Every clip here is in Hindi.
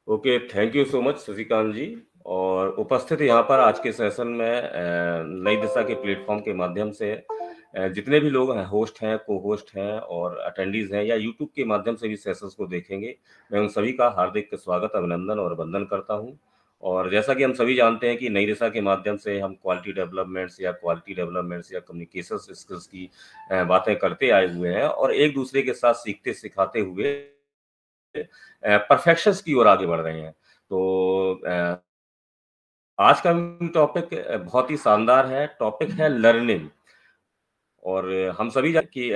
Okay, thank you so much Shashikant ji. और उपस्थित यहाँ पर आज के सेशन में नई दिशा के प्लेटफॉर्म के माध्यम से जितने भी लोग हैं, होस्ट हैं, को होस्ट हैं और अटेंडीज हैं या यूट्यूब के माध्यम से भी सेशंस को देखेंगे, मैं उन सभी का हार्दिक स्वागत, अभिनंदन और वंदन करता हूँ। और जैसा कि हम सभी जानते हैं कि नई दिशा के माध्यम से हम क्वालिटी डेवलपमेंट्स या कम्युनिकेशन स्किल्स की बातें करते आए हुए हैं और एक दूसरे के साथ सीखते सिखाते हुए परफेक्शंस की ओर आगे बढ़ रहे हैं। तो आज का टॉपिक बहुत ही शानदार है। टॉपिक है लर्निंग। और हम सभी जानते हैं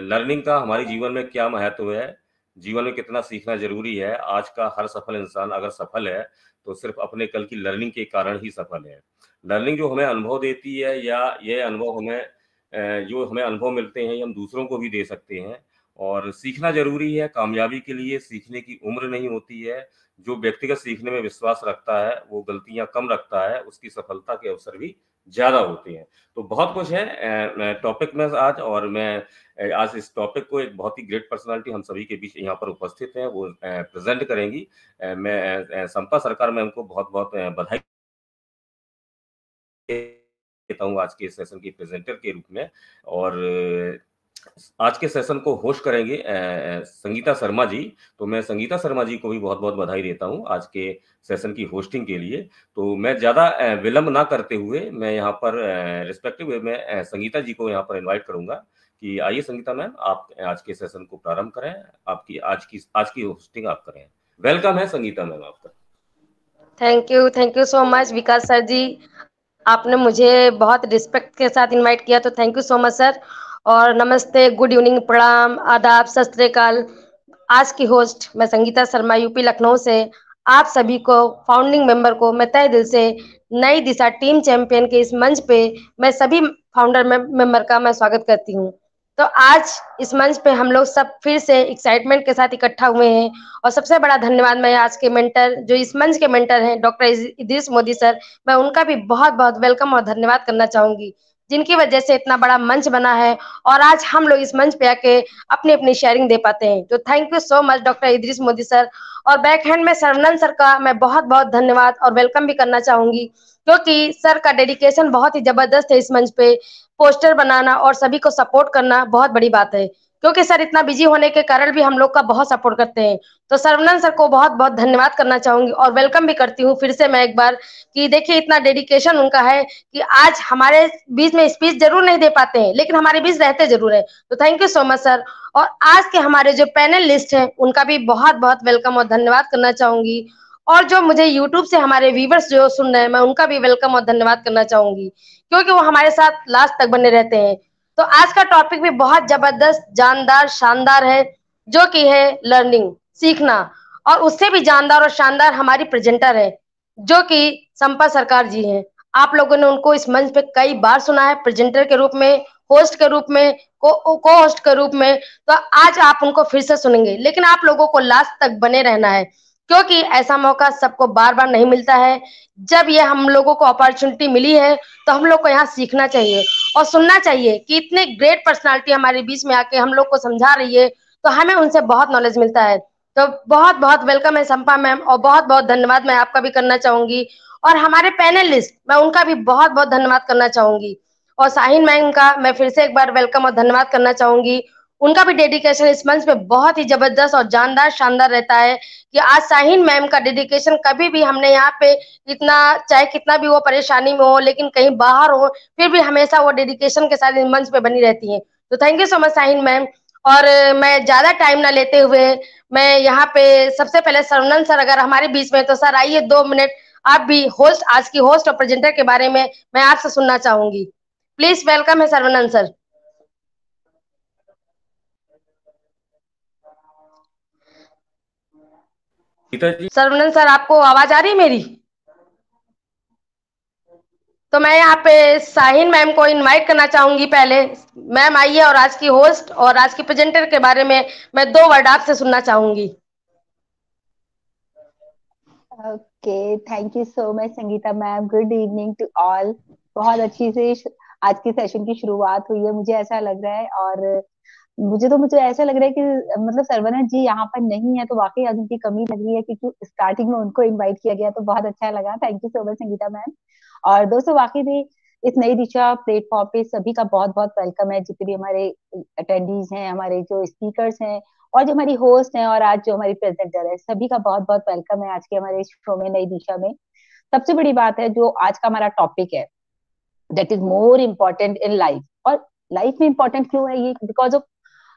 कि लर्निंग का हमारे जीवन में क्या महत्व है, जीवन में कितना सीखना जरूरी है। आज का हर सफल इंसान अगर सफल है तो सिर्फ अपने कल की लर्निंग के कारण ही सफल है। लर्निंग जो हमें अनुभव देती है या ये अनुभव हमें जो हमें अनुभव मिलते हैं ये हम दूसरों को भी दे सकते हैं। और सीखना जरूरी है, कामयाबी के लिए सीखने की उम्र नहीं होती है। जो व्यक्तिगत सीखने में विश्वास रखता है, वो गलतियां कम रखता है, उसकी सफलता के अवसर भी ज्यादा होते हैं। तो बहुत कुछ है टॉपिक में आज। और मैं आज इस टॉपिक को एक बहुत ही ग्रेट पर्सनालिटी हम सभी के बीच यहाँ पर उपस्थित है, वो प्रेजेंट करेंगी। मैं संपा सरकार मैम को बहुत बहुत बधाई देता हूँ आज के सेशन की प्रेजेंटर के रूप में। और आज के सेशन को होस्ट करेंगे संगीता शर्मा जी। तो मैं संगीता शर्मा जी को भी बहुत बहुत बधाई देता हूँ आज के सेशन की होस्टिंग के लिए। तो मैं ज़्यादा विलंब ना करते हुए मैं यहाँ पर रिस्पेक्टिव वे में संगीता जी को यहाँ पर इनवाइट करूंगा कि आइए संगीता मैम, आप आज के सेशन को प्रारंभ करें। आपकी आज की होस्टिंग आप करें। वेलकम है संगीता मैम आपका। Thank you so much Vikas sir ji. आपने मुझे बहुत रिस्पेक्ट के साथ इनवाइट किया, तो thank you so much sir. और नमस्ते, गुड इवनिंग, प्रणाम, आदाब, सत श्री अकाल। आज की होस्ट मैं संगीता शर्मा, यूपी लखनऊ से आप सभी को, फाउंडिंग मेंबर को मैं तहे दिल से नई दिशा टीम चैंपियन के इस मंच पे मैं सभी फाउंडर मेंबर का मैं स्वागत करती हूँ। तो आज इस मंच पे हम लोग सब फिर से एक्साइटमेंट के साथ इकट्ठा हुए हैं। और सबसे बड़ा धन्यवाद मैं आज के मेंटर, जो इस मंच के मेंटर हैं, डॉक्टर इदरीस मोदी सर, मैं उनका भी बहुत बहुत वेलकम और धन्यवाद करना चाहूंगी, जिनकी वजह से इतना बड़ा मंच बना है और आज हम लोग इस मंच पे आके अपनी अपनी शेयरिंग दे पाते हैं। तो thank you so much doctor Idris Modi sir. और बैक हैंड में सरवनन सर का मैं बहुत बहुत धन्यवाद और वेलकम भी करना चाहूंगी, क्योंकि सर का डेडिकेशन बहुत ही जबरदस्त है। इस मंच पे पोस्टर बनाना और सभी को सपोर्ट करना बहुत बड़ी बात है, क्योंकि सर इतना बिजी होने के कारण भी हम लोग का बहुत सपोर्ट करते हैं। तो सरवनन सर को बहुत बहुत धन्यवाद करना चाहूंगी और वेलकम भी करती हूँ फिर से मैं एक बार, कि देखिए इतना डेडिकेशन उनका है कि आज हमारे बीच में स्पीच जरूर नहीं दे पाते हैं, लेकिन हमारे बीच रहते जरूर है। तो thank you so much sir. और आज के हमारे जो पैनल लिस्ट है उनका भी बहुत बहुत वेलकम और धन्यवाद करना चाहूंगी। और जो मुझे यूट्यूब से हमारे व्यूवर्स जो सुन रहे हैं, मैं उनका भी वेलकम और धन्यवाद करना चाहूंगी, क्योंकि वो हमारे साथ लास्ट तक बने रहते हैं। तो आज का टॉपिक भी बहुत जबरदस्त, जानदार, शानदार है, जो कि है लर्निंग, सीखना। और उससे भी जानदार और शानदार हमारी प्रेजेंटर है, जो कि संपा सरकार जी हैं। आप लोगों ने उनको इस मंच पे कई बार सुना है, प्रेजेंटर के रूप में, होस्ट के रूप में, को होस्ट के रूप में। तो आज आप उनको फिर से सुनेंगे, लेकिन आप लोगों को लास्ट तक बने रहना है, क्योंकि ऐसा मौका सबको बार बार नहीं मिलता है। जब ये हम लोगों को अपॉर्चुनिटी मिली है, तो हम लोग को यहाँ सीखना चाहिए और सुनना चाहिए कि इतने ग्रेट पर्सनालिटी हमारे बीच में आके हम लोग को समझा रही है, तो हमें उनसे बहुत नॉलेज मिलता है। तो बहुत बहुत वेलकम है संपा मैम, और बहुत बहुत धन्यवाद मैं आपका भी करना चाहूंगी। और हमारे पैनलिस्ट, मैं उनका भी बहुत बहुत धन्यवाद करना चाहूंगी। और साहिन मैम का मैं फिर से एक बार वेलकम और धन्यवाद करना चाहूंगी। उनका भी डेडिकेशन इस मंच पे बहुत ही जबरदस्त और जानदार, शानदार रहता है, कि आज साहिन मैम का डेडिकेशन कभी भी हमने यहाँ पे इतना, चाहे कितना भी वो परेशानी में हो, लेकिन कहीं बाहर हो, फिर भी हमेशा वो डेडिकेशन के साथ इस मंच पे बनी रहती है। तो thank you so much Sahin ma'am. और मैं ज्यादा टाइम ना लेते हुए, मैं यहाँ पे सबसे पहले सरवनन सर अगर हमारे बीच में, तो सर आइए 2 मिनट, आप भी होस्ट, आज की होस्ट और प्रेजेंटर के बारे में मैं आपसे सुनना चाहूंगी। प्लीज वेलकम है सरवनन सर। गीता जी। सरवनन सर, आपको आवाज आ रही है मेरी? तो मैं यहाँ पे साहिन मैम को इनवाइट करना चाहूंगी पहले। मैम आइए, और आज की होस्ट और आज की प्रेजेंटर के बारे में मैं 2 वर्ड आपसे सुनना चाहूंगी। Okay, thank you so much Sangeeta ma'am. Good evening to all. बहुत अच्छी से आज की सेशन की शुरुआत हुई है, मुझे ऐसा लग रहा है। और मुझे ऐसा लग रहा है कि मतलब सरवनन जी यहाँ पर नहीं है तो वाकई आज उनकी कमी लग रही है, क्योंकि स्टार्टिंग में उनको इनवाइट किया गया तो बहुत अच्छा लगा। Thank you so much Sangeeta ma'am. और दोस्तों वाकई में इस नई दिशा प्लेटफॉर्म पे सभी का बहुत बहुत वेलकम है, जितने भी हमारे अटेंडीज हैं, हमारे जो स्पीकर्स हैं और जो हमारी होस्ट हैं और आज जो हमारी प्रेजेंटर है, सभी का बहुत बहुत वेलकम है आज के हमारे शो में नई दिशा में। सबसे बड़ी बात है जो आज का हमारा टॉपिक है, that is more important in life. और लाइफ में इम्पोर्टेंट क्यों है ये? बिकॉज ऑफ,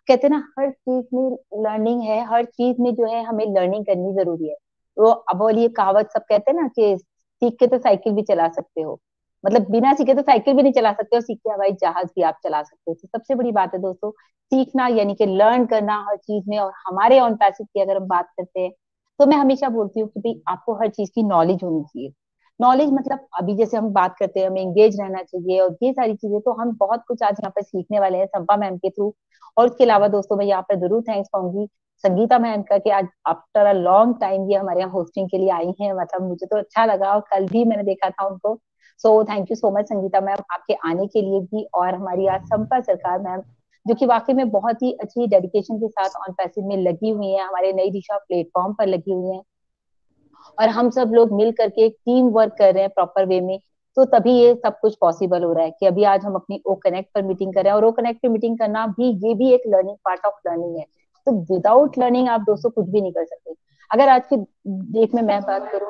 कहते हैं ना, हर चीज में लर्निंग है, हर चीज में जो है हमें लर्निंग करनी जरूरी है। वो अब और ये कहावत सब कहते हैं ना कि सीख के तो साइकिल भी चला सकते हो, मतलब बिना सीखे तो साइकिल भी नहीं चला सकते हो, सीख के हवाई जहाज भी आप चला सकते हो। तो सबसे बड़ी बात है दोस्तों, सीखना यानी कि लर्न करना हर चीज में। और हमारे ऑन पैसेज की अगर हम बात करते हैं तो मैं हमेशा बोलती हूँ कि भाई आपको हर चीज की नॉलेज होनी चाहिए। नॉलेज मतलब अभी जैसे हम बात करते हैं हमें एंगेज रहना चाहिए और ये सारी चीजें, तो हम बहुत कुछ आज यहाँ पर सीखने वाले हैं संपा मैम के थ्रू। और उसके अलावा दोस्तों मैं यहाँ पर जरूर थैंक्स कहूंगी संगीता मैम का कि आज आफ्टर अ लॉन्ग टाइम ये हमारे यहाँ होस्टिंग के लिए आई हैं। मतलब मुझे तो अच्छा लगा और कल भी मैंने देखा था उनको। सो thank you so much Sangeeta ma'am आपके आने के लिए भी। और हमारी आज संपा सरकार मैम जो कि वाकई में बहुत ही अच्छी डेडिकेशन के साथ ऑन पैसेज में लगी हुई है, हमारे नई दिशा प्लेटफॉर्म पर लगी हुई है। और हम सब लोग मिल करके टीम वर्क कर रहे हैं प्रॉपर वे में। तो तभी ये सब कुछ पॉसिबल हो रहा है कि अभी आज हम अपनी ओ कनेक्ट पर मीटिंग कर रहे हैं। और ओ कनेक्ट पे मीटिंग करना भी ये भी एक लर्निंग, पार्ट ऑफ लर्निंग है। तो विदाउट लर्निंग आप दोस्तों कुछ भी नहीं कर सकते। अगर आज की डेट में मैं बात करूं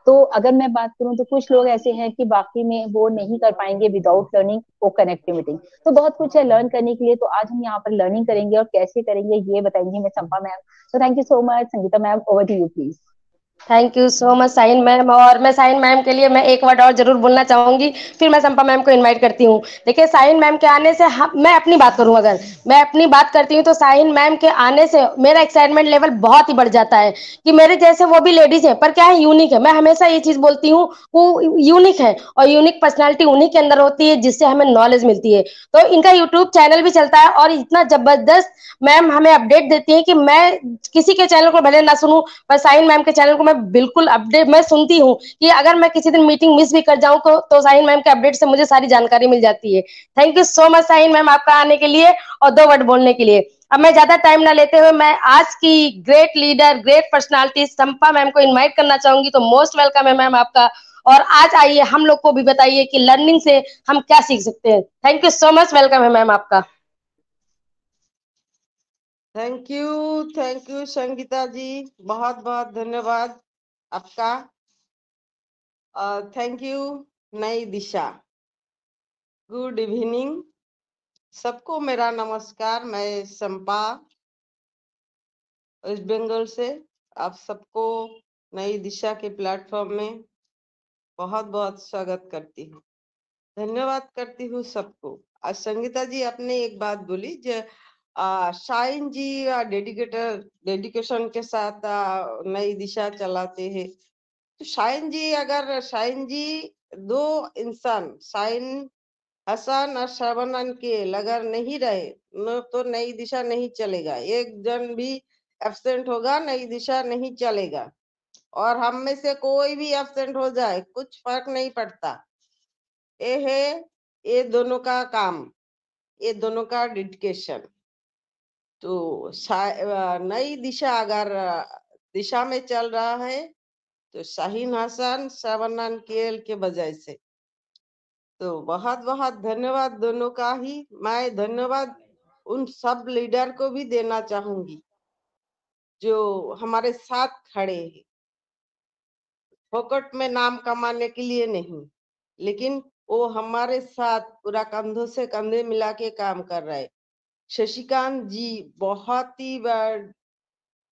तो, अगर मैं बात करूं तो कुछ लोग ऐसे हैं कि बाकी में वो नहीं कर पाएंगे विदाउट लर्निंग ओ कनेक्टिविटी। तो बहुत कुछ है लर्न करने के लिए। तो आज हम यहाँ पर लर्निंग करेंगे और कैसे करेंगे ये बताएंगे मैं संपा मैम। तो thank you so much Sangeeta ma'am, over to you please. Thank you so much Sain ma'am. और मैं साइन मैम के लिए मैं एक वर्ड और जरूर बोलना चाहूंगी, फिर मैं संपा मैम को इनवाइट करती हूँ। देखिए साइन मैम के आने से मैं अपनी बात करूँ, अगर मैं अपनी बात करती हूँ तो साइन मैम के आने से मेरा एक्साइटमेंट लेवल बहुत ही बढ़ जाता है कि मेरे जैसे वो भी लेडीज है पर क्या है, यूनिक है। मैं हमेशा ये चीज बोलती हूँ, वो यूनिक है और यूनिक पर्सनैलिटी उन्हीं के अंदर होती है जिससे हमें नॉलेज मिलती है। तो इनका यूट्यूब चैनल भी चलता है और इतना जबरदस्त मैम हमें अपडेट देती है कि मैं किसी के चैनल को भले ना सुनूं पर साइन मैम के चैनल को मैं बिल्कुल अपडेट मैं सुनती हूँ कि अगर मैं किसी दिन मीटिंग मिस भी कर जाऊं तो साइन मैम के अपडेट से मुझे सारी जानकारी मिल जाती है। Thank you so much Sain ma'am आपका आने के लिए और 2 वर्ड बोलने के लिए। अब मैं ज्यादा टाइम ना लेते हुए मैं आज की great leader, great personality Sampa ma'am को इनवाइट करना चाहूंगी। तो मोस्ट वेलकम है मैम आपका। और आज आइए हम लोग को भी बताइए कि लर्निंग से हम क्या सीख सकते हैं। Thank you so much, welcome है मैम आपका। थैंक यू संगीता जी, बहुत बहुत धन्यवाद आपका। थैंक यू नई दिशा। गुड इवनिंग सबको, मेरा नमस्कार। मैं संपा वेस्ट बंगाल से आप सबको नई दिशा के प्लेटफॉर्म में बहुत बहुत स्वागत करती हूँ, धन्यवाद करती हूँ सबको। आज संगीता जी आपने एक बात बोली जो शाइन जी डेडिकेशन के साथ नई दिशा चलाते हैं। तो शाइन जी, अगर शाइन जी दो इंसान शाइन हसन और शबनन के अगर नहीं रहे न तो नई दिशा नहीं चलेगा। एक जन भी एब्सेंट होगा नई दिशा नहीं चलेगा। और हम में से कोई भी एब्सेंट हो जाए कुछ फर्क नहीं पड़ता। ये है ये दोनों का काम, ये दोनों का डेडिकेशन। तो नई दिशा अगर दिशा में चल रहा है तो शाहीन हसन शबनन केल के वजह से। तो बहुत बहुत धन्यवाद दोनों का ही। मैं धन्यवाद उन सब लीडर को भी देना चाहूंगी जो हमारे साथ खड़े हैं, फोकट में नाम कमाने के लिए नहीं, लेकिन वो हमारे साथ पूरा कंधों से कंधे मिला के काम कर रहे हैं। शशिकांत जी बहुत ही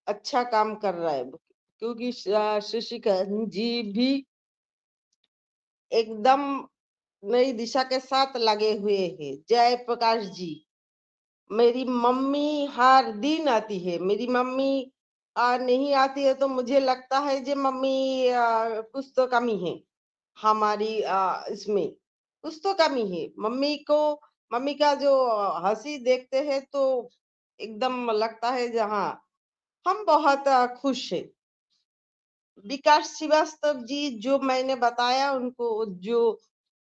अच्छा काम कर रहा है, क्योंकि शशिकांत जी भी एकदम नई दिशा के साथ लगे हुए हैं। जय प्रकाश जी, मेरी मम्मी हर दिन आती है। मेरी मम्मी नहीं आती है तो मुझे लगता है जे मम्मी कुछ तो कमी है हमारी इसमें, कुछ तो कमी है। मम्मी का जो हंसी देखते हैं तो एकदम लगता है जहाँ हम बहुत खुश है। विकास श्रीवास्तव जी जो मैंने बताया उनको, जो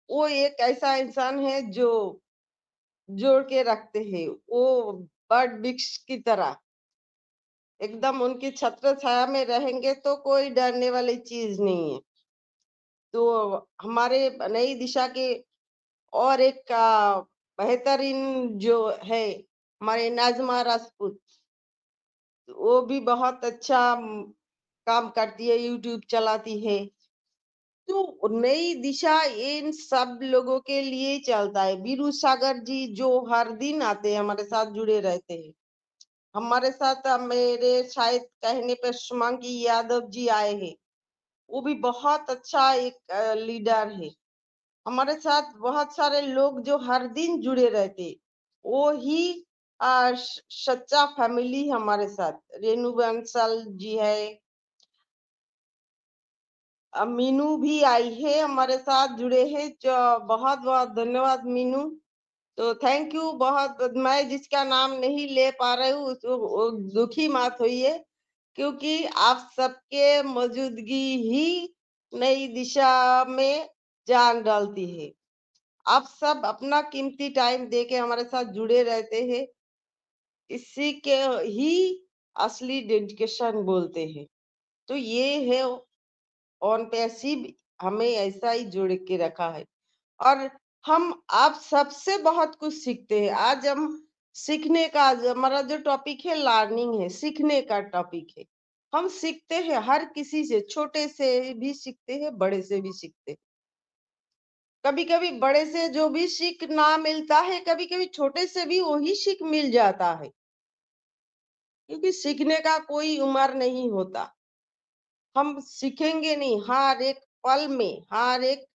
वो एक ऐसा इंसान है जो जोड़ के रखते हैं, वो बड़ वृक्ष की तरह एकदम उनकी छत्र छाया में रहेंगे तो कोई डरने वाली चीज नहीं है। तो हमारे नई दिशा के और एक बेहतरीन जो है हमारे नाजमा राजपूत, वो भी बहुत अच्छा काम करती है, यूट्यूब चलाती है। तो नई दिशा इन सब लोगों के लिए चलता है। बीरू सागर जी जो हर दिन आते हैं हमारे साथ जुड़े रहते हैं, हमारे साथ मेरे शायद कहने पर शुमांगी यादव जी आए हैं, वो भी बहुत अच्छा एक लीडर है। हमारे साथ बहुत सारे लोग जो हर दिन जुड़े रहते, वो ही सच्चा फैमिली हमारे साथ। रेणु बंसल जी है, मीनू भी आई है हमारे साथ जुड़े हैं, जो बहुत बहुत धन्यवाद मीनू। तो थैंक यू बहुत। मैं जिसका नाम नहीं ले पा रही हूँ दुखी मत होइए, क्योंकि आप सबके मौजूदगी ही नई दिशा में जान डालती है। आप सब अपना कीमती टाइम देके हमारे साथ जुड़े रहते हैं, इसी के ही असली डेडिकेशन बोलते हैं। तो ये है ऑन पैसिव, हमें ऐसा ही जोड़ के रखा है और हम आप सबसे बहुत कुछ सीखते हैं। आज हम सीखने का, हमारा जो टॉपिक है लर्निंग है, सीखने का टॉपिक है। हम सीखते हैं हर किसी से, छोटे से भी सीखते हैं, बड़े से भी सीखते हैं। कभी कभी बड़े से जो भी सीख ना मिलता है, कभी कभी छोटे से भी वही सीख मिल जाता है, क्योंकि सीखने का कोई उम्र नहीं होता। हम सीखेंगे नहीं, हर एक पल में, हर एक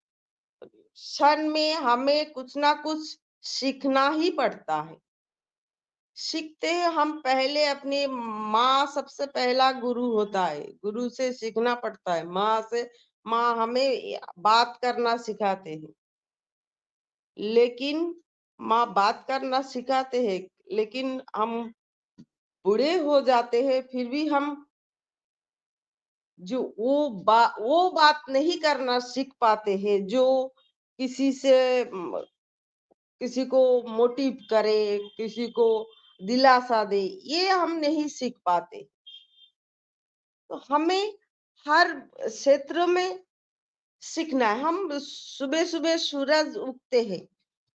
क्षण में हमें कुछ ना कुछ सीखना ही पड़ता है। सीखते हैं हम पहले अपनी माँ, सबसे पहला गुरु होता है, गुरु से सीखना पड़ता है। माँ से, माँ हमें बात करना सिखाते हैं, लेकिन माँ बात करना सिखाते हैं, लेकिन हम बूढ़े हो जाते हैं, फिर भी हम जो वो बात नहीं करना सीख पाते हैं जो किसी से किसी को मोटिव करे, किसी को दिलासा दे, ये हम नहीं सीख पाते। तो हमें हर क्षेत्र में सीखना है। हम सुबह सुबह सूरज उगते हैं,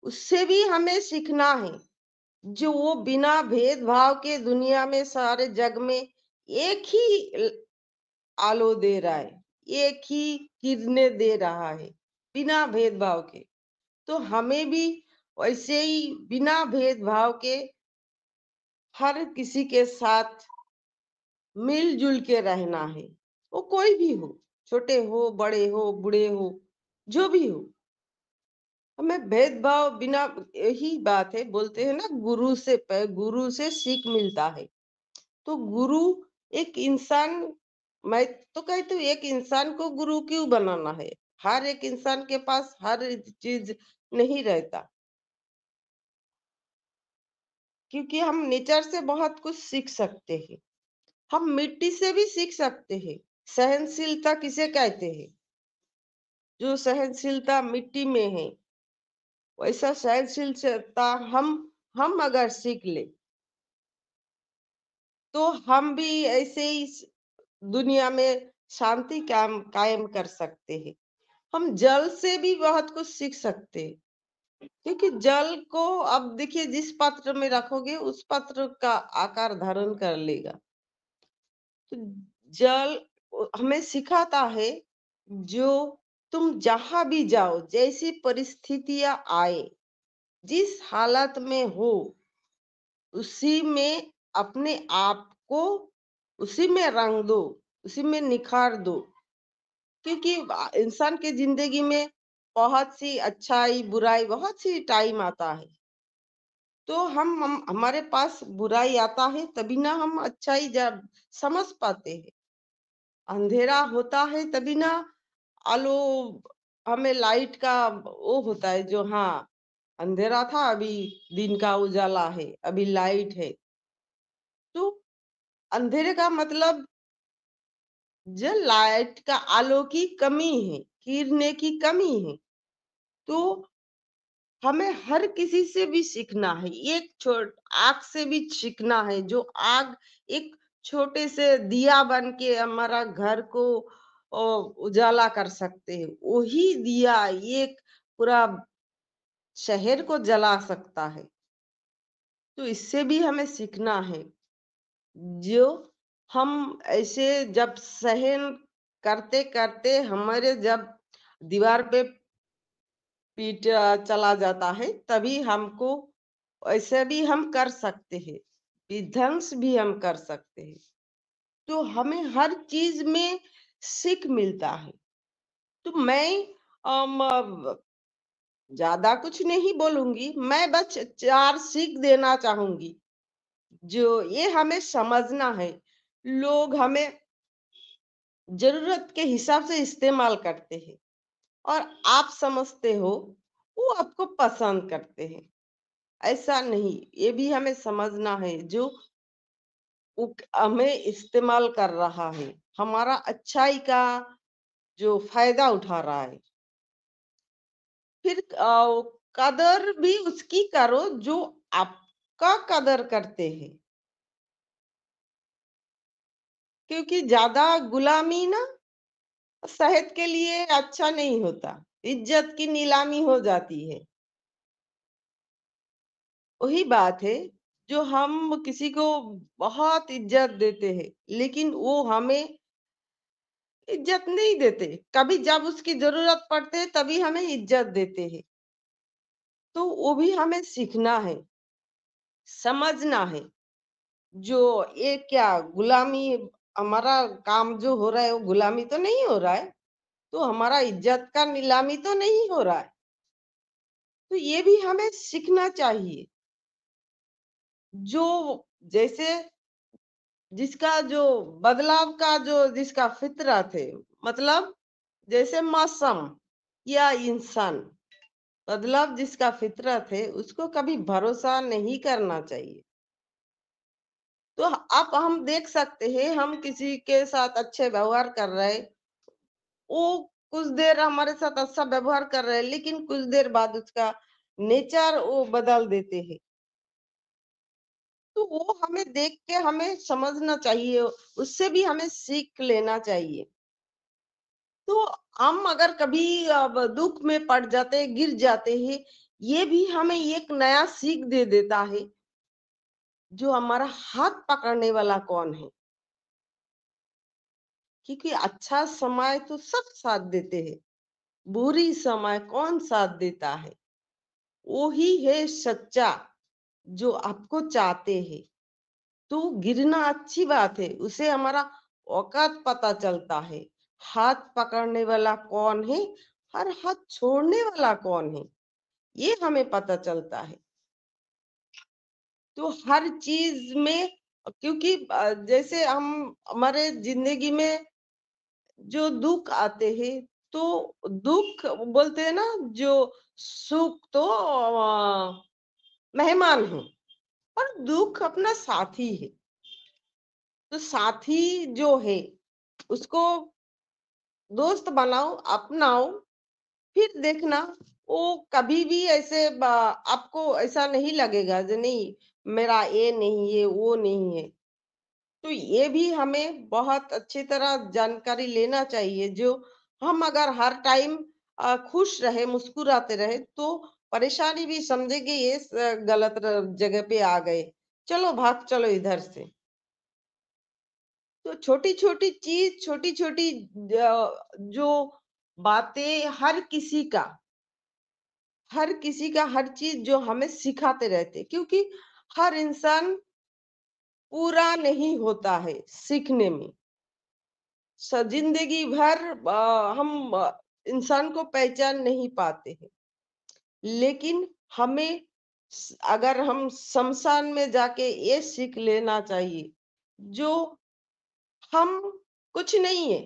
उससे भी हमें सीखना है, जो वो बिना भेदभाव के दुनिया में, सारे जग में एक ही आलो दे रहा है, एक ही किरणें दे रहा है, बिना भेदभाव के। तो हमें भी वैसे ही बिना भेदभाव के हर किसी के साथ मिलजुल के रहना है। वो कोई भी हो, छोटे हो, बड़े हो, बूढ़े हो, जो भी हो, हमें भेदभाव बिना, यही बात है, बोलते हैं ना गुरु से सीख मिलता है। तो गुरु एक इंसान, मैं तो कहती हूँ एक इंसान को गुरु क्यों बनाना है? हर एक इंसान के पास हर चीज नहीं रहता, क्योंकि हम नेचर से बहुत कुछ सीख सकते हैं। हम मिट्टी से भी सीख सकते हैं। सहनशीलता किसे कहते हैं? जो सहनशीलता मिट्टी में है, वैसा सहनशीलता हम अगर सीख ले, तो हम भी ऐसे ही दुनिया में शांति कायम कर सकते हैं। हम जल से भी बहुत कुछ सीख सकते हैं, क्योंकि जल को अब देखिए, जिस पात्र में रखोगे उस पात्र का आकार धारण कर लेगा। तो जल हमें सिखाता है, जो तुम जहां भी जाओ, जैसी परिस्थितियां आए, जिस हालत में हो, उसी में अपने आप को, उसी में रंग दो, उसी में निखार दो। क्योंकि इंसान की जिंदगी में बहुत सी अच्छाई बुराई, बहुत सी टाइम आता है। तो हम हमारे पास बुराई आता है, तभी ना हम अच्छाई जब समझ पाते हैं। अंधेरा होता है तभी ना आलो हमें लाइट का वो होता है, जो हाँ अंधेरा था, अभी दिन का उजाला है, अभी लाइट है। तो अंधेरे का मतलब जो लाइट का, आलो की कमी है, किरणें की कमी है। तो हमें हर किसी से भी सीखना है, एक आग से भी सीखना है। जो आग एक छोटे से दिया बन के हमारा घर को उजाला कर सकते हैं, वही दिया एक पूरा शहर को जला सकता है। तो इससे भी हमें सीखना है। जो हम ऐसे जब सहन करते करते हमारे जब दीवार पे पीठ चला जाता है, तभी हमको ऐसे भी हम कर सकते हैं, विध्वंस भी हम कर सकते हैं। तो हमें हर चीज में सीख मिलता है। तो मैं ज्यादा कुछ नहीं बोलूंगी, मैं बस 4 सीख देना चाहूंगी। जो ये हमें समझना है, लोग हमें जरूरत के हिसाब से इस्तेमाल करते हैं और आप समझते हो वो आपको पसंद करते हैं, ऐसा नहीं। ये भी हमें समझना है, जो हमें इस्तेमाल कर रहा है, हमारा अच्छाई का जो फायदा उठा रहा है, फिर कदर भी उसकी करो जो आपका कदर करते हैं। क्योंकि ज्यादा गुलामी ना सेहत के लिए अच्छा नहीं होता, इज्जत की नीलामी हो जाती है। वही बात है, जो हम किसी को बहुत इज्जत देते हैं, लेकिन वो हमें इज्जत नहीं देते। कभी जब उसकी जरूरत पड़ते है तभी हमें इज्जत देते हैं। तो वो भी हमें सीखना है, समझना है। जो ये क्या गुलामी, हमारा काम जो हो रहा है वो गुलामी तो नहीं हो रहा है, तो हमारा इज्जत का नीलामी तो नहीं हो रहा है। तो ये भी हमें सीखना चाहिए। जो जैसे जिसका जो बदलाव का जो जिसका फितरत है, मतलब जैसे मौसम या इंसान, बदलाव जिसका फितरत है उसको कभी भरोसा नहीं करना चाहिए। तो अब हम देख सकते हैं, हम किसी के साथ अच्छे व्यवहार कर रहे, वो कुछ देर हमारे साथ अच्छा व्यवहार कर रहे हैं, लेकिन कुछ देर बाद उसका नेचर वो बदल देते हैं। तो वो हमें देख के हमें समझना चाहिए, उससे भी हमें सीख लेना चाहिए। तो हम अगर कभी अब दुख में पड़ जाते हैं, गिर जाते हैं, ये भी हमें एक नया सीख दे देता है, जो हमारा हाथ पकड़ने वाला कौन है। क्योंकि अच्छा समय तो सब साथ देते हैं, बुरी समय कौन साथ देता है? वो ही है सच्चा, जो आपको चाहते हैं। तो गिरना अच्छी बात है, उसे हमारा औकात पता चलता है। हाथ पकड़ने वाला कौन है और हाथ छोड़ने वाला कौन है, ये हमें पता चलता है। तो हर चीज में, क्योंकि जैसे हम हमारे जिंदगी में जो दुख आते हैं, तो दुख बोलते हैं ना, जो सुख तो मेहमान है और दुख अपना साथी है। तो साथी जो है उसको दोस्त बनाओ, अपनाओ, फिर देखना वो कभी भी ऐसे आपको ऐसा नहीं लगेगा जो नहीं मेरा ये नहीं है वो नहीं है। तो ये भी हमें बहुत अच्छी तरह जानकारी लेना चाहिए। जो हम अगर हर टाइम खुश रहे, मुस्कुराते रहे, तो परेशानी भी समझेंगे ये गलत जगह पे आ गए, चलो भाग चलो इधर से। तो छोटी छोटी चीज, छोटी छोटी जो बातें, हर किसी का हर चीज जो हमें सिखाते रहते, क्योंकि हर इंसान पूरा नहीं होता है सीखने में। जिंदगी भर हम इंसान को पहचान नहीं पाते हैं, लेकिन हमें अगर हम शमशान में जाके ये सीख लेना चाहिए, जो हम कुछ नहीं है,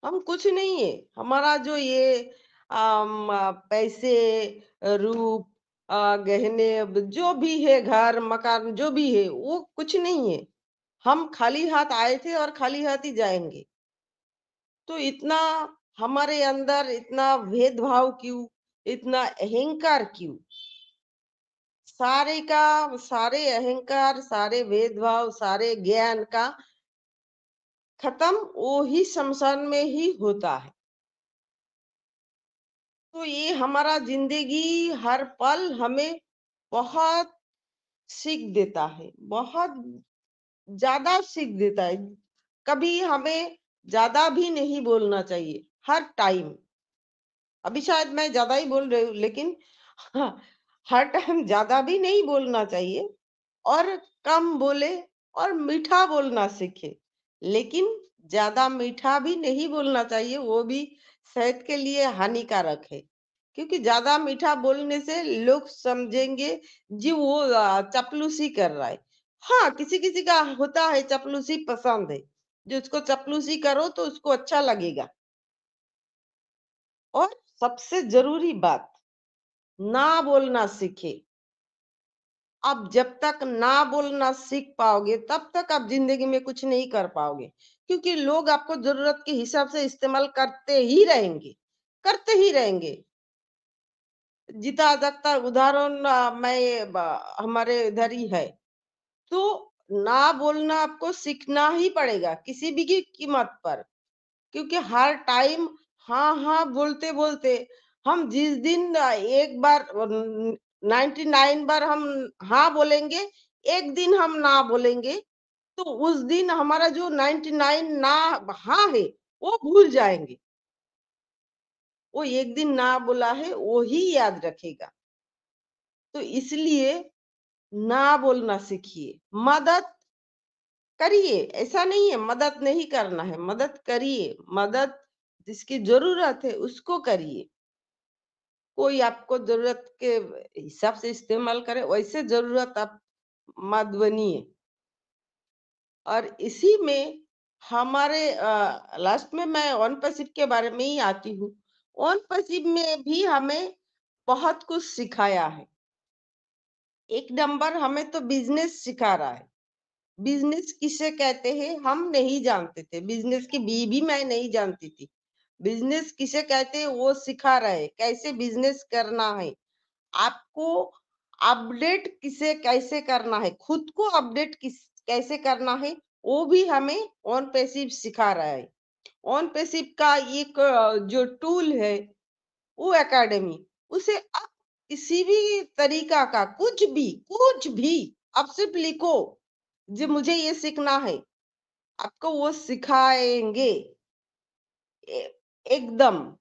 हम कुछ नहीं है। हमारा जो ये पैसे, रूप, गहने, जो भी है, घर मकान जो भी है, वो कुछ नहीं है। हम खाली हाथ आए थे और खाली हाथ ही जाएंगे। तो इतना हमारे अंदर इतना भेदभाव क्यों, इतना अहंकार क्यों? सारे अहंकार, सारे भेदभाव, सारे ज्ञान का खत्म वो ही शमशान में ही होता है। तो ये हमारा जिंदगी हर पल हमें बहुत सीख देता है, बहुत ज्यादा सीख देता है। कभी हमें ज्यादा भी नहीं बोलना चाहिए हर टाइम। अभी शायद मैं ज्यादा ही बोल रही हूँ, लेकिन हाँ, हर टाइम ज्यादा भी नहीं बोलना चाहिए, और कम बोले और मीठा बोलना सीखे। लेकिन ज्यादा मीठा भी नहीं बोलना चाहिए, वो भी सेहत के लिए हानिकारक है। क्योंकि ज्यादा मीठा बोलने से लोग समझेंगे जी वो चपलूसी कर रहा है। हाँ, किसी किसी का होता है चपलूसी पसंद है, जो उसको चपलूसी करो तो उसको अच्छा लगेगा। और सबसे जरूरी बात, ना बोलना सीखे। आप जब तक ना बोलना सीख पाओगे तब तक आप जिंदगी में कुछ नहीं कर पाओगे, क्योंकि लोग आपको जरूरत के हिसाब से इस्तेमाल करते ही रहेंगे, करते ही रहेंगे। जीता जागता उदाहरण हमारे इधर ही है। तो ना बोलना आपको सीखना ही पड़ेगा किसी भी की कीमत पर, क्योंकि हर टाइम हाँ हाँ बोलते बोलते हम जिस दिन एक बार 99 बार हम हाँ बोलेंगे, एक दिन हम ना बोलेंगे, तो उस दिन हमारा जो 99 ना हाँ है वो भूल जाएंगे। वो एक दिन ना बोला है वो ही याद रखेगा। तो इसलिए ना बोलना सीखिए। मदद करिए, ऐसा नहीं है मदद नहीं करना है, मदद करिए। मदद जिसकी जरूरत है उसको करिए। कोई आपको जरूरत के हिसाब से इस्तेमाल करे, वैसे जरूरत आप मत बनिए। और इसी में हमारे लास्ट में मैं ऑन पैसिव के बारे में ही आती हूँ। ऑन पैसिव में भी हमें बहुत कुछ सिखाया है। एक नंबर हमें तो बिजनेस सिखा रहा है। बिजनेस किसे कहते हैं हम नहीं जानते थे, बिजनेस की बी भी मैं नहीं जानती थी। बिजनेस किसे कहते हैं वो सिखा रहे, कैसे बिजनेस करना है आपको, अपडेट किसे कैसे करना है, खुद को अपडेट कैसे करना है, वो भी हमें ऑन पैसिव सिखा रहा है। ऑन पैसिव का एक जो टूल है वो एकेडमी, उसे आप किसी भी तरीका का कुछ भी आप सिर्फ लिखो जो मुझे ये सीखना है, आपको वो सिखाएंगे। एकदम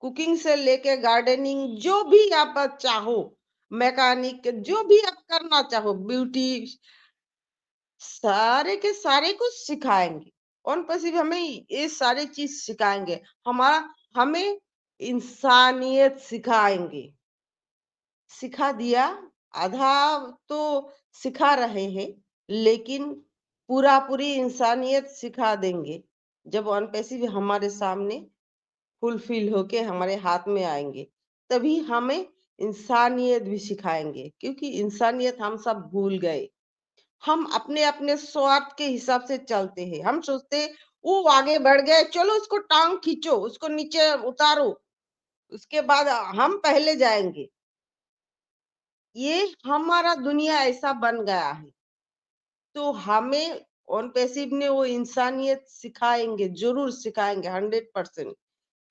कुकिंग से लेके गार्डनिंग, जो भी आप चाहो, मैकेनिक जो भी आप करना चाहो, ब्यूटी, सारे के सारे कुछ सिखाएंगे। ऑन पैसिव हमें ये सारी चीज सिखाएंगे। हमें इंसानियत सिखाएंगे। सिखा दिया, आधा तो सिखा रहे हैं, लेकिन पूरी इंसानियत सिखा देंगे जब ऑन पैसिव हमारे सामने फुलफिल होके हमारे हाथ में आएंगे। तभी हमें इंसानियत भी सिखाएंगे, क्योंकि इंसानियत हम सब भूल गए। हम अपने अपने स्वार्थ के हिसाब से चलते हैं। हम सोचते वो आगे बढ़ गए, चलो उसको टांग खींचो, उसको नीचे उतारो, उसके बाद हम पहले जाएंगे। ये हमारा दुनिया ऐसा बन गया है। तो हमें ऑन पैसिव ने वो इंसानियत सिखाएंगे, जरूर सिखाएंगे 100%।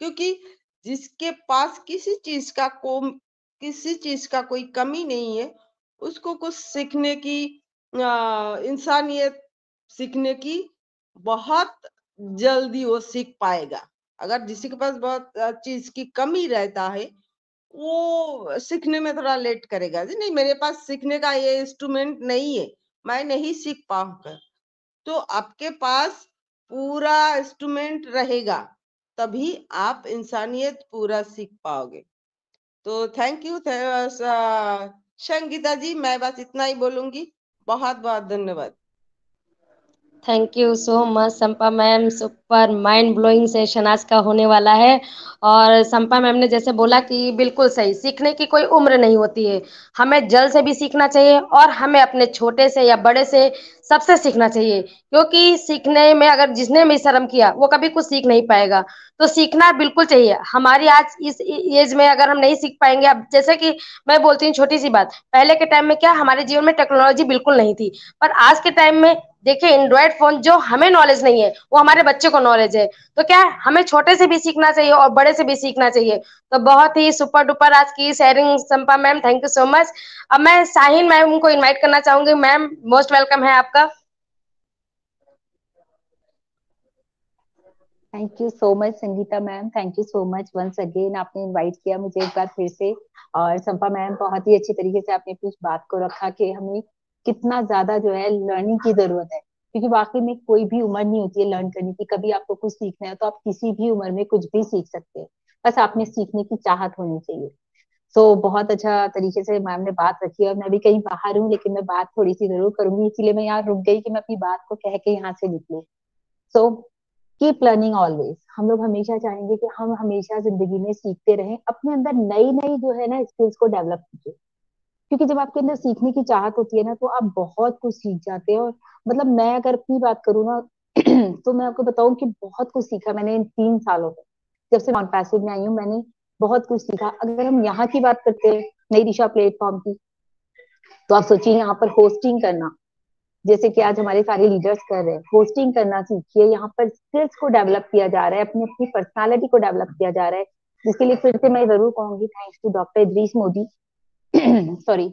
क्योंकि जिसके पास किसी चीज का कोई कमी नहीं है, उसको कुछ सीखने की, इंसानियत सीखने की बहुत जल्दी वो सीख पाएगा। अगर किसी के पास बहुत चीज की कमी रहता है, वो सीखने में थोड़ा लेट करेगा जी, नहीं मेरे पास सीखने का ये इंस्ट्रूमेंट नहीं है, मैं नहीं सीख पाऊंगा। तो आपके पास पूरा इंस्ट्रूमेंट रहेगा, तभी आप इंसानियत पूरा सीख पाओगे। तो थैंक यू संगीता जी, मैं बस इतना ही बोलूंगी। बहुत बहुत धन्यवाद। Thank you so much Sampa ma'am, super mind blowing session आज का होने वाला है। और संपा मैम ने जैसे बोला कि बिल्कुल सही, सीखने की कोई उम्र नहीं होती है। हमें जल्द से भी सीखना चाहिए और हमें अपने छोटे से या बड़े से सबसे सीखना चाहिए, क्योंकि सीखने में अगर जिसने भी शर्म किया वो कभी कुछ सीख नहीं पाएगा। तो सीखना बिल्कुल चाहिए। हमारी आज इस एज में अगर हम नहीं सीख पाएंगे, अब जैसे कि मैं बोलती हूँ छोटी सी बात, पहले के टाइम में क्या हमारे जीवन में टेक्नोलॉजी बिल्कुल नहीं थी, पर आज के टाइम में देखिए एंड्रॉइड फोन जो हमें नॉलेज नहीं है वो हमारे बच्चे को नॉलेज है। तो क्या है, हमें छोटे से भी सीखना चाहिए और बड़े से भी सीखना चाहिए। तो बहुत ही सुपर डुपर आज की sharing Sampa ma'am, thank you so much. अब मैं साहिन मैम को इनवाइट करना चाहूंगी। मैम मोस्ट वेलकम है आपका। Thank you so much Sangeeta ma'am, thank you so much once again, आपने इनवाइट किया मुझे एक बार फिर से। और संपा मैम, बहुत ही अच्छी तरीके से आपने अपनी बात को रखा कि हमें कितना ज्यादा जो है लर्निंग की जरूरत है, क्योंकि वाकई में कोई भी उम्र नहीं होती है लर्न करने की। कभी आपको कुछ सीखना है तो आप किसी भी उम्र में कुछ भी सीख सकते हैं, बस आप में सीखने की चाहत होनी चाहिए। सो बहुत अच्छा तरीके से मैम ने बात रखी है। और मैं भी कहीं बाहर हूँ लेकिन मैं बात थोड़ी सी जरूर करूंगी, इसीलिए मैं यहाँ रुक गई कि मैं अपनी बात को कह के यहाँ से निकलूं। So keep learning always. हम लोग हमेशा चाहेंगे कि हम हमेशा जिंदगी में सीखते रहें, अपने अंदर नई नई जो है ना स्किल्स को डेवलप कीजिए, क्योंकि जब आपके अंदर सीखने की चाहत होती है ना तो आप बहुत कुछ सीख जाते हैं। और मतलब मैं अगर अपनी बात करूँ ना तो मैं आपको बताऊं कि बहुत कुछ सीखा मैंने इन 3 सालों में। जब से नॉन पैसिव में आई हूँ मैंने बहुत कुछ सीखा। अगर हम यहाँ की बात करते हैं, नई दिशा प्लेटफॉर्म की, तो आप सोचिए यहाँ पर होस्टिंग करना, जैसे कि आज हमारे सारे लीडर्स कर रहे हैं, होस्टिंग करना सीखिए। यहाँ पर स्किल्स को डेवलप किया जा रहा है, अपनी अपनी पर्सनालिटी को डेवलप किया जा रहा है, जिसके लिए फिर से मैं जरूर कहूंगी thanks to doctor Idris Modi sorry,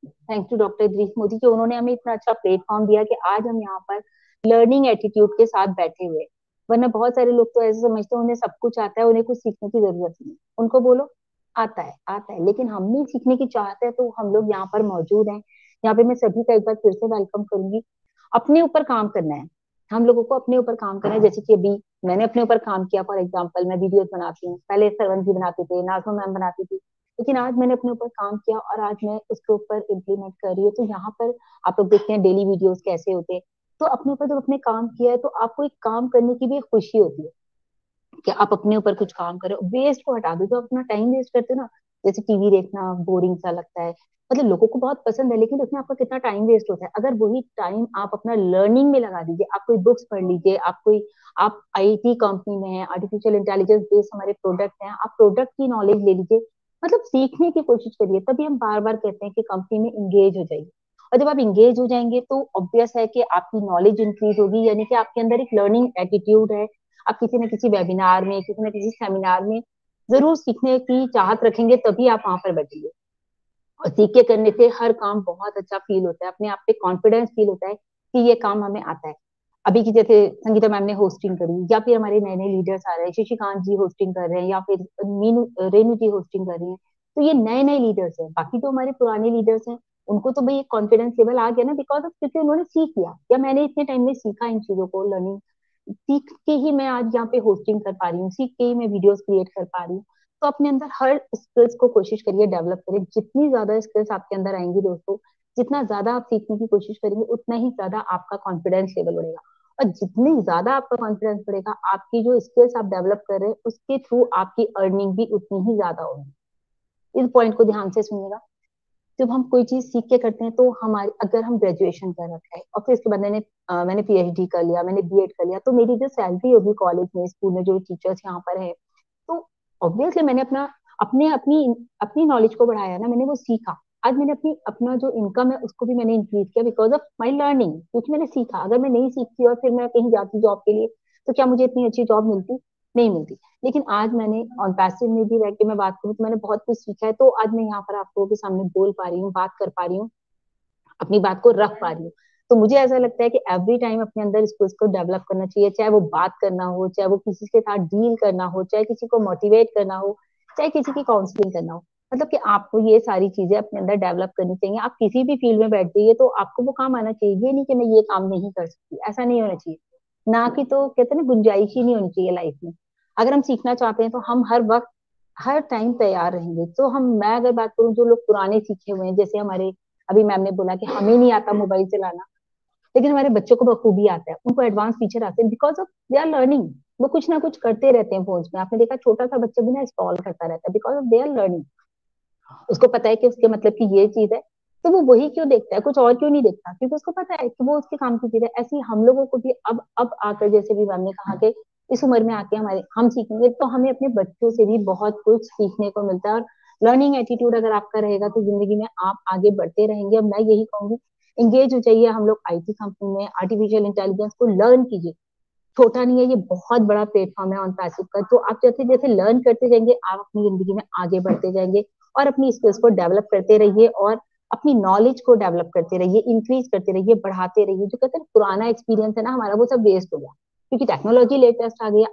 thanks to doctor Idris Modi कि उन्होंने हमें इतना अच्छा प्लेटफॉर्म दिया कि आज हम यहाँ पर लर्निंग एटीट्यूड के साथ बैठे हुए। वरना बहुत सारे लोग तो ऐसे समझते हैं उन्हें सब कुछ आता है, उन्हें कुछ सीखने की जरूरत नहीं। उनको बोलो आता है आता है, लेकिन हम भी सीखने की चाहते हैं तो हम लोग यहाँ पर मौजूद हैं। यहाँ पे मैं सभी का एक बार फिर से वेलकम करूंगी। अपने ऊपर काम करना है, हम लोगों को अपने ऊपर काम करना है। जैसे कि अभी मैंने अपने ऊपर काम किया, फॉर एग्जाम्पल मैं वीडियोस बनाती हूँ, पहले सरवन जी बनाते थे, नाजमा मैम बनाती थी, लेकिन आज मैंने अपने ऊपर काम किया और आज मैं उसके ऊपर इम्प्लीमेंट कर रही हूँ। तो यहाँ पर आप लोग देखते हैं डेली वीडियोस कैसे होते हैं। तो अपने ऊपर जब अपने काम किया है तो आपको एक काम करने की भी एक खुशी होती है कि आप अपने ऊपर कुछ काम करो, वेस्ट को हटा दो। जो अपना टाइम वेस्ट करते हो ना, जैसे टीवी देखना बोरिंग सा लगता है, मतलब लोगों को बहुत पसंद है, लेकिन उसमें आपका कितना टाइम वेस्ट होता है। अगर वही टाइम आप अपना लर्निंग में लगा दीजिए, आप कोई बुक्स पढ़ लीजिए, आप आईटी कंपनी में हैं, आर्टिफिशियल इंटेलिजेंस बेस्ड हमारे प्रोडक्ट हैं, आप प्रोडक्ट की नॉलेज ले लीजिए, मतलब सीखने की कोशिश करिए। तभी हम बार बार कहते हैं कि कंपनी में इंगेज हो जाइए। और जब आप इंगेज हो जाएंगे तो ऑब्वियस है कि आपकी नॉलेज इंक्रीज होगी, यानी कि आपके अंदर एक लर्निंग एटीट्यूड है। आप किसी न किसी वेबिनार में, किसी न किसी सेमिनार में जरूर सीखने की चाहत रखेंगे, तभी आप वहां पर बैठेंगे। और सीख के करने से हर काम बहुत अच्छा फील होता है, अपने आप पे कॉन्फिडेंस फील होता है कि ये काम हमें आता है। अभी की जैसे संगीता मैम ने होस्टिंग करी, या फिर हमारे नए नए लीडर्स आ रहे हैं, शशिकांत जी होस्टिंग कर रहे हैं, या फिर मीनू रेनू जी होस्टिंग कर रही हैं। तो ये नए नए लीडर्स हैं, बाकी तो हमारे पुराने लीडर्स हैं, उनको तो भाई कॉन्फिडेंस लेवल आ गया ना, बिकॉज ऑफ क्योंकि उन्होंने सीख लिया, या मैंने इतने टाइम में सीखा इन चीजों को। लर्निंग सीख के ही मैं आज यहाँ पे होस्टिंग कर पा रही हूँ, सीख के ही मैं वीडियोस क्रिएट कर पा रही हूँ। तो अपने अंदर हर स्किल्स को कोशिश करिए डेवलप करिए। जितनी ज्यादा स्किल्स आपके अंदर आएंगी दोस्तों, जितना ज्यादा आप सीखने की कोशिश करेंगे, उतना ही ज्यादा आपका कॉन्फिडेंस लेवल बढ़ेगा। और जितनी ज्यादा आपका कॉन्फिडेंस बढ़ेगा, आपकी जो स्किल्स आप डेवलप कर रहे हैं उसके थ्रू आपकी अर्निंग भी उतनी ही ज्यादा होगी। इस पॉइंट को ध्यान से सुनिएगा। जब हम कोई चीज सीख के करते हैं तो हमारी, अगर हम ग्रेजुएशन कर रखा है और फिर इसके बाद मैंने पीएचडी कर लिया, मैंने बीएड कर लिया, तो मेरी जो सैलरी होगी कॉलेज में, स्कूल में जो टीचर्स यहाँ पर है, तो ऑब्वियसली मैंने अपना अपने अपनी अपनी नॉलेज को बढ़ाया ना, मैंने वो सीखा। आज मैंने अपना जो इनकम है उसको भी मैंने इंक्रीज किया बिकॉज ऑफ माई लर्निंग, क्योंकि मैंने सीखा। अगर मैं नहीं सीखती और फिर मैं कहीं जाती जॉब के लिए, तो क्या मुझे इतनी अच्छी जॉब मिलती? नहीं मिलती। लेकिन आज मैंने ऑन पैसिव में भी रह के मैं बात करूँ तो मैंने बहुत कुछ सीखा है, तो आज मैं यहाँ पर आप लोगों के सामने बोल पा रही हूँ, बात कर पा रही हूँ, अपनी बात को रख पा रही हूँ। तो मुझे ऐसा लगता है कि एवरी टाइम अपने अंदर स्किल्स को डेवलप करना चाहिए, चाहे वो बात करना हो, चाहे वो किसी के साथ डील करना हो, चाहे किसी को मोटिवेट करना हो, चाहे किसी की काउंसलिंग करना हो। मतलब कि आपको ये सारी चीजें अपने अंदर डेवलप करनी चाहिए। आप किसी भी फील्ड में बैठ जाइए तो आपको वो काम आना चाहिए। ये नहीं कि मैं ये काम नहीं कर सकती, ऐसा नहीं होना चाहिए। ना कि तो कहते हैं ना, गुंजाइश ही नहीं होनी चाहिए लाइफ में। अगर हम सीखना चाहते हैं तो हम हर वक्त हर टाइम तैयार रहेंगे। तो मैं अगर बात करूं, जो लोग पुराने सीखे हुए हैं, जैसे हमारे अभी मैम ने बोला कि हमें नहीं आता मोबाइल चलाना, लेकिन हमारे बच्चों को बखूबी आता है, उनको एडवांस फीचर आते हैं, because of they are learning. वो कुछ ना कुछ करते रहते हैं फोन्स में। आपने देखा छोटा सा बच्चा भी ना स्क्रॉल करता रहता है, because of they are learning. उसको पता है कि उसके मतलब की ये चीज है, तो वो वही क्यों देखता है, कुछ और क्यों नहीं देखता, क्योंकि उसको पता है कि वो उसके काम की चीज है। ऐसे ही हम लोगों को भी अब आकर, जैसे भी मैम ने कहा कि इस उम्र में आके हमारे हम सीखेंगे, तो हमें अपने बच्चों से भी बहुत कुछ सीखने को मिलता है। और लर्निंग एटीट्यूड अगर आपका रहेगा तो जिंदगी में आप आगे बढ़ते रहेंगे। अब मैं यही कहूंगी, इंगेज हो जाइए। हम लोग आईटी कंपनी में आर्टिफिशियल इंटेलिजेंस को लर्न कीजिए। छोटा नहीं है, ये बहुत बड़ा प्लेटफॉर्म है ऑन पैसिव का। तो आप जैसे जैसे लर्न करते जाएंगे, आप अपनी जिंदगी में आगे बढ़ते जाएंगे। और अपनी स्किल्स को डेवलप करते रहिए, और अपनी नॉलेज को डेवलप करते रहिए, इंक्रीज करते रहिए, बढ़ाते रहिए। जो कहते हैं पुराना एक्सपीरियंस है ना हमारा, वो सब वेस्ट हो गया, क्योंकि टेक्नोलॉजी लेटेस्ट आ गया,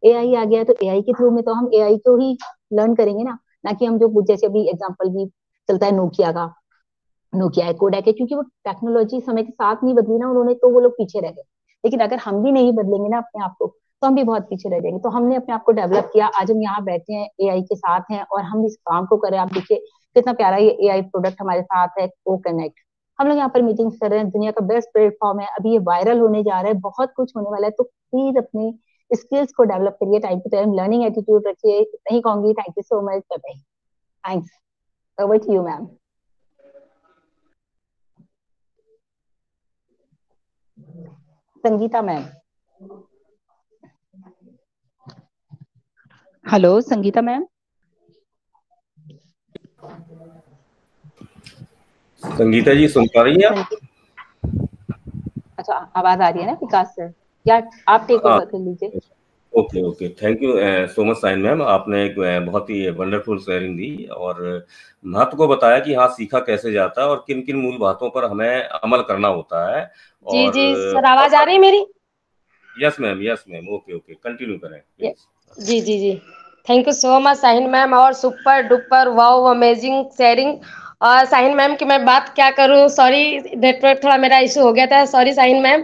एआई आ गया। तो एआई के थ्रू में तो हम एआई को ही लर्न करेंगे ना कि हम जो जैसे अभी एग्जाम्पल भी चलता है नोकिया का, नोकिया है, कोडैक है, क्योंकि वो टेक्नोलॉजी समय के साथ नहीं बदली ना उन्होंने, तो वो लोग पीछे रह गए। लेकिन अगर हम भी नहीं बदलेंगे ना अपने आप को, तो हम भी बहुत पीछे रह जाएंगे। तो हमने अपने आप को डेवलप किया, आज हम यहाँ बैठे हैं, एआई के साथ हैं, और हम इस काम को करें। आप देखिए कितना प्यारा ये एआई प्रोडक्ट हमारे साथ है, ओ कनेक्ट। हम लोग यहाँ पर मीटिंग्स कर रहे हैं, दुनिया का बेस्ट प्लेटफॉर्म है, अभी ये वायरल होने जा रहा है, बहुत कुछ होने वाला है। तो प्लीज अपने स्किल्स को डेवलप करिए, time to time learning attitude रखिए। नहीं कहूंगी, thank you so much. Thanks, over to you ma'am. Sangeeta ma'am, hello Sangeeta ma'am. Sangeeta ji सुन पा रही हैं आप? अच्छा, आवाज आ रही है ना विकास सर, या आप टेक ओवर कर लीजिए। Okay okay, thank you so much Sain ma'am. आपने एक बहुत ही वंडरफुल शेयरिंग दी और महत्व को बताया कि हाँ सीखा कैसे जाता है और किन किन मूल बातों पर हमें अमल करना होता है। जी और जी सर, आवाज आ रही है मेरी? Yes ma'am, okay okay, continue करें प्लीज। जी जी जी, thank you so much Sahin ma'am, और super duper wow amazing sharing. और साहिन मैम की मैं बात क्या करूं, सॉरी नेटवर्क थोड़ा मेरा इशू हो गया था, सॉरी साहिन मैम।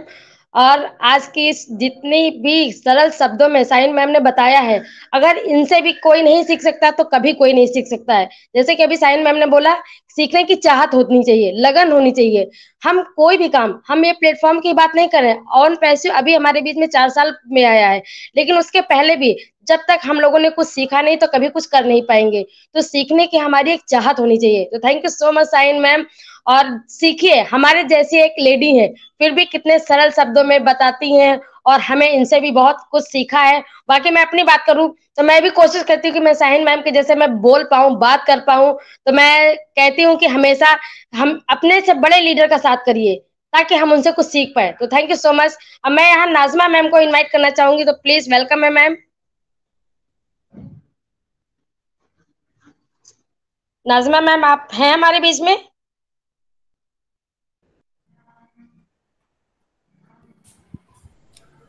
और आज की इस जितनी भी सरल शब्दों में साहिन मैम ने बताया है, अगर इनसे भी कोई नहीं सीख सकता तो कभी कोई नहीं सीख सकता है। जैसे कि अभी साहिन मैम ने बोला, सीखने की चाहत होनी चाहिए, लगन होनी चाहिए। हम कोई भी काम, हम ये प्लेटफॉर्म की बात नहीं कर रहे हैं, ऑन पैसिव अभी हमारे बीच में 4 साल में आया है, लेकिन उसके पहले भी जब तक हम लोगों ने कुछ सीखा नहीं तो कभी कुछ कर नहीं पाएंगे। तो सीखने की हमारी एक चाहत होनी चाहिए। तो thank you so much Sain ma'am. और सीखिए, हमारे जैसी एक लेडी है, फिर भी कितने सरल शब्दों में बताती हैं, और हमें इनसे भी बहुत कुछ सीखा है। बाकी मैं अपनी बात करूं तो मैं भी कोशिश करती हूँ कि मैं साहिन मैम के जैसे मैं बोल पाऊं, बात कर पाऊं। तो मैं कहती हूँ कि हमेशा हम अपने से बड़े लीडर का साथ करिए, ताकि हम उनसे कुछ सीख पाए। तो थैंक यू सो मच। अब मैं यहाँ नाजमा मैम को इनवाइट करना चाहूंगी, तो प्लीज वेलकम है मैम। नाजमा मैम, आप हैं हमारे बीच में?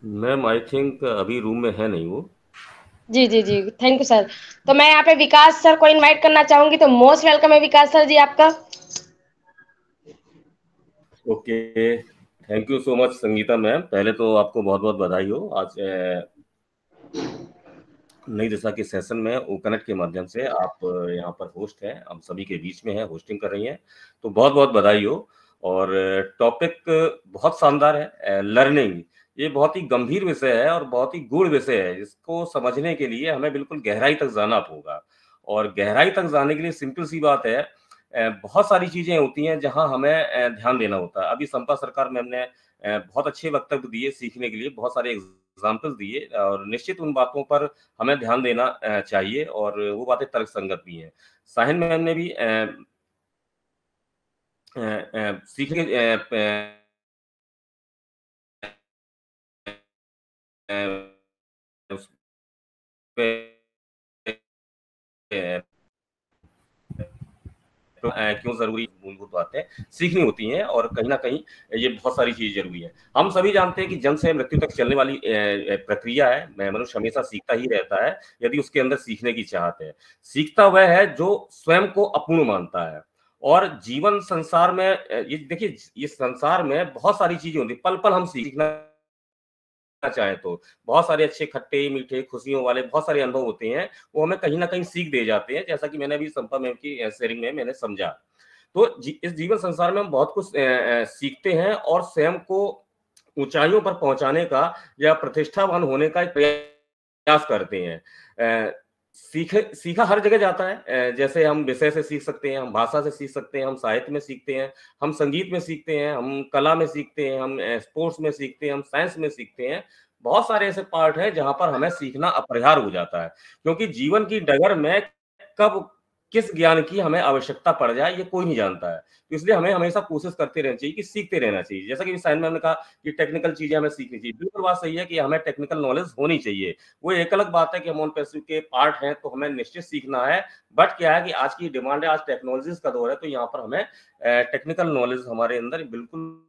मैम आई थिंक अभी रूम में है नहीं वो। जी जी जी, थैंक यू सर। तो मैं यहाँ पे विकास सर को इनवाइट करना चाहूंगी, तो मोस्ट वेलकम है विकास सर जी आपका। Okay, thank you so much Sangeeta ma'am. पहले तो आपको बहुत बहुत बधाई हो, आज नई दिशा के सेशन में ओ कनेक्ट के माध्यम से आप यहाँ पर होस्ट हैं, हम सभी के बीच में है, होस्टिंग कर रही हैं, तो बहुत बहुत बधाई हो। और टॉपिक बहुत शानदार है, लर्निंग। ये बहुत ही गंभीर विषय है और बहुत ही गूढ़ विषय है, जिसको समझने के लिए हमें बिल्कुल गहराई तक जाना होगा। और गहराई तक जाने के लिए सिंपल सी बात है, बहुत सारी चीजें होती हैं जहां हमें ध्यान देना होता है। अभी समता सरकार मैम ने बहुत अच्छे वक्तव्य दिए सीखने के लिए, बहुत सारे एग्जाम्पल दिए, और निश्चित उन बातों पर हमें ध्यान देना चाहिए, और वो बातें तर्कसंगत भी हैं। साहिन मैम ने भी सीखने उस पे क्यों जरूरी, मूलभूत बातें सीखनी होती हैं, और कहीं ना कहीं ये बहुत सारी चीज जरूरी है। हम सभी जानते हैं कि जन्म से मृत्यु तक चलने वाली प्रक्रिया है, मनुष्य हमेशा सीखता ही रहता है यदि उसके अंदर सीखने की चाहत है। सीखता वह है जो स्वयं को अपूर्ण मानता है। और जीवन संसार में ये देखिए, ये संसार में बहुत सारी चीजें होती, पल पल हम सीखना चाहे तो बहुत सारे अच्छे खट्टे मीठे खुशियों वाले बहुत सारे अनुभव होते हैं, वो हमें कहीं ना कहीं सीख दे जाते हैं, जैसा कि मैंने अभी संपा मैम की शेयरिंग में मैंने समझा। तो इस जीवन संसार में हम बहुत कुछ सीखते हैं और स्वयं को ऊंचाइयों पर पहुंचाने का या प्रतिष्ठावान होने का एक प्रयास करते हैं। सीखा हर जगह जाता है। जैसे हम विषय से सीख सकते हैं, हम भाषा से सीख सकते हैं, हम साहित्य में सीखते हैं, हम संगीत में सीखते हैं, हम कला में सीखते हैं, हम स्पोर्ट्स में सीखते हैं, हम साइंस में सीखते हैं। बहुत सारे ऐसे पार्ट हैं जहां पर हमें सीखना अपरिहार्य हो जाता है, क्योंकि जीवन की डगर में कब किस ज्ञान की हमें आवश्यकता पड़ जाए ये कोई नहीं जानता है। तो इसलिए हमें हमेशा कोशिश करते रहना चाहिए कि सीखते रहना चाहिए। जैसा कि साइंस में हमने कहा कि टेक्निकल चीजें हमें सीखनी चाहिए, बिल्कुल बात सही है कि हमें टेक्निकल नॉलेज होनी चाहिए। वो एक अलग बात है कि हम ऑन पैसिव के पार्ट हैं तो हमें निश्चित सीखना है, बट क्या है कि आज की डिमांड है, आज टेक्नोलॉजीज का दौर है, तो यहाँ पर हमें टेक्निकल नॉलेज हमारे अंदर बिल्कुल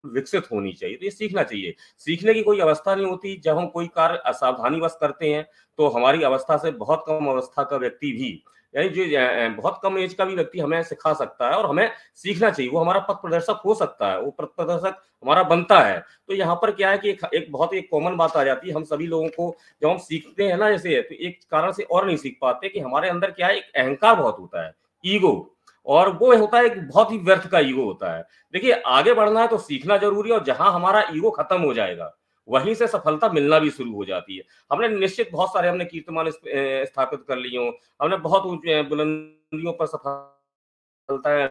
विकसित होनी चाहिए। तो ये सीखना चाहिए। सीखने की कोई अवस्था नहीं होती। जब हम कोई कार्य असावधानीवश करते हैं तो हमारी अवस्था से बहुत कम अवस्था का व्यक्ति भी, यानी जो बहुत कम एज का भी व्यक्ति हमें सिखा सकता है और हमें सीखना चाहिए। वो हमारा पथ प्रदर्शक हो सकता है, वो पथ प्रदर्शक हमारा बनता है। तो यहाँ पर क्या है कि एक बहुत एक कॉमन बात आ जाती है हम सभी लोगों को, जब हम सीखते हैं ना, जैसे तो एक कारण से और नहीं सीख पाते कि हमारे अंदर क्या है, एक अहंकार बहुत होता है, ईगो, और वो होता है एक बहुत ही व्यर्थ का ईगो होता है। देखिए, आगे बढ़ना है तो सीखना जरूरी है, और जहां हमारा ईगो खत्म हो जाएगा वहीं से सफलता मिलना भी शुरू हो जाती है। हमने निश्चित बहुत सारे हमने कीर्तिमान स्थापित कर लिए हों, हमने बहुत ऊंचे बुलंदियों पर सफलता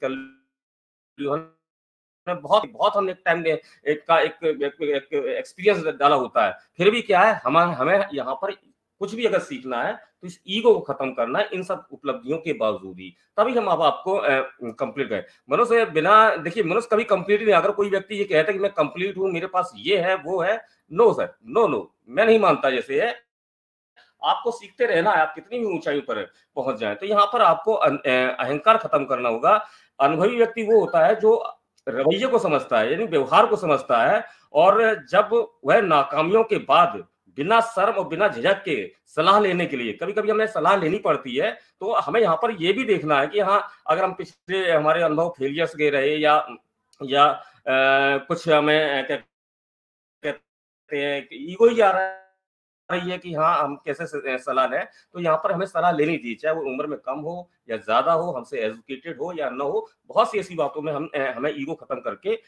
कर ली हो, हमने बहुत बहुत हमने टाइम में एक एक्सपीरियंस डाला होता है। फिर भी क्या है, हमें यहाँ पर कुछ भी अगर सीखना है तो इस ईगो को खत्म करना है, इन सब उपलब्धियों के बावजूद ही, तभी हम अब आपको कंप्लीट करें। मनुष्य बिना, देखिए, मनुष्य कभी कंप्लीट नहीं। अगर कोई व्यक्ति ये कहता है कि मैं कंप्लीट हूं, मेरे पास ये है वो है, नो सर, नो नो, मैं नहीं मानता। जैसे है, आपको सीखते रहना है, आप कितनी भी ऊंचाई पर पहुंच जाए। तो यहाँ पर आपको अहंकार खत्म करना होगा। अनुभवी व्यक्ति वो होता है जो रवैये को समझता है, यानी व्यवहार को समझता है, और जब वह नाकामियों के बाद बिना शर्म और बिना झिझक के सलाह लेने के लिए, कभी कभी हमें सलाह लेनी पड़ती है, तो हमें यहाँ पर ये भी देखना है कि हाँ, अगर हम पिछले हमारे अनुभव फेलियर्स गए रहे या कुछ हमें क्या कहते हैं, ईगो ही आ रही है कि हाँ, हम कैसे सलाह लें, तो यहाँ पर हमें सलाह लेनी चाहिए, चाहे वो उम्र में कम हो या ज्यादा हो, हमसे एजुकेटेड हो या ना हो। बहुत सी ऐसी बातों में हमें ईगो खत्म करके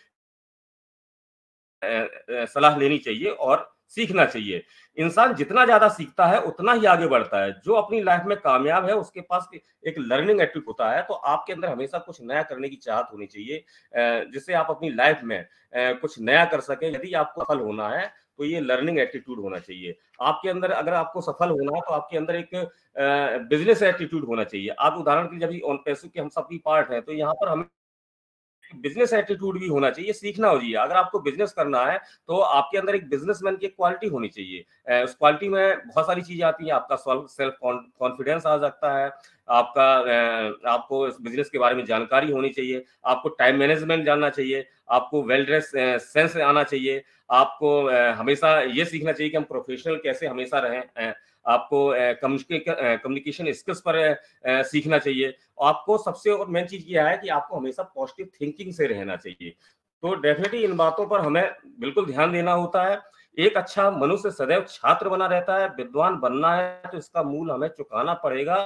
सलाह लेनी चाहिए और सीखना चाहिए। इंसान जितना ज्यादा सीखता है उतना ही आगे बढ़ता है। जो अपनी लाइफ में कामयाब है उसके पास एक लर्निंग एटीट्यूड होता है। तो आपके अंदर हमेशा कुछ नया करने की चाहत होनी चाहिए, जिससे आप अपनी लाइफ में कुछ नया कर सके। यदि आपको सफल होना है तो ये लर्निंग एटीट्यूड होना चाहिए आपके अंदर। अगर आपको सफल होना है तो आपके अंदर एक बिजनेस एटीट्यूड होना चाहिए। आप उदाहरण के लिए, जब ऑन पैसों के हम सबकी पार्ट है, तो यहाँ पर हमें बिजनेस एटीट्यूड भी होना चाहिए, सीखना हो चाहिए। अगर आपको बिजनेस करना है तो आपके अंदर एक बिजनेसमैन की क्वालिटी होनी चाहिए। उस क्वालिटी में बहुत सारी चीजें आती हैं। आपका सेल्फ कॉन्फिडेंस आ सकता है, आपका आपको इस बिजनेस के बारे में जानकारी होनी चाहिए, आपको टाइम मैनेजमेंट जानना चाहिए, आपको वेल ड्रेस सेंस आना चाहिए, आपको हमेशा ये सीखना चाहिए कि हम प्रोफेशनल कैसे हमेशा रहें, आपको कम्युनिकेशन स्किल्स पर सीखना चाहिए। आपको सबसे और मेन चीज ये है कि आपको हमेशा पॉजिटिव थिंकिंग से रहना चाहिए। तो डेफिनेटली इन बातों पर हमें बिल्कुल ध्यान देना होता है। एक अच्छा मनुष्य सदैव छात्र बना रहता है। विद्वान बनना है तो इसका मूल हमें चुकाना पड़ेगा।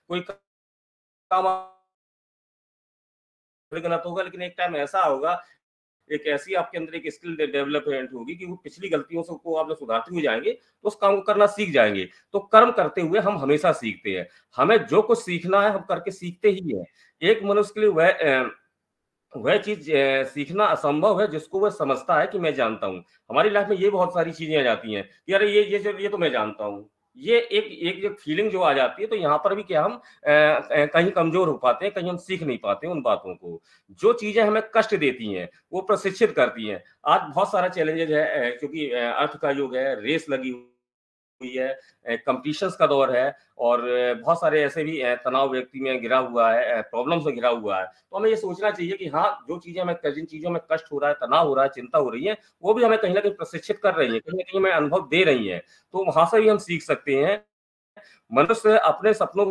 कोई काम होगा, लेकिन एक टाइम ऐसा होगा, एक ऐसी आपके अंदर एक स्किल डेवलपमेंट होगी कि वो पिछली गलतियों से को आप सुधारते हुए जाएंगे तो उस काम को करना सीख जाएंगे। तो कर्म करते हुए हम हमेशा सीखते हैं। हमें जो कुछ सीखना है हम करके सीखते ही हैं। एक मनुष्य के लिए वह चीज सीखना असंभव है जिसको वह समझता है कि मैं जानता हूँ। हमारी लाइफ में ये बहुत सारी चीजें आ जाती हैं कि अरे ये तो मैं जानता हूँ। ये एक जो फीलिंग जो आ जाती है, तो यहाँ पर भी क्या हम कहीं कमजोर हो पाते हैं, कहीं हम सीख नहीं पाते उन बातों को। जो चीजें हमें कष्ट देती हैं वो प्रशिक्षित करती हैं। आज बहुत सारा चैलेंजेज है, क्योंकि अर्थ का युग है, रेस लगी हुई है, कंपटीशंस का दौर है, और बहुत सारे ऐसे भी तनाव व्यक्ति में घिरा हुआ है, प्रॉब्लम से घिरा हुआ है। तो हमें ये सोचना चाहिए कि हाँ, जो चीजें हमें, जिन चीजों में कष्ट हो रहा है, तनाव हो रहा है, चिंता हो रही है, वो भी हमें कहीं ना कहीं प्रशिक्षित कर रही है, कहीं ना कहीं हमें अनुभव दे रही है। तो वहां से भी हम सीख सकते हैं। मनुष्य अपने सपनों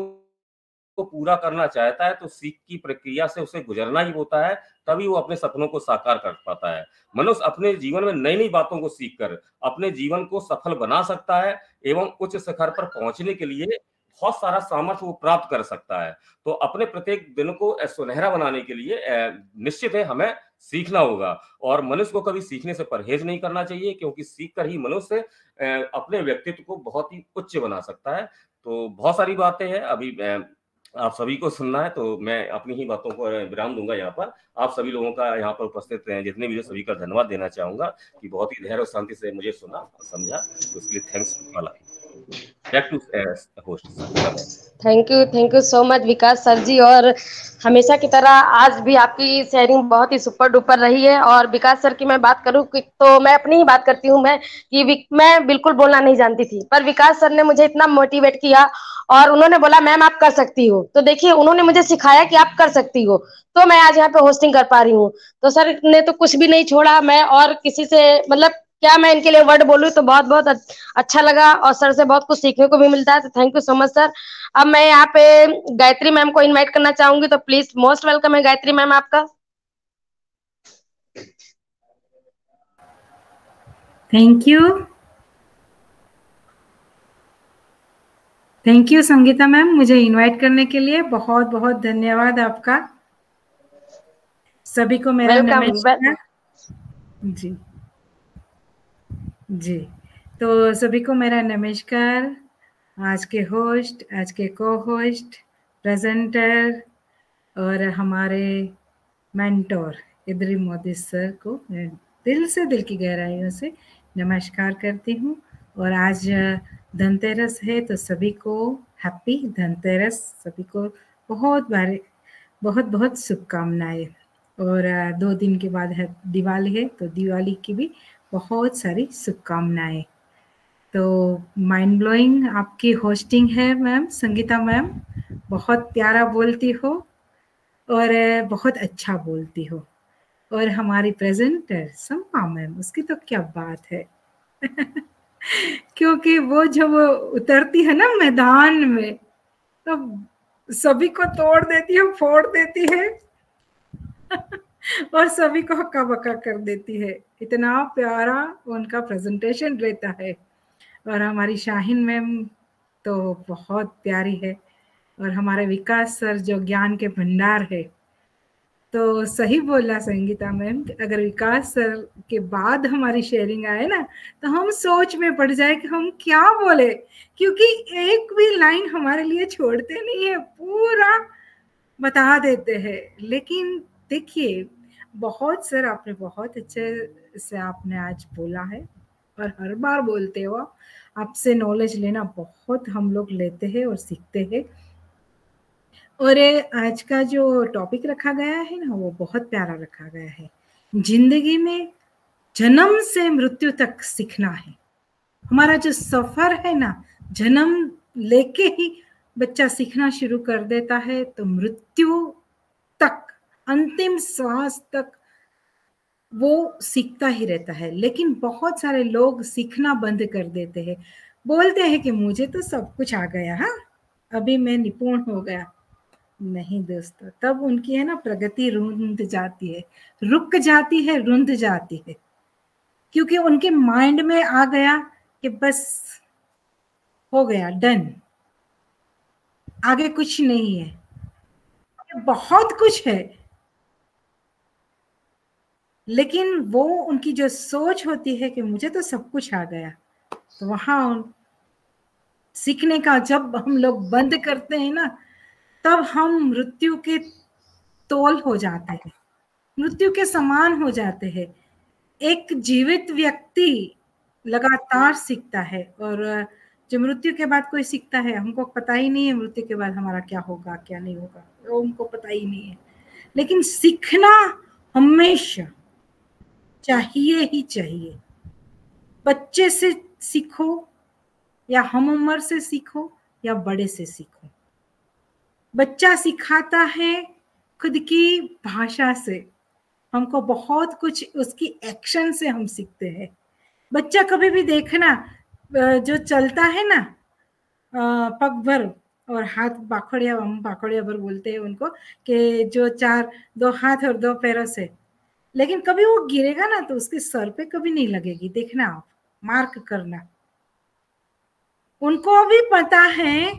को पूरा करना चाहता है तो सीख की प्रक्रिया से उसे गुजरना ही होता है, तभी वो अपने सपनों को साकार कर पाता है। मनुष्य अपने जीवन में नई-नई बातों को सीखकर अपने जीवन को सफल बना सकता है एवं उच्च शिखर पर पहुँचने के लिए बहुत सारा सामर्थ्य वो प्राप्त कर सकता है। तो अपने प्रत्येक दिन को सुनहरा बनाने के लिए निश्चित है हमें सीखना होगा और मनुष्य को कभी सीखने से परहेज नहीं करना चाहिए, क्योंकि सीख कर ही मनुष्य अपने व्यक्तित्व को बहुत ही उच्च बना सकता है। तो बहुत सारी बातें हैं, अभी आप सभी को सुनना है तो मैं अपनी ही बातों को विराम दूंगा यहाँ पर। आप सभी लोगों का यहाँ पर उपस्थित हैं जितने भी, सभी का धन्यवाद देना चाहूंगा कि बहुत ही धैर्य और शांति से मुझे सुना और समझा, तो इसके लिए thanks to all. Back to host. Thank you so much Vikas sir ji. और हमेशा की तरह आज भी आपकी शेयरिंग बहुत ही सुपर डुपर रही है। और विकास सर की मैं बात करूं तो मैं अपनी ही बात करती हूं, मैं बिल्कुल बोलना नहीं जानती थी, पर विकास सर ने मुझे इतना मोटिवेट किया और उन्होंने बोला मैम आप कर सकती हो। तो देखिए उन्होंने मुझे सिखाया कि आप कर सकती हो, तो मैं आज यहाँ पे होस्टिंग कर पा रही हूँ। तो सर ने तो कुछ भी नहीं छोड़ा, मैं और किसी से मतलब क्या मैं इनके लिए वर्ड बोलूं, तो बहुत बहुत अच्छा लगा और सर से बहुत कुछ सीखने को भी मिलता है। तो thank you so much sir. अब मैं यहाँ पे गायत्री मैम को इनवाइट करना चाहूंगी, तो प्लीज मोस्ट वेलकम है गायत्री मैम आपका। थैंक यू संगीता मैम, मुझे इनवाइट करने के लिए बहुत बहुत धन्यवाद आपका। सभी को मेरा नमस्कार। जी तो सभी को मेरा नमस्कार। आज के होस्ट, आज के को होस्ट, प्रेजेंटर और हमारे मेंटोर इद्री मोदी सर को मैं दिल से, दिल की गहराइयों से नमस्कार करती हूँ। और आज धनतेरस है तो सभी को हैप्पी धनतेरस, सभी को बहुत बहुत शुभकामनाएं। और 2 दिन के बाद है दिवाली है, तो दिवाली की भी बहुत सारी शुभकामनाएं। तो माइंड ब्लोइंग आपकी होस्टिंग है मैम, संगीता मैम, बहुत प्यारा बोलती हो और बहुत अच्छा बोलती हो। और हमारी प्रेजेंटर सम्पा मैम, उसकी तो क्या बात है क्योंकि वो जब उतरती है ना मैदान में तो सभी को तोड़ देती है, फोड़ देती है और सभी को हक्का बक्का कर देती है। इतना प्यारा उनका प्रेजेंटेशन रहता है। और हमारी शाहीन मैम तो बहुत प्यारी है। और हमारे विकास सर जो ज्ञान के भंडार है। तो सही बोला संगीता मैम, अगर विकास सर के बाद हमारी शेयरिंग आए ना तो हम सोच में पड़ जाए कि हम क्या बोले, क्योंकि एक भी लाइन हमारे लिए छोड़ते नहीं है, पूरा बता देते हैं। लेकिन देखिए बहुत सर आपने बहुत अच्छे से आपने आज बोला है और हर बार बोलते हो। आपसे नॉलेज लेना बहुत हम लोग लेते हैं और सीखते हैं। और आज का जो टॉपिक रखा गया है ना वो बहुत प्यारा रखा गया है। जिंदगी में जन्म से मृत्यु तक सीखना है। हमारा जो सफर है ना, जन्म लेके ही बच्चा सीखना शुरू कर देता है तो मृत्यु तक, अंतिम श्वास तक वो सीखता ही रहता है। लेकिन बहुत सारे लोग सीखना बंद कर देते हैं, बोलते हैं कि मुझे तो सब कुछ आ गया, हाँ अभी मैं निपुण हो गया। नहीं दोस्तों, तब उनकी है ना प्रगति रुंध जाती है, रुक जाती है, रुंध जाती है, क्योंकि उनके माइंड में आ गया कि बस हो गया, डन, आगे कुछ नहीं है। बहुत कुछ है लेकिन वो उनकी जो सोच होती है कि मुझे तो सब कुछ आ गया, तो वहां सीखने का जब हम लोग बंद करते हैं ना तब हम मृत्यु के तोल हो जाते हैं, मृत्यु के समान हो जाते हैं। एक जीवित व्यक्ति लगातार सीखता है और जो मृत्यु के बाद कोई सीखता है, हमको पता ही नहीं है मृत्यु के बाद हमारा क्या होगा क्या नहीं होगा, वो उनको पता ही नहीं है। लेकिन सीखना हमेशा चाहिए ही चाहिए। बच्चे से सीखो या हम उम्र से सीखो या बड़े से सीखो। बच्चा सिखाता है खुद की भाषा से, हमको बहुत कुछ उसकी एक्शन से हम सीखते हैं। बच्चा कभी भी देखना जो चलता है ना पग भर, और हाथ बाखड़िया, हम बाखड़िया भर बोलते हैं उनको, कि जो 2 हाथ और 2 पैरों से, लेकिन कभी वो गिरेगा ना तो उसके सर पे कभी नहीं लगेगी, देखना आप, मार्क करना। उनको भी पता है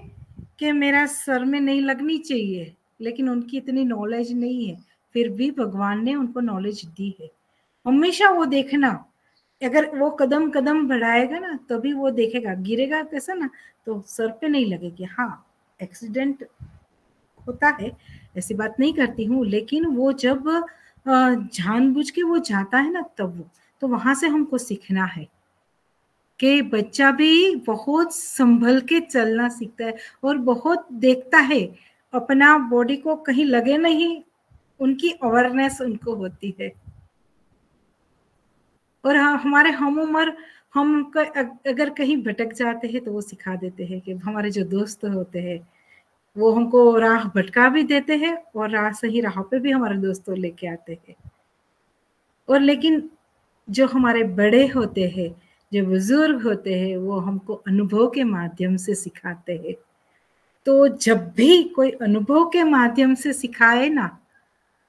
कि मेरा सर में नहीं लगनी चाहिए, लेकिन उनकी इतनी नॉलेज नहीं है, फिर भी भगवान ने उनको नॉलेज दी है। हमेशा वो देखना, अगर वो कदम कदम बढ़ाएगा ना तभी वो देखेगा, गिरेगा कैसा ना तो सर पे नहीं लगेगी। हाँ, एक्सीडेंट होता है, ऐसी बात नहीं करती हूँ, लेकिन वो जब जानबूझ के वो जाता है ना तब वो, तो वहां से हमको सीखना है कि बच्चा भी बहुत संभल के चलना सीखता है और बहुत देखता है अपना बॉडी को, कहीं लगे नहीं, उनकी अवेयरनेस उनको होती है। और हमारे हम उम्र, हम अगर कहीं भटक जाते हैं तो वो सिखा देते हैं कि हमारे जो दोस्त होते हैं वो हमको राह भटका भी देते हैं और राह, सही राह पे भी हमारे दोस्तों लेके आते हैं। और लेकिन जो हमारे बड़े होते हैं, जो बुजुर्ग होते हैं, वो हमको अनुभव के माध्यम से सिखाते हैं। तो जब भी कोई अनुभव के माध्यम से सिखाए ना,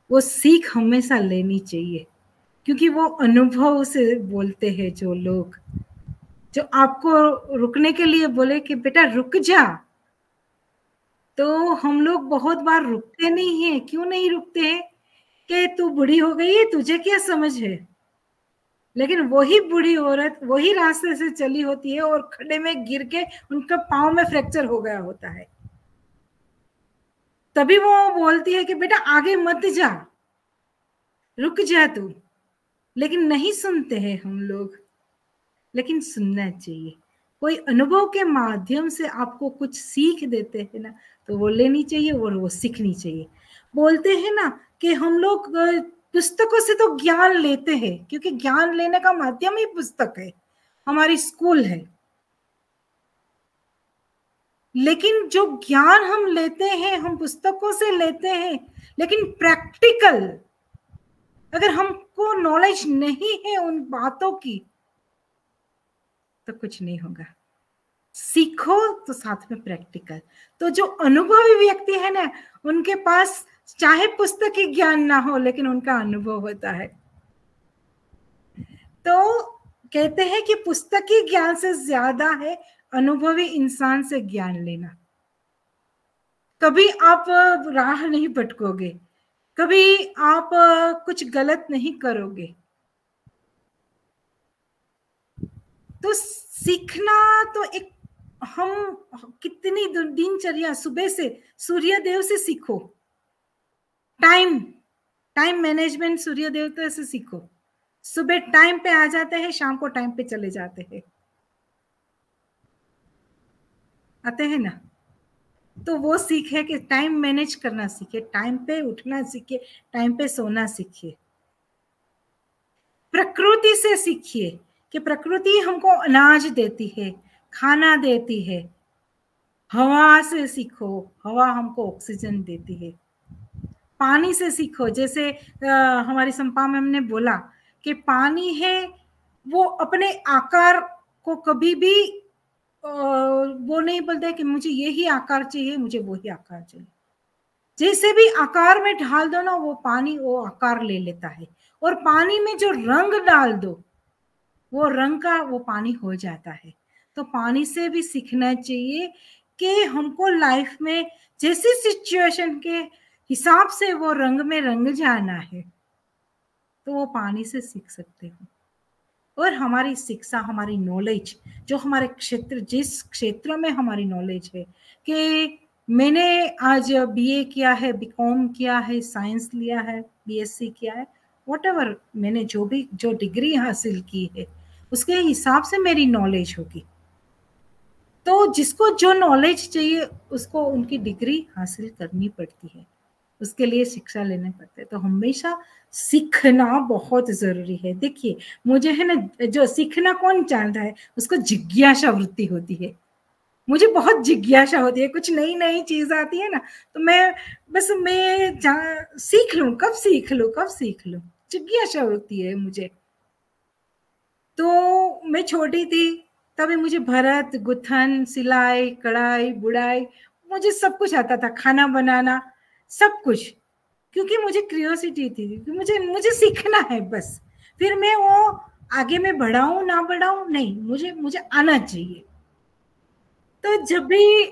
वो सीख हमेशा लेनी चाहिए, क्योंकि वो अनुभव से बोलते हैं। जो लोग जो आपको रुकने के लिए बोले कि बेटा रुक जा, तो हम लोग बहुत बार रुकते नहीं हैं। क्यों नहीं रुकते हैं? कि तू बूढ़ी हो गई है, तुझे क्या समझ है। लेकिन वही बूढ़ी औरत वही रास्ते से चली होती है और खड्डे में गिर के उनका पांव में फ्रैक्चर हो गया होता है, तभी वो बोलती है कि बेटा आगे मत जा, रुक जा तू। लेकिन नहीं सुनते हैं हम लोग, लेकिन सुनना चाहिए। कोई अनुभव के माध्यम से आपको कुछ सीख देते हैं ना, तो वो लेनी चाहिए और वो सीखनी चाहिए। बोलते हैं ना कि हम लोग पुस्तकों से तो ज्ञान लेते हैं, क्योंकि ज्ञान लेने का माध्यम ही पुस्तक है, हमारी स्कूल है। लेकिन जो ज्ञान हम लेते हैं, हम पुस्तकों से लेते हैं, लेकिन प्रैक्टिकल अगर हमको नॉलेज नहीं है उन बातों की तो कुछ नहीं होगा। सीखो तो साथ में प्रैक्टिकल। तो जो अनुभवी व्यक्ति है ना, उनके पास चाहे पुस्तकी ज्ञान ना हो, लेकिन उनका अनुभव होता है। तो कहते हैं कि पुस्तकी ज्ञान से ज्यादा है अनुभवी इंसान से ज्ञान लेना। कभी आप राह नहीं भटकोगे, कभी आप कुछ गलत नहीं करोगे। तो सीखना तो एक, हम कितनी दिनचर्या, सुबह से सूर्य देव से सीखो, टाइम मैनेजमेंट सूर्य देवता से सीखो। सुबह टाइम पे आ जाते हैं, शाम को टाइम पे चले जाते हैं, आते हैं ना। तो वो सीख है कि टाइम मैनेज करना सीखे, टाइम पे उठना सीखे, टाइम पे सोना सीखिए। प्रकृति से सीखिए कि प्रकृति हमको अनाज देती है, खाना देती है। हवा से सीखो, हवा हमको ऑक्सीजन देती है। पानी से सीखो, जैसे हमारी संपा मैम ने बोला कि पानी है वो अपने आकार को कभी भी वो नहीं बोलते कि मुझे यही आकार चाहिए, मुझे वही आकार चाहिए। जैसे भी आकार में ढाल दो ना, वो पानी वो आकार ले लेता है। और पानी में जो रंग डाल दो, वो रंग का वो पानी हो जाता है। तो पानी से भी सीखना चाहिए कि हमको लाइफ में जैसी सिचुएशन के हिसाब से वो रंग में रंग जाना है, तो वो पानी से सीख सकते हो। और हमारी शिक्षा, हमारी नॉलेज, जो हमारे क्षेत्र, जिस क्षेत्र में हमारी नॉलेज है, कि मैंने आज बीए किया है, बीकॉम किया है, साइंस लिया है, बीएससी किया है, व्हाटएवर मैंने जो डिग्री हासिल की है, उसके हिसाब से मेरी नॉलेज होगी। तो जिसको जो नॉलेज चाहिए उसको उनकी डिग्री हासिल करनी पड़ती है, उसके लिए शिक्षा लेने पड़ते हैं। तो हमेशा सीखना बहुत जरूरी है। देखिए मुझे है ना, जो सीखना कौन चाहता है, उसको जिज्ञासा वृत्ति होती है। मुझे बहुत जिज्ञासा होती है, कुछ नई नई चीज आती है ना, तो मैं सीख लूं, कब सीख लूं, जिज्ञासा होती है मुझे। तो मैं छोटी थी तभी मुझे भरत, गुथन, सिलाई, कढ़ाई, बुढ़ाई मुझे सब कुछ आता था, खाना बनाना, सब कुछ, क्योंकि मुझे क्यूरियोसिटी थी कि मुझे सीखना है बस। फिर मैं वो आगे में बढ़ाऊं ना बढ़ाऊं नहीं, मुझे आना चाहिए। तो जब भी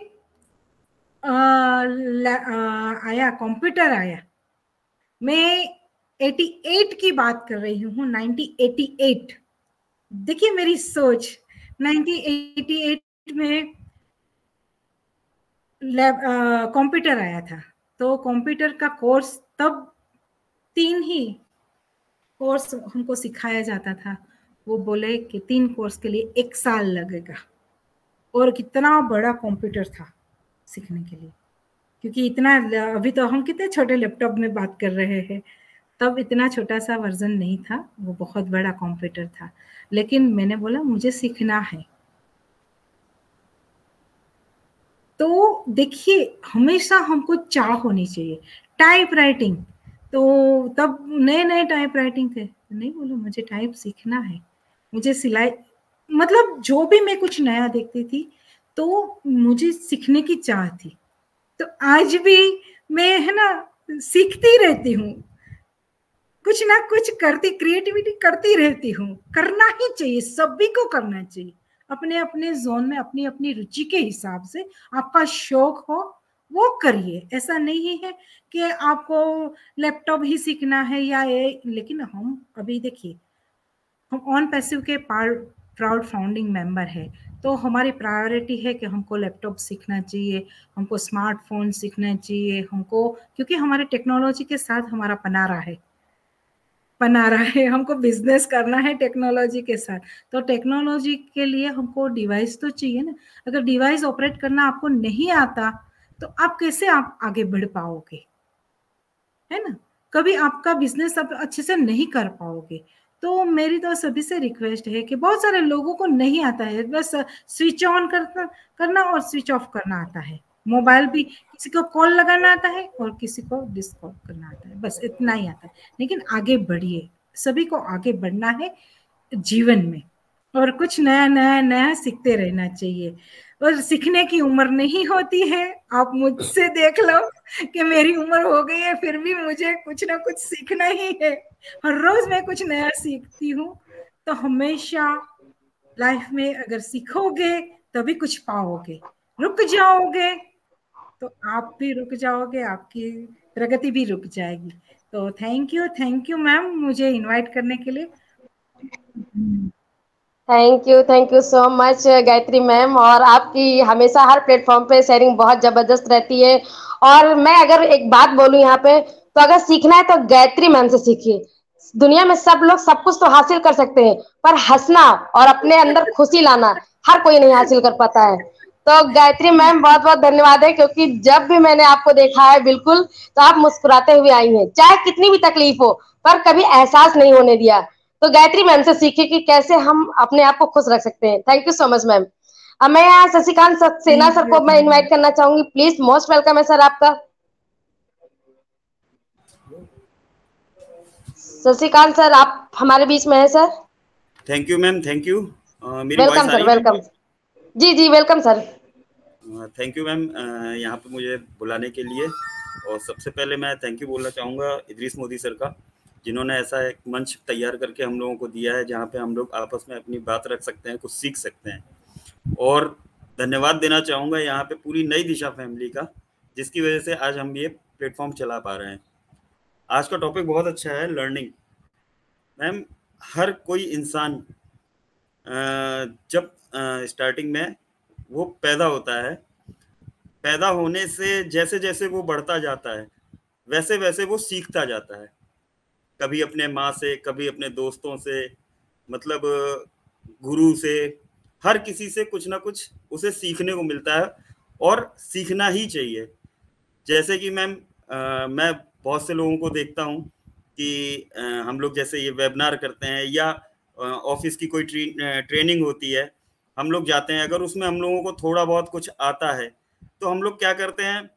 आया कंप्यूटर आया, मैं 88 की बात कर रही हूँ, 1988। देखिए मेरी सोच, 1988 में कंप्यूटर आया था। तो कंप्यूटर का कोर्स तब 3 ही कोर्स हमको सिखाया जाता था। वो बोले कि 3 कोर्स के लिए 1 साल लगेगा, और कितना बड़ा कंप्यूटर था सीखने के लिए, क्योंकि इतना, अभी तो हम कितने छोटे लैपटॉप में बात कर रहे हैं, तब इतना छोटा सा वर्जन नहीं था, वो बहुत बड़ा कंप्यूटर था। लेकिन मैंने बोला मुझे सीखना है। तो देखिए हमेशा हमको चाह होनी चाहिए। टाइप राइटिंग, तो तब नए नए टाइप राइटिंग थे, नहीं बोलो मुझे टाइप सीखना है, मुझे सिलाई, मतलब जो भी मैं कुछ नया देखती थी तो मुझे सीखने की चाह थी। तो आज भी मैं है ना सीखती रहती हूँ, कुछ ना कुछ करती, क्रिएटिविटी करती रहती हूँ। करना ही चाहिए, सभी को करना चाहिए, अपने अपने जोन में, अपनी अपनी रुचि के हिसाब से। आपका शौक हो वो करिए, ऐसा नहीं है कि आपको लैपटॉप ही सीखना है या ये। लेकिन हम अभी देखिए, हम ऑन पैसिव के प्राउड फाउंडिंग मेंबर है, तो हमारी प्रायोरिटी है कि हमको लैपटॉप सीखना चाहिए, हमको स्मार्टफोन सीखना चाहिए, हमको, क्योंकि हमारे टेक्नोलॉजी के साथ हमारा बना रहा है, हमको बिजनेस करना है टेक्नोलॉजी के साथ। तो टेक्नोलॉजी के लिए हमको डिवाइस तो चाहिए ना। अगर डिवाइस ऑपरेट करना आपको नहीं आता तो आप कैसे आप आगे बढ़ पाओगे, है ना। कभी आपका बिजनेस आप अच्छे से नहीं कर पाओगे। तो मेरी तो सभी से रिक्वेस्ट है कि बहुत सारे लोगों को नहीं आता है, बस स्विच ऑन करना और स्विच ऑफ करना आता है। मोबाइल भी किसी को कॉल लगाना आता है और किसी को डिस्कॉल करना आता है, बस इतना ही आता है। लेकिन आगे बढ़िए, सभी को आगे बढ़ना है जीवन में, और कुछ नया नया नया सीखते रहना चाहिए। और सीखने की उम्र नहीं होती है, आप मुझसे देख लो कि मेरी उम्र हो गई है, फिर भी मुझे कुछ ना कुछ सीखना ही है। हर रोज मैं कुछ नया सीखती हूँ। तो हमेशा लाइफ में अगर सीखोगे तभी कुछ पाओगे, रुक जाओगे तो आप भी रुक जाओगे, आपकी प्रगति भी रुक जाएगी। तो थैंक यू मैम मुझे इनवाइट करने के लिए। Thank you so much Gayatri ma'am. और आपकी हमेशा हर प्लेटफॉर्म पे शेयरिंग बहुत जबरदस्त रहती है। और मैं अगर एक बात बोलूं यहाँ पे, तो अगर सीखना है तो गायत्री मैम से सीखिए। दुनिया में सब लोग सब कुछ तो हासिल कर सकते हैं, पर हंसना और अपने अंदर खुशी लाना हर कोई नहीं हासिल कर पाता है। तो गायत्री मैम बहुत बहुत धन्यवाद है, क्योंकि जब भी मैंने आपको देखा है बिल्कुल तो आप मुस्कुराते हुए आई हैं, चाहे कितनी भी तकलीफ हो, पर कभी एहसास नहीं होने दिया। तो गायत्री मैम से सीखिए कि कैसे हम अपने आप को खुश रख सकते हैं। Thank you so much ma'am. अब मैं यहाँ शशिकांत सेना सर को मैं इनवाइट करना चाहूंगी, प्लीज। मोस्ट वेलकम है सर आपका। शशिकांत सर आप हमारे बीच में है sir. Thank you ma'am, thank you. मेरी welcome voice sir, I? Welcome. जी welcome sir. Thank you ma'am यहाँ पे मुझे बुलाने के लिए। और सबसे पहले मैं थैंक यू बोलना चाहूँगा इदरीस मोदी सर का, जिन्होंने ऐसा एक मंच तैयार करके हम लोगों को दिया है जहाँ पे हम लोग आपस में अपनी बात रख सकते हैं, कुछ सीख सकते हैं। और धन्यवाद देना चाहूँगा यहाँ पे पूरी नई दिशा फैमिली का, जिसकी वजह से आज हम ये प्लेटफॉर्म चला पा रहे हैं। आज का टॉपिक बहुत अच्छा है, लर्निंग। मैम हर कोई इंसान जब स्टार्टिंग में वो पैदा होता है, पैदा होने से जैसे जैसे वो बढ़ता जाता है वैसे वैसे वो सीखता जाता है, कभी अपने माँ से, कभी अपने दोस्तों से, मतलब गुरु से, हर किसी से कुछ ना कुछ उसे सीखने को मिलता है और सीखना ही चाहिए। जैसे कि मैम मैं बहुत से लोगों को देखता हूँ कि हम लोग जैसे ये वेबिनार करते हैं या ऑफिस की कोई ट्रेनिंग होती है, हम लोग जाते हैं, अगर उसमें हम लोगों को थोड़ा बहुत कुछ आता है तो हम लोग क्या करते हैं,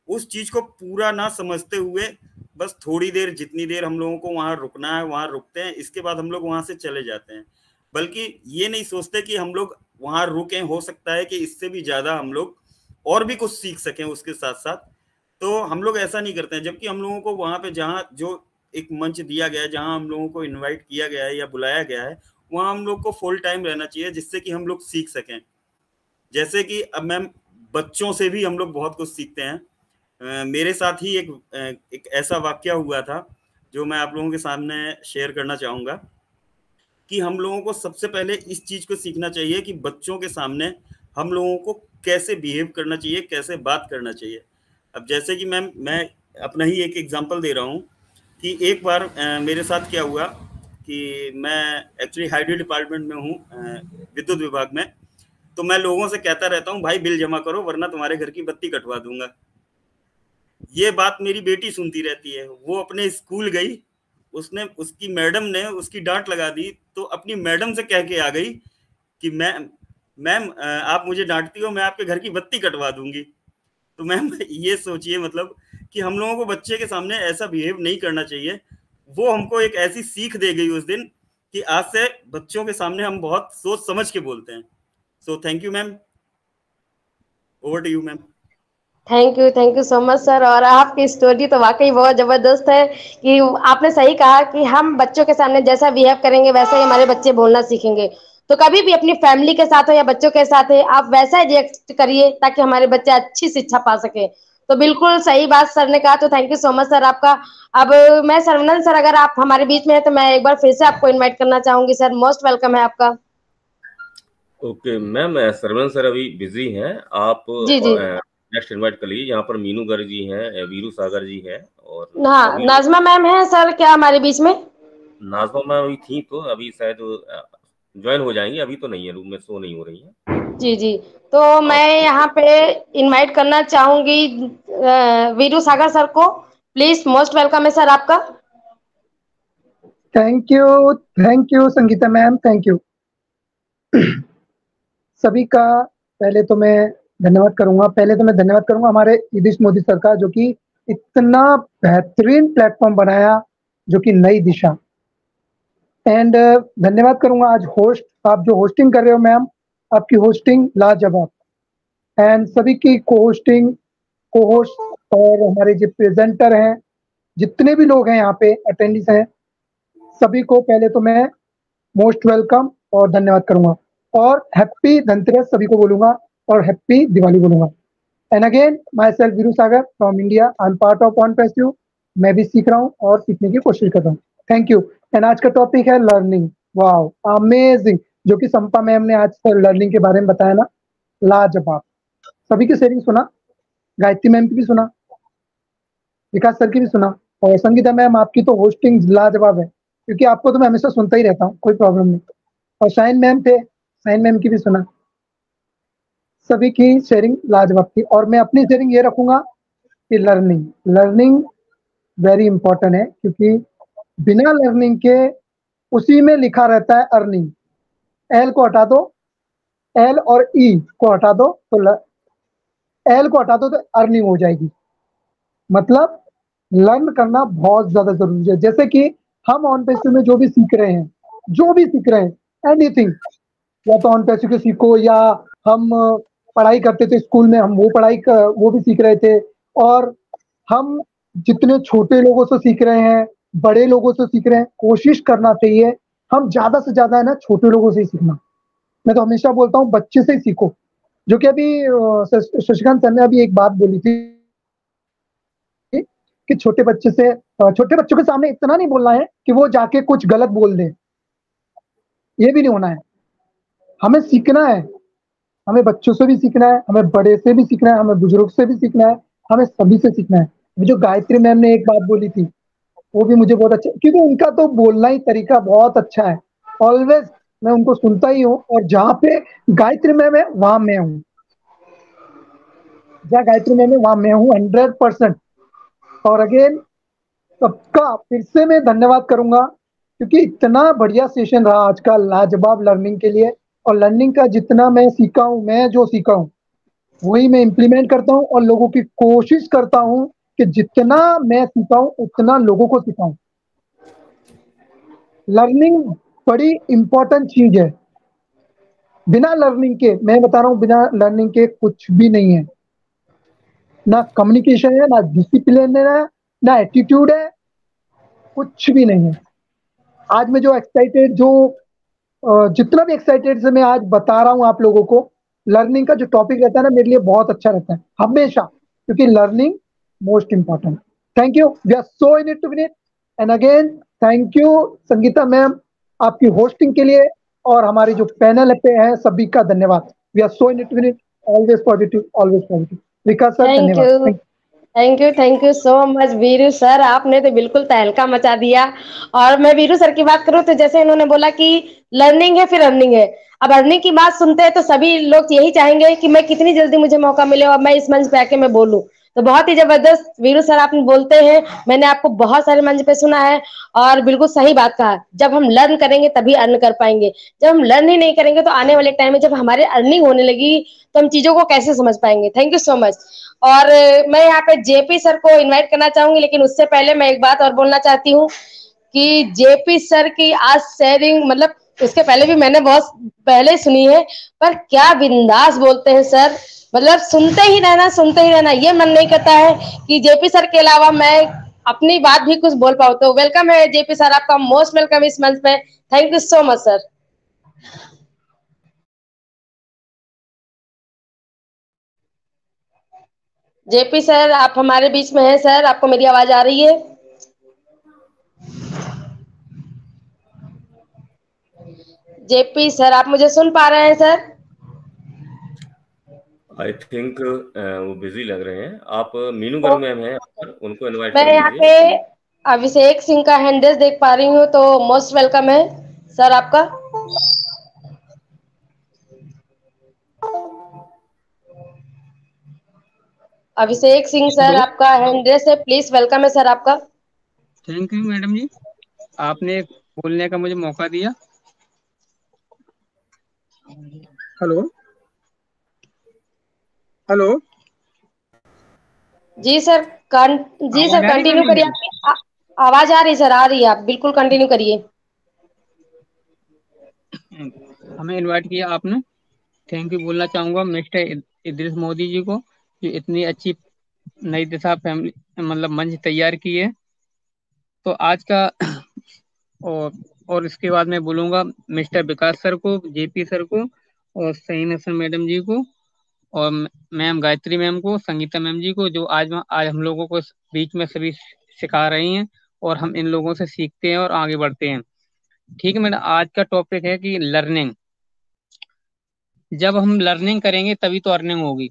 उस चीज़ को पूरा ना समझते हुए बस थोड़ी देर, जितनी देर हम लोगों को वहाँ रुकना है वहाँ रुकते हैं, इसके बाद हम लोग वहाँ से चले जाते हैं। बल्कि ये नहीं सोचते कि हम लोग वहाँ रुकें, हो सकता है कि इससे भी ज़्यादा हम लोग और भी कुछ सीख सकें उसके साथ साथ। तो हम लोग ऐसा नहीं करते हैं, जबकि हम लोगों को वहाँ पे जहाँ जो एक मंच दिया गया है, जहाँ हम लोगों को इनवाइट किया गया है या बुलाया गया है, वहाँ हम लोग को फुल टाइम रहना चाहिए, जिससे कि हम लोग सीख सकें। जैसे कि अब मैम बच्चों से भी हम लोग बहुत कुछ सीखते हैं। मेरे साथ ही एक ऐसा वाकया हुआ था जो मैं आप लोगों के सामने शेयर करना चाहूँगा कि हम लोगों को सबसे पहले इस चीज़ को सीखना चाहिए कि बच्चों के सामने हम लोगों को कैसे बिहेव करना चाहिए, कैसे बात करना चाहिए। अब जैसे कि मैम मैं अपना ही एक एग्जांपल दे रहा हूँ कि एक बार मेरे साथ क्या हुआ कि मैं एक्चुअली हाईडी डिपार्टमेंट में हूँ, विद्युत विभाग में। तो मैं लोगों से कहता रहता हूँ भाई बिल जमा करो वरना तुम्हारे घर की बत्ती कटवा दूंगा। ये बात मेरी बेटी सुनती रहती है। वो अपने स्कूल गई, उसकी मैडम ने उसकी डांट लगा दी, तो अपनी मैडम से कह के आ गई कि मैम आप मुझे डांटती हो, मैं आपके घर की बत्ती कटवा दूंगी। तो मैम ये सोचिए मतलब कि हम लोगों को बच्चे के सामने ऐसा बिहेव नहीं करना चाहिए। वो हमको एक ऐसी सीख दे गई उस दिन कि आज से बच्चों के सामने हम बहुत सोच समझ के बोलते हैं। So thank you ma'am, over to you ma'am. Thank you so much sir. और आपकी स्टोरी तो वाकई बहुत ज़बरदस्त है कि आपने सही कहा कि हम बच्चों के सामने जैसा बिहेव करेंगे वैसा ही हमारे बच्चे बोलना सीखेंगे। तो कभी भी अपनी फैमिली के साथ हो या बच्चों के साथ है, आप वैसा ही रिएक्ट करिए ताकि हमारे बच्चे अच्छी शिक्षा पा सके। तो बिल्कुल सही बात सर ने कहा, तो thank you so much sir आपका। अब मैं सर्वनंद सर, अगर आप हमारे बीच में है तो मैं एक बार फिर से आपको इन्वाइट करना चाहूंगी सर। मोस्ट वेलकम है आपका। ओके मैम, सर्वनंद सर अभी बिजी हैं, आप जी जी नेक्स्ट इनवाइट कर लीजिए। यहाँ पर मीनू गर्ग जी हैं, वीरू सागर जी हैं, और हाँ, नाजमा मैम है सर क्या हमारे बीच में? नाजमा मैम अभी थी, तो अभी शायद ज्वाइन हो जाएंगी, अभी तो नहीं है, रूम में शो नहीं हो रही है। जी जी, तो मैं यहाँ पे इनवाइट करना चाहूंगी वीरू सागर सर को। प्लीज, मोस्ट वेलकम है सर आपका। Thank you Sangeeta ma'am, thank you. सभी का पहले तो मैं धन्यवाद करूंगा हमारे यतीश मोदी सर का, जो कि इतना बेहतरीन प्लेटफॉर्म बनाया, जो कि नई दिशा। एंड धन्यवाद करूंगा आज होस्ट, आप जो होस्टिंग कर रहे हो मैम, आपकी होस्टिंग लाजवाब। एंड सभी की को होस्ट और हमारे जो प्रेजेंटर हैं, जितने भी लोग हैं यहाँ पे अटेंडीज हैं, सभी को पहले तो मैं मोस्ट वेलकम और धन्यवाद करूंगा, और हैप्पी धनतेरस सभी को बोलूंगा, और हैप्पी दिवाली बोलूंगा। And again my self Veeru Sagar from India, I am part of OnPassive। मैं भी सीख रहा हूँ और सीखने की कोशिश कर रहा हूँ। Thank you. एंड आज का टॉपिक है लर्निंग। वाओ, अमेजिंग, जो कि संपा मैम ने आज लर्निंग के बारे में बताया ना, लाजवाब। सभी की शेयरिंग सुना, गायत्री मैम की भी सुना, विकास सर की भी सुना, और संगीता मैम आपकी तो होस्टिंग लाजवाब है, क्योंकि आपको तो मैं हमेशा सुनता ही रहता हूँ, कोई प्रॉब्लम नहीं। और शाइन मैम थे, शाइन मैम की भी सुना। सभी की शेयरिंग लाजवाब थी। और मैं अपनी शेयरिंग ये रखूंगा कि लर्निंग वेरी इंपॉर्टेंट है, क्योंकि बिना लर्निंग के उसी में लिखा रहता है अर्निंग। एल को हटा दो, एल और ई को हटा दो, तो एल को हटा दो तो अर्निंग हो जाएगी। मतलब लर्न करना बहुत ज्यादा जरूरी है। जैसे कि हम OnPassive में जो भी सीख रहे हैं एनीथिंग, या तो OnPassive के सीखो, या हम पढ़ाई करते थे स्कूल में, हम वो भी सीख रहे थे, और हम जितने छोटे लोगों से सीख रहे हैं, बड़े लोगों से सीख रहे हैं, कोशिश करना चाहिए हम ज्यादा से ज्यादा है ना छोटे लोगों से ही सीखना। मैं तो हमेशा बोलता हूँ बच्चे से ही सीखो, जो कि अभी शशिकांत सर ने अभी एक बात बोली थी कि छोटे बच्चों के सामने इतना नहीं बोलना है कि वो जाके कुछ गलत बोल दे, ये भी नहीं होना है। हमें सीखना है, हमें बच्चों से भी सीखना है, हमें बड़े से भी सीखना है, हमें बुजुर्ग से भी सीखना है, हमें सभी से सीखना है। जो गायत्री मैम ने एक बात बोली थी, वो भी मुझे बहुत अच्छा, क्योंकि उनका तो बोलना ही तरीका बहुत अच्छा है। ऑलवेज मैं उनको सुनता ही हूँ, और जहाँ पे गायत्री मैम है वहां मैं हूँ, जहाँ गायत्री मैम है वहां मैं हूँ 100%। और अगेन सबका फिर से मैं धन्यवाद करूंगा, क्योंकि इतना बढ़िया सेशन रहा आज का, लाजवाब लर्निंग के लिए। और लर्निंग का जितना मैं सीखा हूँ, मैं जो सीखा हूँ वही मैं इम्प्लीमेंट करता हूँ, और लोगों की कोशिश करता हूँ कि जितना मैं सीखा हूँ उतना लोगों को सिखाऊं। लर्निंग बड़ी इंपॉर्टेंट चीज है। बिना लर्निंग के, मैं बता रहा हूँ, बिना लर्निंग के कुछ भी नहीं है। ना कम्युनिकेशन है, ना डिसिप्लिन है, ना एटीट्यूड है, कुछ भी नहीं है। आज मैं जो एक्साइटेड जितना भी एक्साइटेड से मैं आज बता रहा हूँ आप लोगों को, लर्निंग का जो टॉपिक रहता है ना, मेरे लिए बहुत अच्छा रहता है हमेशा, क्योंकि learning most important. Thank you, we are so in it to win it. And again thank you Sangeeta ma'am आपकी होस्टिंग के लिए, और हमारी जो पैनल पे है सभी का धन्यवाद। We are so in it to win it, always positive, always positive. Vikas sir thank धन्यवाद। You, thank you so much Veeru sir, आपने तो बिल्कुल तहलका मचा दिया। और मैं वीरू सर की बात करूं तो जैसे इन्होंने बोला कि लर्निंग है फिर अर्निंग है। अब अर्निंग की बात सुनते हैं तो सभी लोग यही चाहेंगे कि मैं कितनी जल्दी मुझे मौका मिले और मैं इस मंच पे आके मैं बोलूं। तो बहुत ही जबरदस्त वीरू सर आप बोलते हैं, मैंने आपको बहुत सारे मंच पे सुना है और बिल्कुल सही बात कहा। जब हम लर्न करेंगे तभी अर्न कर पाएंगे, जब हम लर्न ही नहीं करेंगे तो आने वाले टाइम में जब हमारे अर्निंग होने लगी तो हम चीजों को कैसे समझ पाएंगे। Thank you so much. और मैं यहाँ पे जेपी सर को इनवाइट करना चाहूंगी, लेकिन उससे पहले मैं एक बात और बोलना चाहती हूँ कि जेपी सर की आज शेयरिंग, मतलब उसके पहले भी मैंने बहुत पहले सुनी है, पर क्या बिंदास बोलते हैं सर। मतलब सुनते ही रहना, ये मन नहीं करता है कि जेपी सर के अलावा मैं अपनी बात भी कुछ बोल पाऊँ। तो वेलकम है जेपी सर, आपका मोस्ट वेलकम इस मंच पे। Thank you so much sir. JP sir आप हमारे बीच में हैं सर, आपको मेरी आवाज आ रही है? जेपी सर आप मुझे सुन पा रहे हैं सर? आई थिंक वो बिजी लग रहे हैं। आप मीनू गर्ग मैम हैं, उनको इनवाइट मैं कर यहाँ लीजिए। पे अभिषेक सिंह का हैंडल्स देख पा रही हूँ, तो मोस्ट वेलकम है सर आपका। अभिषेक सिंह सर हेलो, आपका हैंडल्स है, प्लीज वेलकम है सर आपका। थैंक यू मैडम जी, आपने बोलने का मुझे मौका दिया। हेलो हेलो, जी सर जी सर आवाज आ रही कंटिन्यू मैडम करिए, मेरी? आपकी आवाज आ रही सर, आ रही है, आप बिल्कुल कंटिन्यू करिए। हमें इनवाइट किया आपने, थैंक यू बोलना चाहूंगा मिस्टर इदरीस मोदी जी को, जो इतनी अच्छी नई दिशा फैमिली मतलब मंच तैयार की है। तो आज का और और इसके बाद मैं बोलूंगा मिस्टर विकास सर को, जेपी सर को, और सहीना सर मैडम जी को, और मैम गायत्री मैम को, संगीता मैम जी को, जो आज हम लोगों को इस बीच में सभी सिखा रही हैं, और हम इन लोगों से सीखते हैं और आगे बढ़ते हैं। ठीक है मैडम, आज का टॉपिक है कि लर्निंग। जब हम लर्निंग करेंगे तभी तो अर्निंग होगी।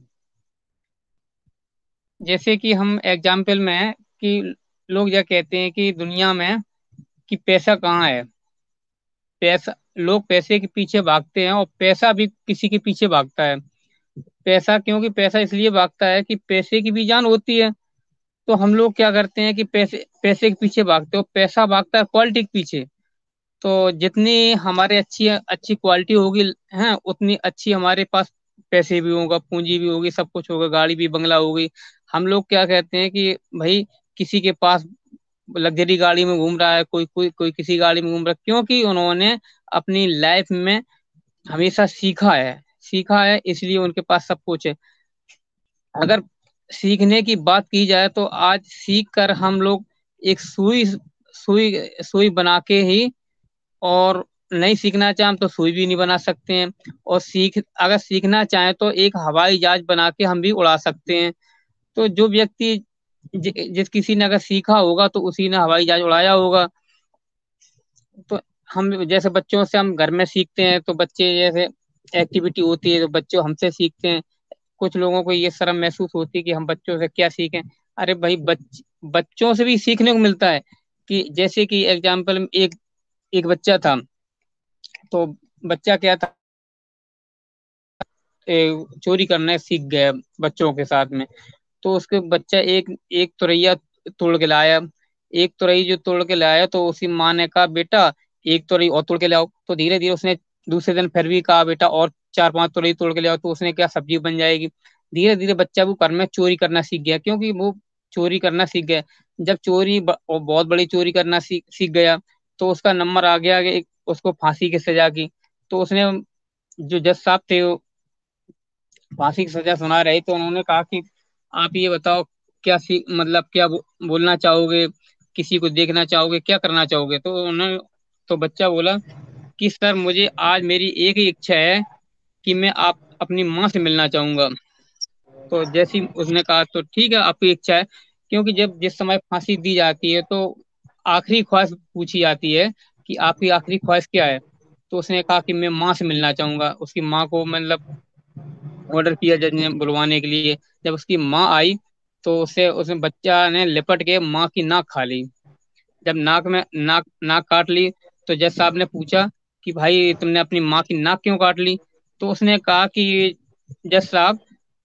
जैसे कि हम एग्जाम्पल में है कि लोग यह कहते हैं कि दुनिया में कि पैसा कहाँ है। पैसा, लोग पैसे के पीछे भागते हैं और पैसा भी किसी के पीछे भागता है। पैसा, क्योंकि पैसा इसलिए भागता है कि पैसे की भी जान होती है। तो हम लोग क्या करते हैं कि पैसे पैसे के पीछे भागते हो, पैसा भागता है क्वालिटी के पीछे। तो जितनी हमारे अच्छी अच्छी क्वालिटी होगी है, उतनी अच्छी हमारे पास पैसे भी होगा, पूंजी भी होगी, सब कुछ होगा, गाड़ी भी, बंगला होगी। हम लोग क्या कहते हैं कि भाई किसी के पास लग्जरी गाड़ी में घूम रहा है, कोई किसी गाड़ी में घूम रहा है, क्योंकि उन्होंने अपनी लाइफ में हमेशा सीखा है, इसलिए उनके पास सब कुछ है। अगर सीखने की बात की जाए तो आज सीख कर हम लोग एक सुई सुई सुई बना के ही, और नहीं सीखना चाहें तो सुई भी नहीं बना सकते हैं। और अगर सीखना चाहें तो एक हवाई जहाज बना के हम भी उड़ा सकते हैं। तो जो व्यक्ति जिस किसी ने अगर सीखा होगा तो उसी ने हवाई जहाज उड़ाया होगा। तो हम जैसे बच्चों से हम घर में सीखते हैं, तो बच्चे जैसे एक्टिविटी होती है तो बच्चों हमसे सीखते हैं। कुछ लोगों को ये शर्म महसूस होती है कि हम बच्चों से क्या सीखें। अरे भाई, बच्चों से भी सीखने को मिलता है। कि जैसे कि एग्जाम्पल, एक एक बच्चा था। तो बच्चा क्या था, चोरी करना सीख गया बच्चों के साथ में। तो उसके बच्चा एक एक तुरैया तोड़ के लाया। एक तुरई जो तोड़ के लाया, तो उसी माँ ने कहा बेटा एक तुरई और तोड़ के लाओ। तो धीरे धीरे उसने दूसरे दिन फिर भी कहा बेटा और 4-5 तुरई तोड़ के लाओ। तो उसने क्या, सब्जी बन जाएगी। धीरे धीरे बच्चा वो घर में चोरी करना सीख गया, क्योंकि वो चोरी करना सीख गया। जब और बहुत बड़ी चोरी करना सीख गया, तो उसका नंबर आ गया कि उसको फांसी की सजा की। तो उसने, जो जज साहब थे, वो फांसी की सजा सुना रहे, तो उन्होंने कहा कि आप ये बताओ क्या मतलब क्या बोलना चाहोगे, किसी को देखना चाहोगे, क्या करना चाहोगे? तो बच्चा बोला कि सर मुझे आज मेरी एक ही इच्छा है कि मैं आप अपनी माँ से मिलना चाहूंगा। तो जैसी उसने कहा तो ठीक है आपकी इच्छा है, क्योंकि जब जिस समय फांसी दी जाती है तो आखिरी ख्वाहिश पूछी जाती है कि आपकी आखिरी ख्वाहिश क्या है। तो उसने कहा कि मैं माँ से मिलना चाहूंगा। उसकी माँ को मतलब ऑर्डर किया जज ने बुलवाने के लिए। जब उसकी माँ आई तो उसे उसने बच्चा ने लिपट के माँ की नाक खा ली। जब नाक नाक काट ली तो जज साहब ने पूछा कि भाई तुमने अपनी माँ की नाक क्यों काट ली? तो उसने कहा कि जज साहब,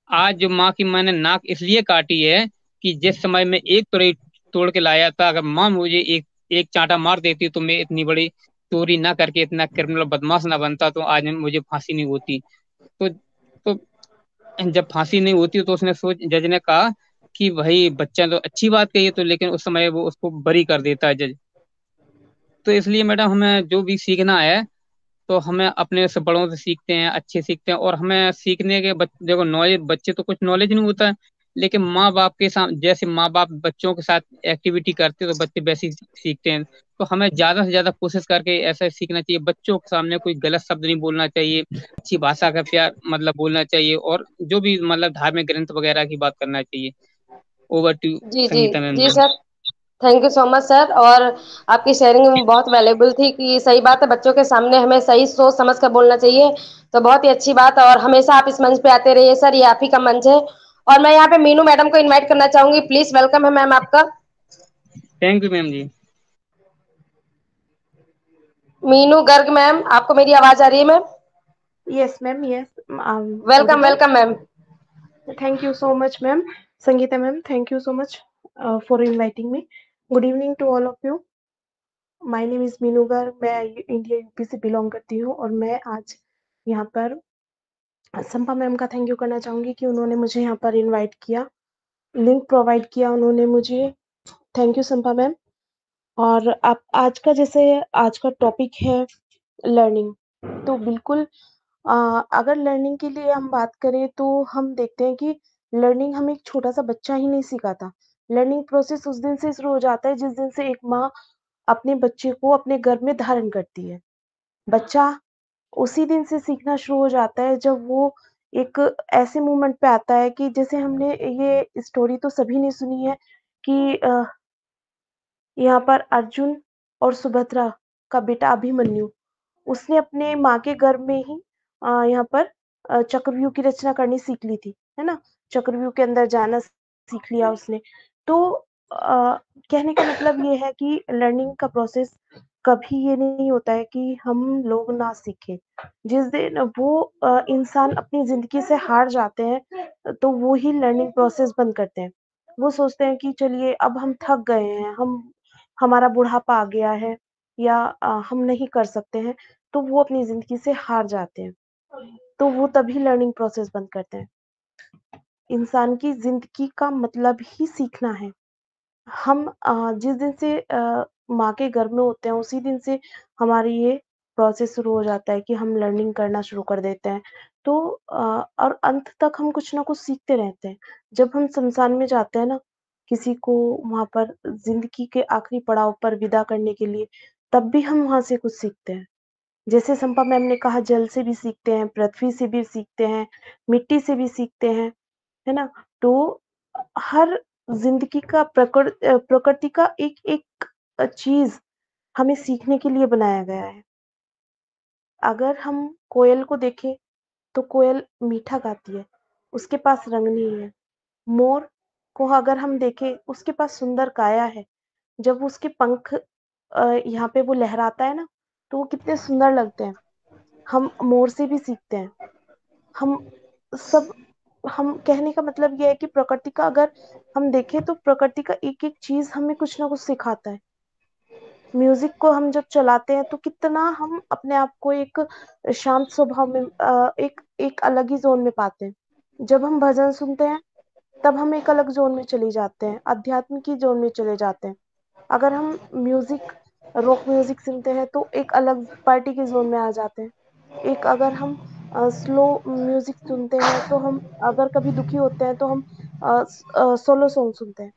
आज जो माँ की मैंने नाक इसलिए काटी है कि जिस समय में एक तुरई तोड़ के लाया था, अगर माँ मुझे एक एक चांटा मार देती तो मैं इतनी बड़ी चोरी ना करके इतना क्रिमिनल बदमाश ना बनता, तो आज मुझे फांसी नहीं होती। तो जब फांसी नहीं होती तो उसने जज ने कहा कि भाई बच्चा तो अच्छी बात कही है, तो लेकिन उस समय वो उसको बरी कर देता है जज। तो इसलिए मैडम हमें जो भी सीखना है तो हमें अपने से बड़ों से सीखते हैं, अच्छे सीखते हैं। और हमें सीखने के देखो नॉलेज, बच्चे तो कुछ नॉलेज नहीं होता है, लेकिन माँ बाप के साथ जैसे माँ बाप बच्चों के साथ एक्टिविटी करते हैं तो बच्चे वैसे ही सीखते हैं। तो हमें ज्यादा से ज्यादा कोशिश करके ऐसा सीखना चाहिए। बच्चों के सामने कोई गलत शब्द नहीं बोलना चाहिए, अच्छी भाषा का प्यार मतलब बोलना चाहिए, और जो भी मतलब धार्मिक ग्रंथ वगैरह की बात करना चाहिए। ओवर टू जी जी संगीता मैम जी जी। Sir, thank you so much sir. और आपकी शेयरिंग बहुत वैल्यूबल थी कि सही बात है, बच्चों के सामने हमें सही सोच समझ कर बोलना चाहिए। तो बहुत ही अच्छी बात है, और हमेशा आप इस मंच पे आते रहिए सर, ये आप ही का मंच है। और मैं यहाँ पे मीनू मैडम को इनवाइट करना चाहूंगी, प्लीज वेलकम है मैम आपका। Thank you ma'am ji. Meenu Garg ma'am, आपको मेरी आवाज आ रही है ma'am? Yes, ma'am. Yes. Welcome Audible. Welcome ma'am. Thank you so much, ma'am. Sangeeta ma'am, thank you so much for inviting me. Good evening to all of you. My name is Meenu Garg, मैं इंडिया यूपी से बिलोंग करती हूँ, और मैं आज यहाँ पर संपा मैम का थैंक यू करना चाहूंगी कि उन्होंने मुझे यहाँ पर इनवाइट किया, लिंक प्रोवाइड किया उन्होंने मुझे। Thank you Sampa ma'am. और आप आज का टॉपिक है लर्निंग, तो बिल्कुल अगर लर्निंग के लिए हम बात करें तो हम देखते हैं कि लर्निंग हमें एक छोटा सा बच्चा ही नहीं सिखाता। लर्निंग प्रोसेस उस दिन से शुरू हो जाता है जिस दिन से एक माँ अपने बच्चे को अपने गर्भ में धारण करती है। बच्चा उसी दिन से सीखना शुरू हो जाता है जब वो एक ऐसे मोमेंट पे आता है कि जैसे हमने ये स्टोरी तो सभी ने सुनी है कि यहाँ पर अर्जुन और सुभद्रा का बेटा अभिमन्यु, उसने अपने माँ के गर्भ में ही यहाँ पर चक्रव्यूह की रचना करनी सीख ली थी, है ना? चक्रव्यूह के अंदर जाना सीख लिया उसने। तो कहने का मतलब ये है कि लर्निंग का प्रोसेस कभी ये नहीं होता है कि हम लोग ना सीखें। जिस दिन वो इंसान अपनी ज़िंदगी से हार जाते हैं, तो वो ही लर्निंग प्रोसेस बंद करते हैं। वो सोचते हैं कि चलिए अब हम थक गए हैं, हमारा बुढ़ापा आ गया है, या हम नहीं कर सकते हैं, तो वो अपनी ज़िंदगी से हार जाते हैं। तो वो तभी लर्निंग प्रोसेस बंद करते हैं। इंसान की ज़िंदगी का मतलब ही सीखना है। हम जिस दिन से माँ के गर्भ में होते हैं उसी दिन से हमारी ये प्रोसेस शुरू हो जाता है कि हम लर्निंग करना शुरू कर देते हैं। तो और अंत तक हम कुछ ना कुछ सीखते रहते हैं। जब हम शमशान में जाते हैं ना, किसी को वहाँ पर ज़िंदगी के आखिरी पड़ाव पर विदा करने के लिए, तब भी हम वहाँ से कुछ सीखते हैं। जैसे संपा मैम ने कहा, जल से भी सीखते हैं, पृथ्वी से भी सीखते हैं, मिट्टी से भी सीखते हैं, है ना? तो हर ज़िंदगी का प्रकृति का एक-एक चीज़ हमें सीखने के लिए बनाया गया है। अगर हम कोयल को देखें, तो कोयल मीठा गाती है, उसके पास रंग नहीं है। मोर को अगर हम देखें, उसके पास सुंदर काया है। जब उसके पंख यहाँ पे वो लहराता है ना, तो वो कितने सुंदर लगते हैं। हम मोर से भी सीखते हैं। हम सब हम कहने का मतलब ये है कि प्रकृति का अगर हम देखें तो प्रकृति का एक-एक चीज़ हमें कुछ ना कुछ सिखाता है। म्यूज़िक को हम जब चलाते हैं तो कितना हम अपने आप को एक शांत स्वभाव में एक एक अलग ही ज़ोन में पाते हैं। जब हम भजन सुनते हैं, तब हम एक अलग ज़ोन में चले जाते हैं, अध्यात्म की ज़ोन में चले जाते हैं। अगर हम रॉक म्यूज़िक सुनते हैं तो एक अलग पार्टी के ज़ोन में आ जाते हैं। अगर हम स्लो म्यूज़िक सुनते हैं तो हम अगर कभी दुखी होते हैं तो हम सोलो सॉन्ग सुनते हैं।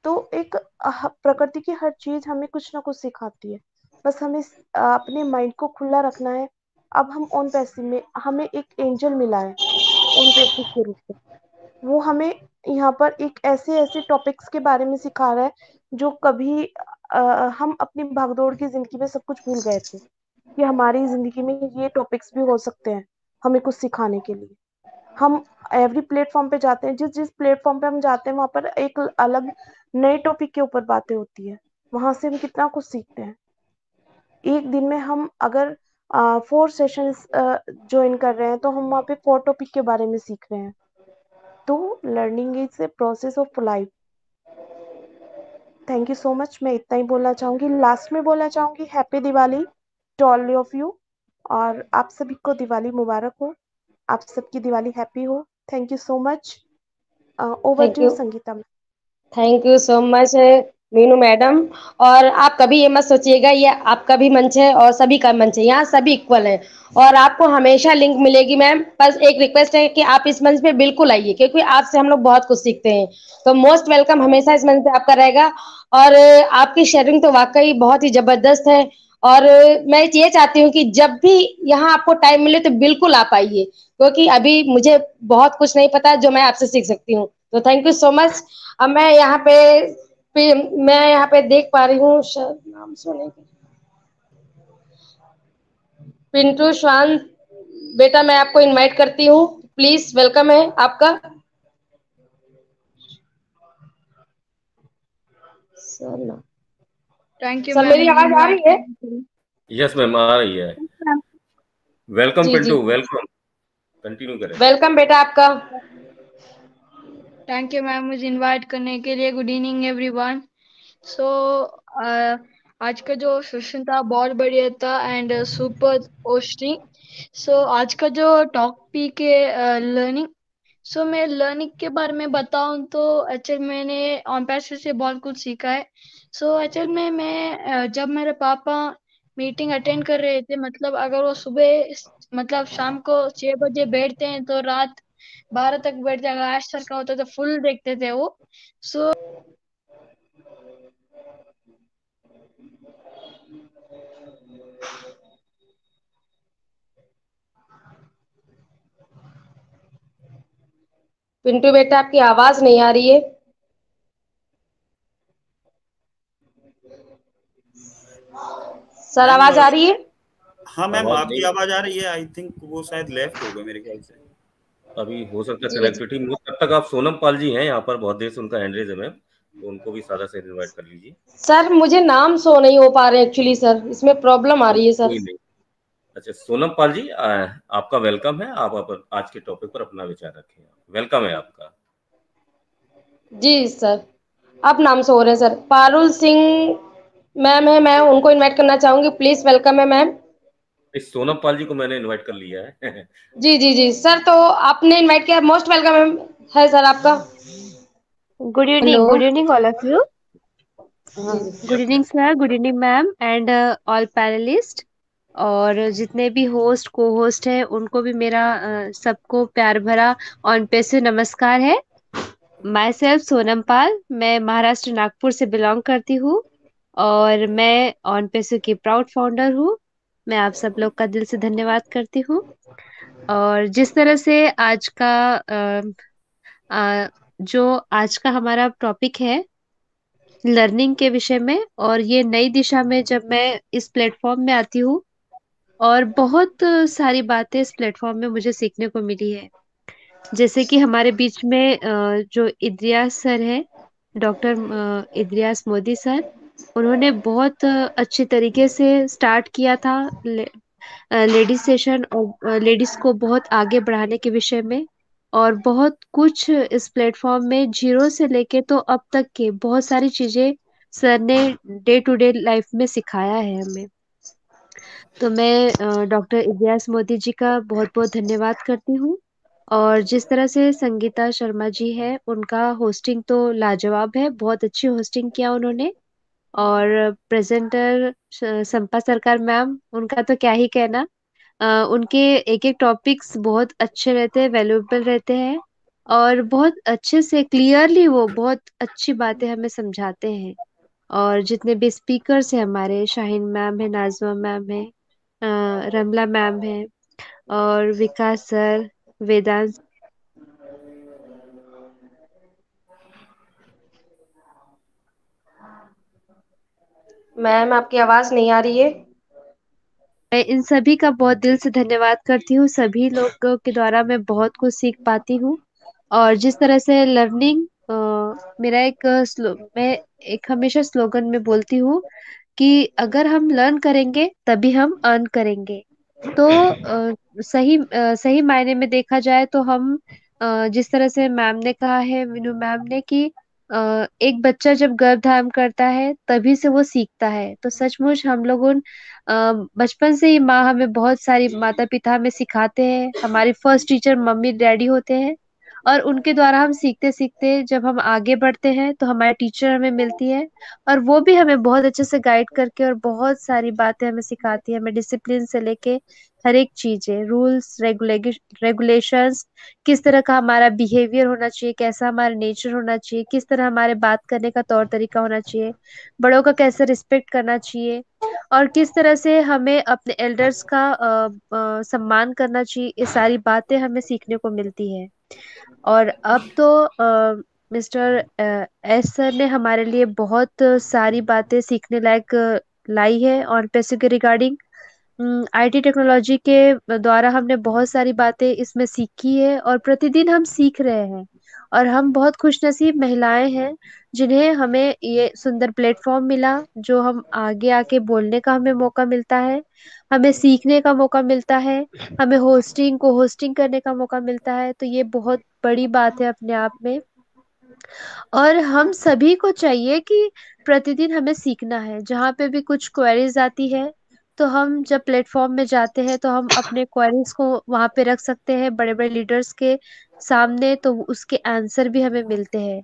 तो एक प्रकृति की हर चीज हमें कुछ ना कुछ सिखाती है, बस हमें अपने माइंड को खुला रखना है। अब हम ऑन पैसिव में हमें एक एंजल मिला है ऑन पैसिव के रूप में, वो हमें यहाँ पर एक ऐसे ऐसे टॉपिक्स के बारे में सिखा रहा है जो कभी हम अपनी भागदौड़ की जिंदगी में सब कुछ भूल गए थे कि हमारी जिंदगी में ये टॉपिक्स भी हो सकते हैं हमें कुछ सिखाने के लिए। हम एवरी प्लेटफॉर्म पे जाते हैं, जिस जिस प्लेटफॉर्म पे हम जाते हैं वहां पर एक अलग नए टॉपिक के ऊपर बातें होती है, वहां से हम कितना कुछ सीखते हैं। एक दिन में हम अगर 4 सेशंस ज्वाइन कर रहे हैं तो हम वहाँ पे 4 टॉपिक के बारे में सीख रहे हैं। तो learning is a process of life. Thank you so much. मैं इतना ही बोलना चाहूंगी। लास्ट में बोलना चाहूंगी happy Diwali to all of you, और आप सभी को दिवाली मुबारक हो, आप सबकी दिवाली हैप्पी हो। Thank you so much. Over thank to you you, Sangeeta. Thank you so much Meenu madam. और आप कभी ये मत सोचिएगा ये आपका भी मंच है और सभी का मंच है, यहाँ सभी इक्वल है और आपको हमेशा लिंक मिलेगी मैम। बस एक रिक्वेस्ट है कि आप इस मंच पे बिल्कुल आइए, क्योंकि आपसे हम लोग बहुत कुछ सीखते हैं। तो मोस्ट वेलकम हमेशा इस मंच पे आपका रहेगा। और आपकी शेयरिंग तो वाकई बहुत ही जबरदस्त है। और मैं ये चाहती हूँ कि जब भी यहाँ आपको टाइम मिले तो बिल्कुल आप आइए, क्योंकि अभी मुझे बहुत कुछ नहीं पता जो मैं आपसे सीख सकती हूँ। तो थैंक यू सो मच। अब मैं यहाँ पे देख पा रही हूँ, नाम सुने, पिंटू श्वान बेटा, मैं आपको इनवाइट करती हूँ, प्लीज वेलकम है आपका। थैंक यू सर मैम मेरी मुझे आवाज आ इनवाइट रही है? करने के लिए। यस मैम, आ रही है। वेलकम जी जी, पिंटू, वेलकम। कंटिन्यू करें। वेलकम बेटा आपका। थैंक यू मैम मुझे इनवाइट करने के लिए। Good evening everyone. सो आज का जो सेशन था बहुत बढ़िया था एंड सुपर ओस्टिंग। सो आज का जो टॉपिक है लर्निंग। सो मैं लर्निंग के बारे में बताऊं तो एक्चुअल मैंने ऑन पैसे से बहुत कुछ सीखा है। सो एक्चुअल में मैं जब मेरे पापा मीटिंग अटेंड कर रहे थे, मतलब अगर वो सुबह मतलब शाम को 6 बजे बैठते हैं तो रात 12 तक बैठ जाएगा। आज सर का होता तो फुल देखते थे वो। सो पिंटू बेटा आपकी आवाज नहीं आ रही है। सर मैम, आवाज आ रही है? हाँ मैम, आवाज आपकी नहीं, आवाज आ रही है। आई थिंक वो शायद लेफ्ट हो गए मेरे ख्याल से। अभी हो सकता है जी जी, कनेक्टिविटी में। तब तक आप सोनम पाल जी हैं यहाँ पर, बहुत देर से उनका हैंड रेज है मैम, तो उनको भी सादा से इनवाइट कर लीजिए। सर मुझे नाम शो नहीं हो पा रहे एक्चुअली सर, इसमें प्रॉब्लम आ रही है सर। कोई नहीं। अच्छा सोनम पाल जी, आपका वेलकम है। आप आज के टॉपिक पर अपना विचार रखें। वेलकम है आपका। जी सर, अब नाम से हो रहे हैं सर। पारुल सिंह मैम है, मैं उनको इनवाइट करना चाहूंगी, प्लीज वेलकम है मैम। इस सोनम पाल जी को मैंने इनवाइट कर लिया है। जी जी जी सर, तो आपने इनवाइट किया, मोस्ट वेलकम है सर आपका। Good hello. evening, all of you. जी जी Good evening, sir. Good evening, ma'am, and all panelists. और जितने भी होस्ट को होस्ट हैं उनको भी मेरा सबको प्यार भरा ऑन पे से नमस्कार है। माई सेल्फ सोनम पाल, मैं महाराष्ट्र नागपुर से बिलोंग करती हूँ और मैं ऑन पेसो की प्राउड फाउंडर हूँ। मैं आप सब लोग का दिल से धन्यवाद करती हूँ। और जिस तरह से आज का जो आज का हमारा टॉपिक है लर्निंग के विषय में, और ये नई दिशा में जब मैं इस प्लेटफॉर्म में आती हूँ और बहुत सारी बातें इस प्लेटफॉर्म में मुझे सीखने को मिली है। जैसे कि हमारे बीच में जो इद्रियास सर है, डॉक्टर इद्रियास मोदी सर, उन्होंने बहुत अच्छे तरीके से स्टार्ट किया था लेडीज सेशन और लेडीज को बहुत आगे बढ़ाने के विषय में। और बहुत कुछ इस प्लेटफॉर्म में जीरो से लेके तो अब तक के बहुत सारी चीजें सर ने डे टू डे लाइफ में सिखाया है हमें। तो मैं डॉक्टर इलियास मोदी जी का बहुत बहुत धन्यवाद करती हूँ। और जिस तरह से संगीता शर्मा जी है, उनका होस्टिंग तो लाजवाब है, बहुत अच्छी होस्टिंग किया उन्होंने। और प्रेजेंटर संपा सरकार मैम, उनका तो क्या ही कहना। उनके एक एक टॉपिक्स बहुत अच्छे रहते हैं, वैल्यूएबल रहते हैं। और बहुत अच्छे से क्लियरली वो बहुत अच्छी बातें हमें समझाते हैं। और जितने भी स्पीकर्स हैं हमारे, शाहीन मैम है, नाजमा मैम है, रमला मैम है, और विकास सर, वेदांत। मैम आपकी आवाज नहीं आ रही है। मैं इन सभी का बहुत दिल से धन्यवाद करती हूँ। सभी लोगों के द्वारा मैं बहुत कुछ सीख पाती हूँ। और जिस तरह से लर्निंग, मेरा मैं एक हमेशा स्लोगन में बोलती हूँ कि अगर हम लर्न करेंगे तभी हम अर्न करेंगे। तो सही मायने में देखा जाए तो हम, जिस तरह से मैम ने कहा है, मीनू मैम ने, कि एक बच्चा जब गर्भ धारण करता है तभी से वो सीखता है। तो सचमुच हम लोग बचपन से ही माँ हमें बहुत सारी, माता पिता हमें सिखाते हैं। हमारी फर्स्ट टीचर मम्मी डैडी होते हैं, और उनके द्वारा हम सीखते सीखते जब हम आगे बढ़ते हैं तो हमारी टीचर हमें मिलती है, और वो भी हमें बहुत अच्छे से गाइड करके और बहुत सारी बातें हमें सिखाती है। हमें डिसिप्लिन से लेके हर एक चीजें, रूल्स रेगुलेशंस, किस तरह का हमारा बिहेवियर होना चाहिए, कैसा हमारा नेचर होना चाहिए, किस तरह हमारे बात करने का तौर तरीका होना चाहिए, बड़ों का कैसे रिस्पेक्ट करना चाहिए, और किस तरह से हमें अपने एल्डर्स का सम्मान करना चाहिए। ये सारी बातें हमें सीखने को मिलती है। और अब तो मिस्टर एस सर ने हमारे लिए बहुत सारी बातें सीखने लायक लाई है और पैसे के रिगार्डिंग। आईटी टेक्नोलॉजी के द्वारा हमने बहुत सारी बातें इसमें सीखी है, और प्रतिदिन हम सीख रहे हैं। और हम बहुत खुशनसीब महिलाएं हैं जिन्हें हमें ये सुंदर प्लेटफॉर्म मिला, जो हम आगे आके बोलने का हमें मौका मिलता है, हमें सीखने का मौका मिलता है, हमें होस्टिंग करने का मौका मिलता है। तो ये बहुत बड़ी बात है अपने आप में। और हम सभी को चाहिए कि प्रतिदिन हमें सीखना है। जहाँ पे भी कुछ क्वेरीज आती है, तो हम जब प्लेटफॉर्म में जाते हैं तो हम अपने क्वेरीज को वहां पे रख सकते हैं बड़े बड़े लीडर्स के सामने, तो उसके आंसर भी हमें मिलते हैं।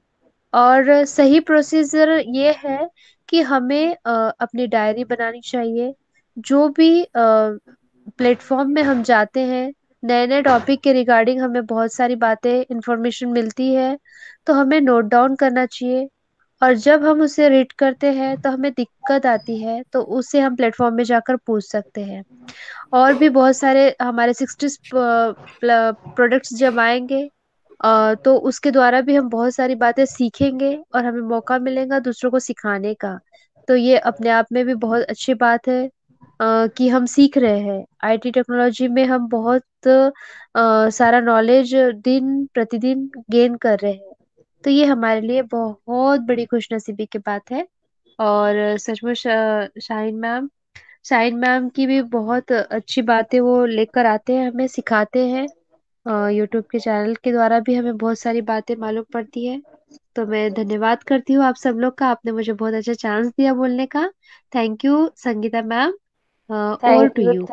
और सही प्रोसीजर ये है कि हमें अपनी डायरी बनानी चाहिए। जो भी प्लेटफॉर्म में हम जाते हैं, नए नए टॉपिक के रिगार्डिंग हमें बहुत सारी बातें, इंफॉर्मेशन मिलती है, तो हमें नोट डाउन करना चाहिए। और जब हम उसे रीड करते हैं तो हमें दिक्कत आती है, तो उसे हम प्लेटफॉर्म में जाकर पूछ सकते हैं। और भी बहुत सारे हमारे 60 प्रोडक्ट्स जब आएंगे, तो उसके द्वारा भी हम बहुत सारी बातें सीखेंगे और हमें मौका मिलेगा दूसरों को सिखाने का। तो ये अपने आप में भी बहुत अच्छी बात है, कि हम सीख रहे हैं। आईटी टेक्नोलॉजी में हम बहुत सारा नॉलेज दिन प्रतिदिन गेन कर रहे हैं। तो ये हमारे लिए बहुत बड़ी खुशनसीबी की बात है। और सचमुच शाहीन मैम की भी बहुत अच्छी बातें वो लेकर आते हैं, हमें सिखाते हैं। यूट्यूब के चैनल के द्वारा भी हमें बहुत सारी बातें मालूम पड़ती है। तो मैं धन्यवाद करती हूँ आप सब लोग का। आपने मुझे बहुत अच्छा चांस दिया बोलने का। Thank you Sangeeta ma'am. Over to you.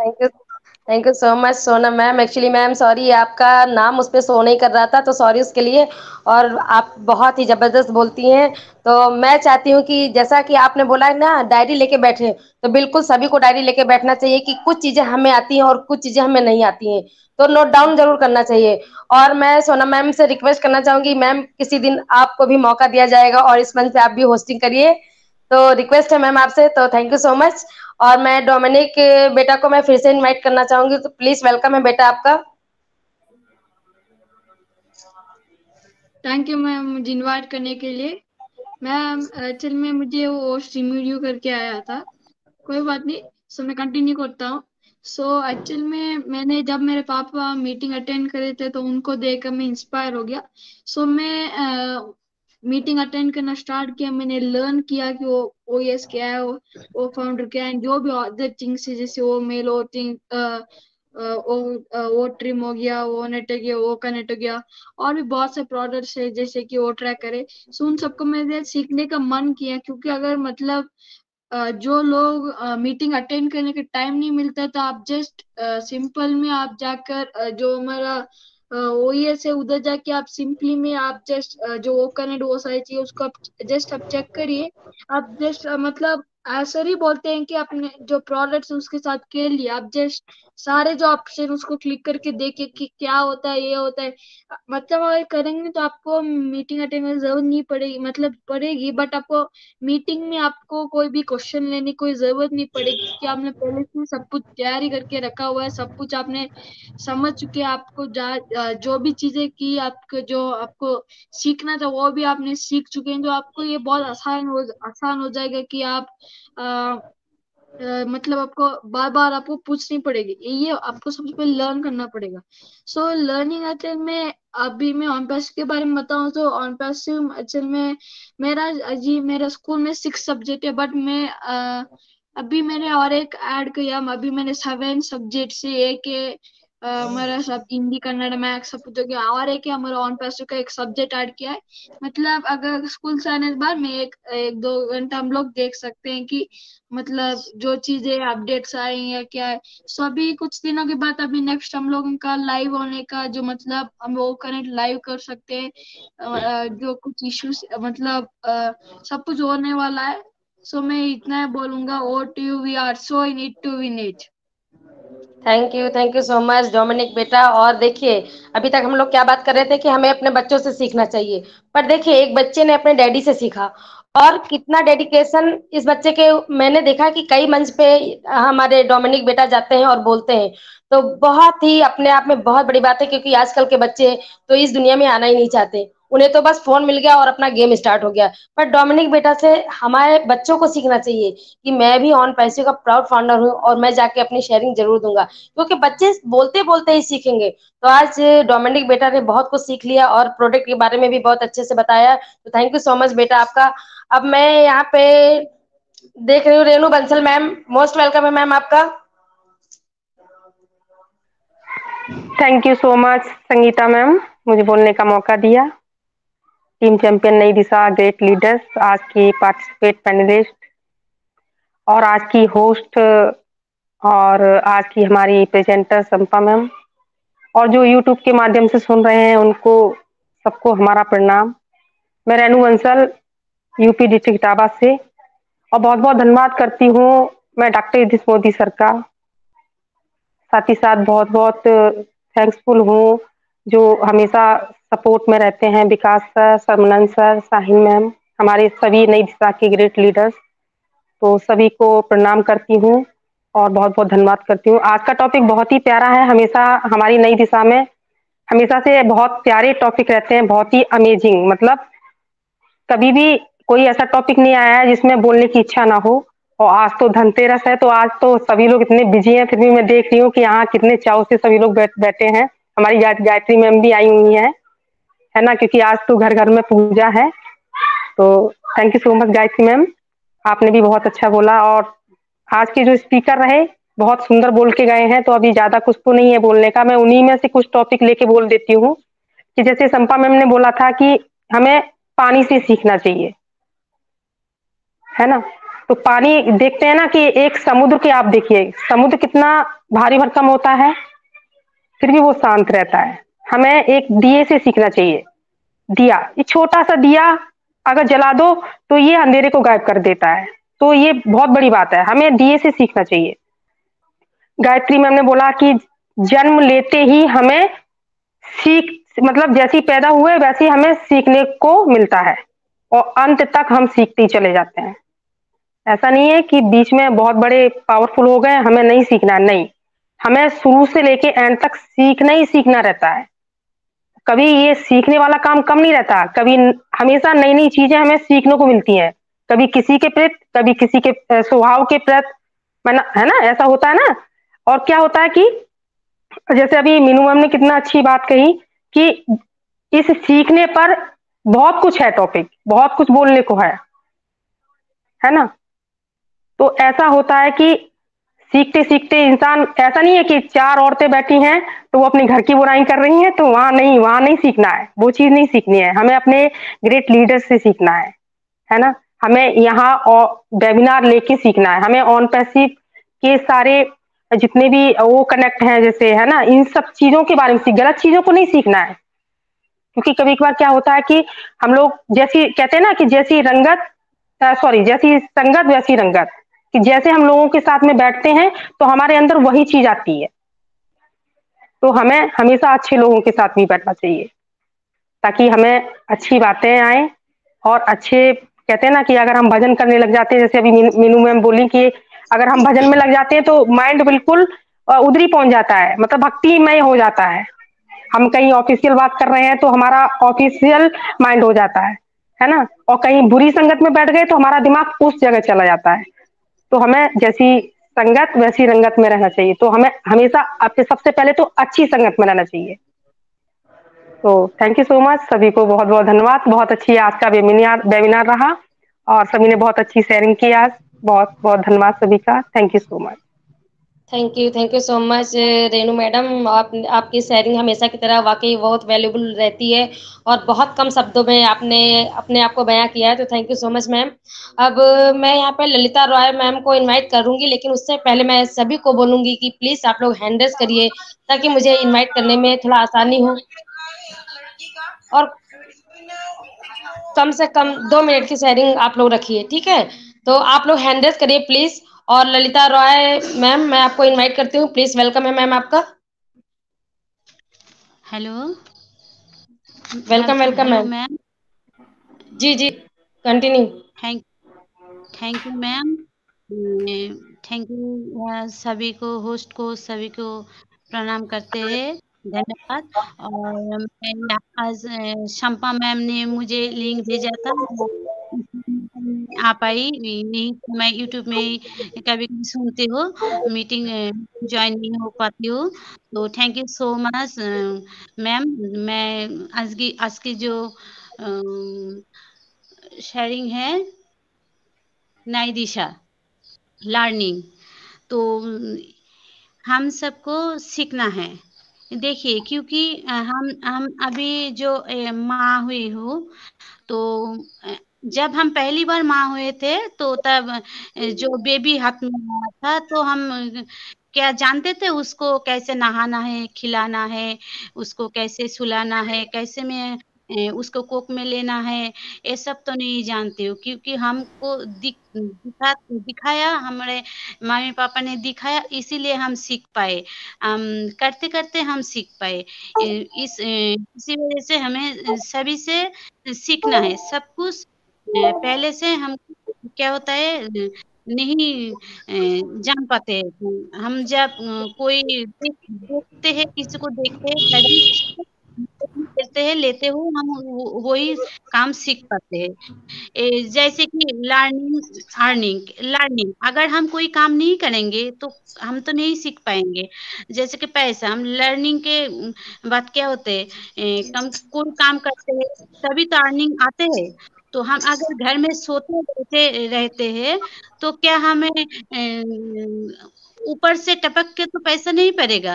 Thank you so much Sonam ma'am. Actually ma'am sorry, आपका नाम उस पर शो नहीं कर रहा था, तो सॉरी उसके लिए। और आप बहुत ही ज़बरदस्त बोलती हैं। तो मैं चाहती हूँ कि जैसा कि आपने बोला है ना, डायरी लेके बैठे, तो बिल्कुल सभी को डायरी लेके बैठना चाहिए कि कुछ चीज़ें हमें आती हैं और कुछ चीज़ें हमें नहीं आती हैं, तो नोट डाउन जरूर करना चाहिए। और मैं सोनम मैम से रिक्वेस्ट करना चाहूँगी, मैम किसी दिन आपको भी मौका दिया जाएगा और इस मंच पे आप भी होस्टिंग करिए। तो रिक्वेस्ट है मैम आपसे, तो थैंक यू सो मच। और मैं डोमिनिक बेटा को मैं फिर से इनवाइट करना चाहूंगी, तो प्लीज वेलकम है बेटा आपका। थैंक यू मैम मुझे इनवाइट करने के लिए। मैम एक्चुअल में मुझे वो रिव्यू करके आया था, कोई बात नहीं, सो मैं कंटिन्यू करता हूँ। सो एक्चुअल में मैंने जब मेरे पापा मीटिंग अटेंड करे थे तो उनको देखकर मैं इंस्पायर हो गया। सो मैं मीटिंग अटेंड करना स्टार्ट किया। मैंने लर्न किया कि वो ओएस क्या है, वो फाउंडर क्या है, जो भी अदर थिंग्स है, जैसे वो मेल होटिंग, वो ट्रिम हो गया, वो नेट हो गया, वो कनेक्ट हो गया, और भी बहुत से प्रोडक्ट्स है जैसे कि वो ट्रैक करे। सो उन सबको मैंने सीखने का मन किया, क्योंकि अगर मतलब जो लोग मीटिंग अटेंड करने के टाइम नहीं मिलता, तो आप जस्ट सिंपल में आप जाकर जो हमारा ओएस है उधर जाके आप सिंपली में आप जस्ट जो वो कनेक्ट वो सारी चीज उसको आप चेक करिए। आप जस्ट मतलब सर ही बोलते हैं कि आपने जो प्रोडक्ट्स उसके साथ खेल लिया, आप जस्ट सारे जो ऑप्शन उसको क्लिक करके देखे कि क्या होता है, ये होता है। मतलब अगर करेंगे तो आपको मीटिंग अटेंड करने की जरूरत नहीं पड़ेगी, मतलब पड़ेगी, बट आपको मीटिंग में आपको कोई भी क्वेश्चन लेने की कोई जरूरत नहीं पड़ेगी, क्योंकि आपने पहले से सब कुछ तैयारी करके रखा हुआ है, सब कुछ आपने समझ चुके हैं। आपको जो भी चीजें की, आपको जो आपको सीखना था वो भी आपने सीख चुके हैं, तो आपको ये बहुत आसान हो जाएगा कि आप मतलब आपको बार बार आपको पूछनी पड़ेगी, ये आपको सबसे पहले लर्न करना पड़ेगा। सो लर्निंग अटेल में अभी मैं ऑन पैसिव के बारे में बताऊं तो ऑन पैसिव अचल में मेरा स्कूल में 6 सब्जेक्ट है, बट मैं अभी मैंने और एक ऐड किया। अभी मैंने 7 सब्जेक्ट से एक हमारा सब हिंदी कन्नड़ मैथ्स सब कुछ हो गया, और एक हमारा ऑन पैसिव का एक सब्जेक्ट ऐड किया है। मतलब अगर स्कूल से आने के बाद में एक 2 घंटा हम लोग देख सकते हैं कि मतलब जो चीजें अपडेट्स आई या क्या है। सभी कुछ दिनों के बाद अभी नेक्स्ट हम लोग का लाइव होने का जो मतलब हम लोग कनेक्ट लाइव कर सकते हैं, जो कुछ इश्यूज मतलब सब कुछ होने वाला है। सो मैं इतना बोलूंगा, oh to you, we are so in it to win it. Thank you so much Dominic बेटा। और देखिए, अभी तक हम लोग क्या बात कर रहे थे कि हमें अपने बच्चों से सीखना चाहिए, पर देखिए एक बच्चे ने अपने डैडी से सीखा, और कितना डेडिकेशन इस बच्चे के। मैंने देखा कि कई मंच पे हमारे डोमिनिक बेटा जाते हैं और बोलते हैं, तो बहुत ही अपने आप में बहुत बड़ी बात है, क्योंकि आजकल के बच्चे तो इस दुनिया में आना ही नहीं चाहते, उन्हें तो बस फोन मिल गया और अपना गेम स्टार्ट हो गया। पर डोमिनिक बेटा से हमारे बच्चों को सीखना चाहिए कि मैं भी ऑन पैसिव का प्राउड फाउंडर हूँ, और मैं जाके अपनी शेयरिंग जरूर दूंगा, क्योंकि बच्चे बोलते बोलते ही सीखेंगे। तो आज डोमिनिक बेटा ने बहुत कुछ सीख लिया और प्रोडक्ट के बारे में भी बहुत अच्छे से बताया, तो थैंक यू सो मच बेटा आपका। अब मैं यहाँ पे देख रही हूँ Renu Bansal ma'am, most welcome है मैम आपका। Thank you so much Sangeeta ma'am, मुझे बोलने का मौका दिया। टीम चैंपियन नई दिशा ग्रेट लीडर्स, आज की पार्टिसिपेट पैनलिस्ट और आज की होस्ट और आज की हमारी प्रेजेंटर संपा मैम, और जो यूट्यूब के माध्यम से सुन रहे हैं उनको सबको हमारा प्रणाम। मैं रेनू बंसल यूपी डिस्ट्रिक्ट इटावा से, और बहुत बहुत धन्यवाद करती हूँ मैं डॉक्टर युधिष मोदी सर का, साथ ही साथ बहुत बहुत थैंक्सफुल हूँ जो हमेशा सपोर्ट में रहते हैं, विकास सर, सरमनन सर, साहिन मैम, हमारे सभी नई दिशा के ग्रेट लीडर्स। तो सभी को प्रणाम करती हूँ और बहुत बहुत धन्यवाद करती हूँ। आज का टॉपिक बहुत ही प्यारा है, हमेशा हमारी नई दिशा में हमेशा से बहुत प्यारे टॉपिक रहते हैं, बहुत ही अमेजिंग। मतलब कभी भी कोई ऐसा टॉपिक नहीं आया है जिसमें बोलने की इच्छा ना हो। और आज तो धनतेरस है, तो आज तो सभी लोग इतने बिजी हैं, फिर भी मैं देख रही हूँ कि यहाँ कितने चाव से सभी लोग बैठे हैं। हमारी गायत्री मैम भी आई हुई है ना, क्योंकि आज तो घर घर में पूजा है। तो thank you so much Gayatri ma'am, आपने भी बहुत अच्छा बोला। और आज के जो स्पीकर रहे बहुत सुंदर बोल के गए हैं, तो अभी ज्यादा कुछ तो नहीं है बोलने का, मैं उन्हीं में से कुछ टॉपिक लेके बोल देती हूँ। कि जैसे संपा मैम ने बोला था कि हमें पानी से सीखना चाहिए, है ना। तो पानी देखते हैं ना कि एक समुद्र के, आप देखिए समुद्र कितना भारी भरकम होता है, फिर भी वो शांत रहता है। हमें एक दिए से सीखना चाहिए। दिया, ये छोटा सा दिया अगर जला दो तो ये अंधेरे को गायब कर देता है, तो ये बहुत बड़ी बात है, हमें दिए से सीखना चाहिए। गायत्री मैम ने बोला कि जन्म लेते ही हमें मतलब जैसे पैदा हुए वैसे हमें सीखने को मिलता है, और अंत तक हम सीखते ही चले जाते हैं। ऐसा नहीं है कि बीच में बहुत बड़े पावरफुल हो गए हमें नहीं सीखना, नहीं, हमें शुरू से लेके एंड तक सीखना ही सीखना रहता है। कभी ये सीखने वाला काम कम नहीं रहता, कभी हमेशा नई नई चीजें हमें सीखने को मिलती हैं, कभी किसी के प्रति, कभी किसी के स्वभाव के प्रति, है ना, ऐसा होता है ना। और क्या होता है कि जैसे अभी मीनू मैम ने कितना अच्छी बात कही कि इस सीखने पर बहुत कुछ है, टॉपिक बहुत कुछ बोलने को है ना। तो ऐसा होता है कि सीखते सीखते इंसान, ऐसा नहीं है कि 4 औरतें बैठी हैं तो वो अपने घर की बुराई कर रही हैं, तो वहां नहीं सीखना है, वो चीज नहीं सीखनी है, हमें अपने ग्रेट लीडर से सीखना है ना। हमें यहाँ वेबिनार लेके सीखना है, हमें ऑन पैसिव के सारे जितने भी वो कनेक्ट हैं जैसे, है ना, इन सब चीजों के बारे में गलत चीजों को नहीं सीखना है। क्योंकि कभी कभार क्या होता है कि हम लोग जैसी कहते हैं ना कि जैसी संगत वैसी रंगत, कि जैसे हम लोगों के साथ में बैठते हैं तो हमारे अंदर वही चीज आती है। तो हमें हमेशा अच्छे लोगों के साथ भी बैठना चाहिए, ताकि हमें अच्छी बातें आए और अच्छे, कहते हैं ना कि अगर हम भजन करने लग जाते हैं, जैसे अभी मीनू मैम बोली कि अगर हम भजन में लग जाते हैं तो माइंड बिल्कुल उधर ही पहुंच जाता है, मतलब भक्तिमय हो जाता है। हम कहीं ऑफिशियल बात कर रहे हैं तो हमारा ऑफिशियल माइंड हो जाता है ना, और कहीं बुरी संगत में बैठ गए तो हमारा दिमाग उस जगह चला जाता है। तो हमें जैसी संगत वैसी रंगत में रहना चाहिए, तो हमें हमेशा अपने सबसे पहले तो अच्छी संगत में रहना चाहिए। तो थैंक यू सो मच, सभी को बहुत बहुत धन्यवाद। बहुत अच्छी आज का वेबिनार रहा और सभी ने बहुत अच्छी शेयरिंग की आज। बहुत बहुत धन्यवाद सभी का, thank you so much. Thank you so much Renu madam. आपकी शेयरिंग हमेशा की तरह वाकई बहुत वैल्यूबल रहती है और बहुत कम शब्दों में आपने अपने आप को बयां किया है, तो thank you so much ma'am. अब मैं यहाँ पे ललिता रॉय मैम को इनवाइट करूंगी, लेकिन उससे पहले मैं सभी को बोलूंगी कि प्लीज आप लोग हैंड रेज करिए ताकि मुझे इन्वाइट करने में थोड़ा आसानी हो, और कम से कम 2 मिनट की शेयरिंग आप लोग रखिए, ठीक है? तो आप लोग हैंड रेज करिए प्लीज। और ललिता रॉय मैम, मैं आपको इनवाइट करती हूँ, प्लीज वेलकम है मैम आपका। Hello, welcome hello ma'am. Ma'am. जी continue. Thank you ma'am. Thank you सभी को, होस्ट को सभी को प्रणाम करते हैं, धन्यवाद। और मैं आज शंपा मैम ने मुझे लिंक भेजा था, आप आई नहीं तो मैं यूट्यूब में कभी कभी सुनती हूँ, मीटिंग ज्वाइन नहीं हो पाती हूँ। तो thank you so much ma'am. मैं आज की जो शेयरिंग है नई दिशा लर्निंग, तो हम सबको सीखना है। देखिए, क्योंकि हम अभी जो माँ हुई हूँ, तो जब हम पहली बार माँ हुए थे तो तब जो बेबी हाथ में आया था तो हम क्या जानते थे उसको कैसे नहाना है, खिलाना है, उसको कैसे सुलाना है, कैसे में उसको कोक में लेना है, ये सब तो नहीं जानती हूँ, क्योंकि हमको दिखाया, हमारे मम्मी पापा ने दिखाया, इसीलिए हम सीख पाए। करते करते हम सीख पाए। इसी वजह से हमें सभी से सीखना है सब कुछ। पहले से हम क्या होता है नहीं जान पाते हैं। हम जब कोई देखते हैं, किसी को देखते हैं, तभी करते हैं, लेते हुए हम वही काम सीख पाते हैं। जैसे कि लर्निंग अगर हम कोई काम नहीं करेंगे तो हम तो नहीं सीख पाएंगे। जैसे कि पैसा, हम लर्निंग के बात क्या होते हैं, कोई काम करते हैं तभी तो अर्निंग आते हैं। तो हम अगर घर में सोते रहते हैं तो क्या हमें ऊपर से टपक के तो पैसा नहीं पड़ेगा,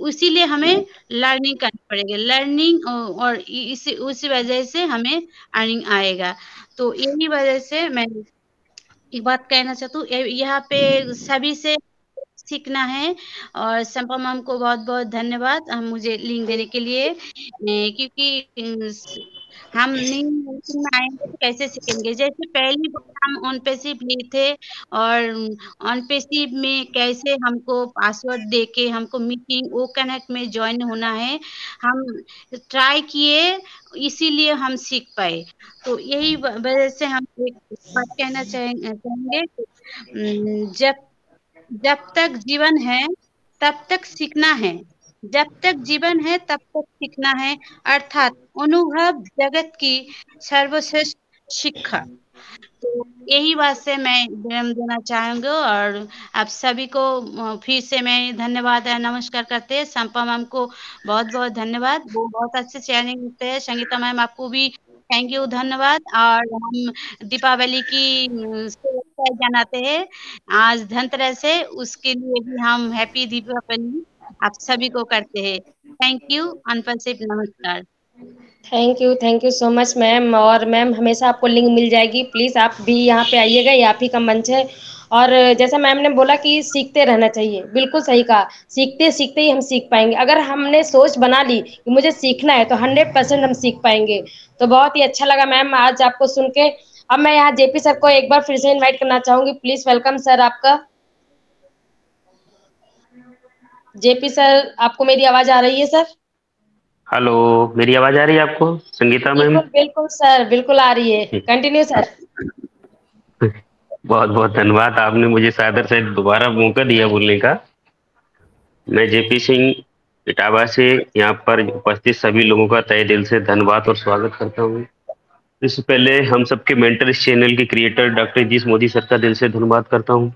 इसीलिए हमें लर्निंग करनी पड़ेगी। लर्निंग और उसी वजह से हमें अर्निंग आएगा। तो यही वजह से मैं एक बात कहना चाहती हूँ, यहाँ पे सभी से सीखना है। और संपा मैम को बहुत बहुत धन्यवाद मुझे लिंक देने के लिए, क्योंकि हम नहीं मीटिंग में आएंगे तो कैसे सीखेंगे। जैसे पहली बार हम ऑन पेसिव लिए थे, और ऑन पेसिव में कैसे हमको पासवर्ड देके हमको मीटिंग वो कनेक्ट में ज्वाइन होना है, हम ट्राई किए, इसीलिए हम सीख पाए। तो यही वजह से हम एक बात कहना चाहेंगे, जब तक जीवन है तब तक सीखना है, जब तक जीवन है तब तक सीखना है, अर्थात अनुभव जगत की सर्वश्रेष्ठ शिक्षा। तो यही बात से मैं विराम देना चाहूंगी, और आप सभी को फिर से मैं धन्यवाद नमस्कार करते हैं। संपा मैम को बहुत बहुत धन्यवाद, वो बहुत अच्छे शेयरिंग करते हैं। संगीता मैम आपको भी थैंक यू, धन्यवाद। और हम दीपावली की शुभकामनाएं जनाते हैं, आज धनतेरस है, उसके लिए भी हम हैप्पी दीपावली आप सभी को करते हैं। थैंक यू, अनपसिप नमस्कार। Thank you so much ma'am. और मैम हमेशा आपको लिंक मिल जाएगी, प्लीज़ आप भी यहाँ पे आइएगा, ये आप ही का मंच है। और जैसा मैम ने बोला कि सीखते रहना चाहिए, बिल्कुल सही कहा, सीखते सीखते ही हम सीख पाएंगे। अगर हमने सोच बना ली कि मुझे सीखना है तो 100% हम सीख पाएंगे। तो बहुत ही अच्छा लगा मैम आज आपको सुन के। अब मैं यहाँ जेपी सर को एक बार फिर से इन्वाइट करना चाहूंगी, प्लीज वेलकम सर आपका। जेपी सर, आपको मेरी आवाज आ रही है सर? हेलो, मेरी आवाज आ रही है आपको संगीता मैम? बिल्कुल बिल्कुल सर, बिल्कुल आ रही है। Continue sir. बहुत बहुत धन्यवाद, आपने मुझे सादर से दोबारा मौका दिया बोलने का। मैं जेपी सिंह इटावा से यहाँ पर उपस्थित सभी लोगों का तहे दिल से धन्यवाद और स्वागत करता हूँ। इससे पहले हम सबके मेंटर इस चैनल के creator doctor Idris Modi sir का दिल से धन्यवाद करता हूँ।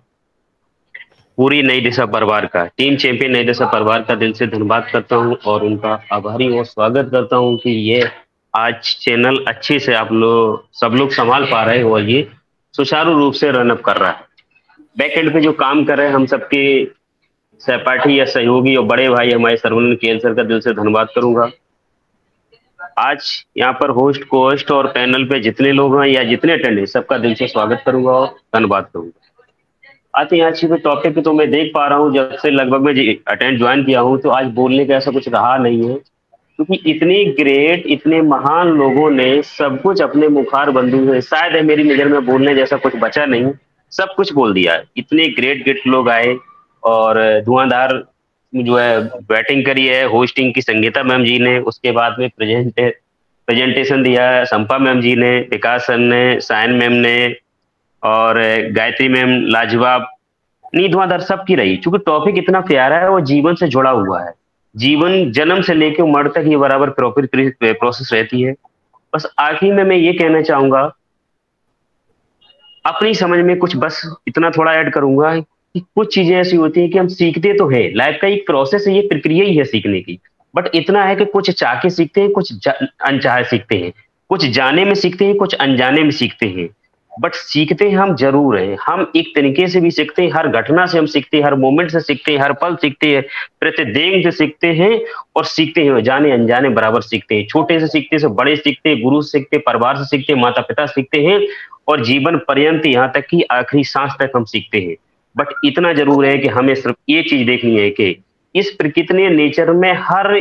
पूरी नई दिशा परिवार का, टीम चैंपियन नई दिशा परिवार का दिल से धन्यवाद करता हूँ और उनका आभारी और स्वागत करता हूँ कि ये आज चैनल अच्छे से आप लोग सब लोग संभाल पा रहे हो और ये सुचारू रूप से रनअप कर रहा है। बैक एंड पे जो काम कर रहे हैं हम सबके सहपाठी या सहयोगी और बड़े भाई हमारे सर्वनंद केएल सर का दिल से धन्यवाद करूंगा। आज यहाँ पर होस्ट, को होस्ट और पैनल पे जितने लोग हैं या जितने अटेंड है सबका दिल से स्वागत करूंगा और धन्यवाद करूंगा। आते हैं आज के टॉपिक तो मैं देख पा रहा हूँ जब से लगभग मैं ज्वाइन किया हूँ तो आज बोलने का ऐसा कुछ रहा नहीं है, क्योंकि इतने ग्रेट, इतने महान लोगों ने सब कुछ अपने मुखार बंधु है, शायद है मेरी नजर में बोलने जैसा कुछ बचा नहीं, सब कुछ बोल दिया। इतने ग्रेट लोग आए और धुआंधार जो है बैटिंग करी है होस्टिंग की संगीता मैम जी ने, उसके बाद में प्रेजेंटेशन दिया संपा मैम जी ने, विकास सर ने, सायन मैम ने और गायत्री मैम लाजवाब, नींद धुआंधार सबकी रही। क्योंकि टॉपिक इतना प्यारा है, वो जीवन से जुड़ा हुआ है। जीवन जन्म से लेकर उम्र तक ये बराबर प्रॉपर प्रोसेस रहती है। बस आखिर में मैं ये कहना चाहूंगा, अपनी समझ में कुछ बस इतना थोड़ा ऐड करूंगा कि कुछ चीजें ऐसी होती हैं कि हम सीखते तो है, लाइफ का एक प्रोसेस है, ये प्रक्रिया ही है सीखने की। बट इतना है कि कुछ चाह के सीखते हैं, कुछ अनचाहे सीखते हैं, कुछ जाने में सीखते हैं, कुछ अनजाने में सीखते हैं। बट सीखते हम जरूर हैं। हम एक तरीके से भी सीखते हैं, हर घटना से हम सीखते हैं, हर मोमेंट से सीखते हैं, हर पल सीखते हैं, प्रतिदिन से सीखते हैं और सीखते हैं, जाने अनजाने बराबर सीखते हैं। छोटे से सीखते से बड़े सीखते हैं, गुरु से सीखते, परिवार से सीखते, माता पिता सीखते हैं और जीवन पर्यंत यहाँ तक कि आखिरी सांस तक हम सीखते हैं। बट इतना जरूर है कि हमें सिर्फ ये चीज देखनी है कि इस प्रकृति नेचर में हर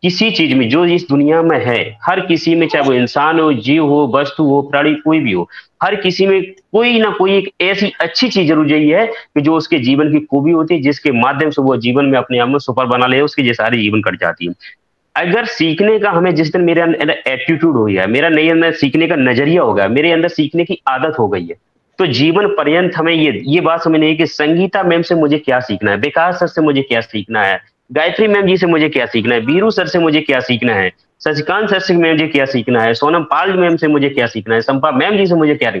किसी चीज में जो इस दुनिया में है, हर किसी में, चाहे वो इंसान हो, जीव हो, वस्तु हो, प्राणी कोई भी हो, हर किसी में कोई ना कोई एक ऐसी अच्छी चीज जरूर यही है कि जो उसके जीवन की खूबी होती है, जिसके माध्यम से वो जीवन में अपने आप में सुपर बना ले, उसकी ये सारी जीवन कट जाती है। अगर सीखने का हमें जिस दिन मेरे अंदर एटीट्यूड हो गया, मेरा नए अंदर सीखने का नजरिया हो गया, मेरे अंदर सीखने की आदत हो गई है, तो जीवन पर्यंत हमें ये बात समझनी है कि संगीता मैम से मुझे क्या सीखना है, विकास सर से मुझे क्या सीखना है, गायत्री मैम जी से मुझे क्या सीखना है, वीरू सर से मुझे क्या सीखना है, शशिकांत सर से मुझे क्या सीखना है, सोनम पाल मैम से मुझे क्या सीखना है, संपा मैम जी से मुझे क्या,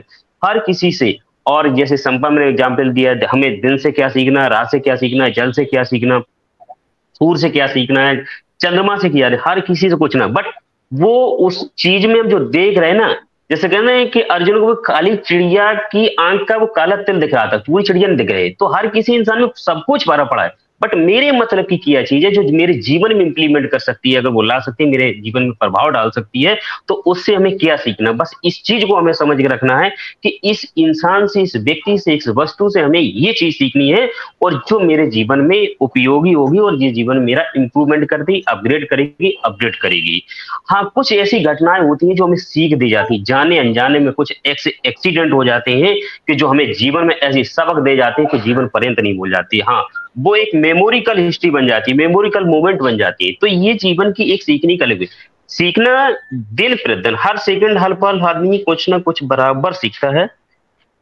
हर किसी से। और जैसे संपा मैंने एग्जाम्पल दिया, हमें दिन से क्या सीखना है, रात से क्या सीखना है, जल से क्या सीखना, सूर्य से क्या सीखना है, चंद्रमा से क्या, हर किसी से कुछ ना। बट वो उस चीज में हम जो देख रहे हैं ना, जैसे कहना है कि अर्जुन को काली चिड़िया की आंख का वो काला तिल दिख रहा था, पूरी चिड़िया नहीं दिख रही। तो हर किसी इंसान में सब कुछ भरा पड़ा है, बट मेरे मतलब की क्या चीज है जो मेरे जीवन में इंप्लीमेंट कर सकती है, अगर वो ला सकती है, मेरे जीवन में प्रभाव डाल सकती है, तो उससे हमें क्या सीखना। बस इस चीज को हमें समझ के रखना है कि इस इंसान से, इस व्यक्ति से, इस वस्तु से हमें ये चीज सीखनी है और जो मेरे जीवन में उपयोगी होगी और ये जीवन मेरा इंप्रूवमेंट कर देगी, अपग्रेड करेगी, अपडेट करेगी। हाँ, कुछ ऐसी घटनाएं होती हैं जो हमें सीख दी जाती, जाने अनजाने में कुछ एक्सीडेंट हो जाते हैं कि जो हमें जीवन में ऐसी सबक दे जाते हैं कि जीवन पर्यंत नहीं भूल जाती। हाँ, वो एक मेमोरिकल हिस्ट्री बन जाती है, मेमोरिकल मोमेंट बन जाती है। तो ये जीवन की एक सीखने का लेवल, सीखना दिन प्रतिदिन, हर सेकंड, हर पल आदमी कुछ ना कुछ बराबर सीखता है।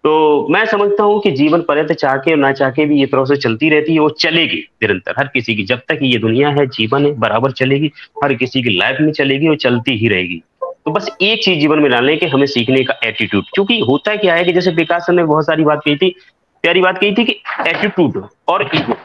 तो मैं समझता हूँ कि जीवन पर्यंत चाह के और ना चाह के भी ये प्रोसेस चलती रहती है, वो चलेगी निरंतर। हर किसी की, जब तक ये दुनिया है, जीवन है, बराबर चलेगी, हर किसी की लाइफ में चलेगी और चलती ही रहेगी। तो बस एक चीज जीवन में डालने की, हमें सीखने का एटीट्यूड। क्योंकि होता क्या है कि जैसे विकास सर ने बहुत सारी बात कही थी, प्यारी बात कही थी कि एटीट्यूड और ईगो,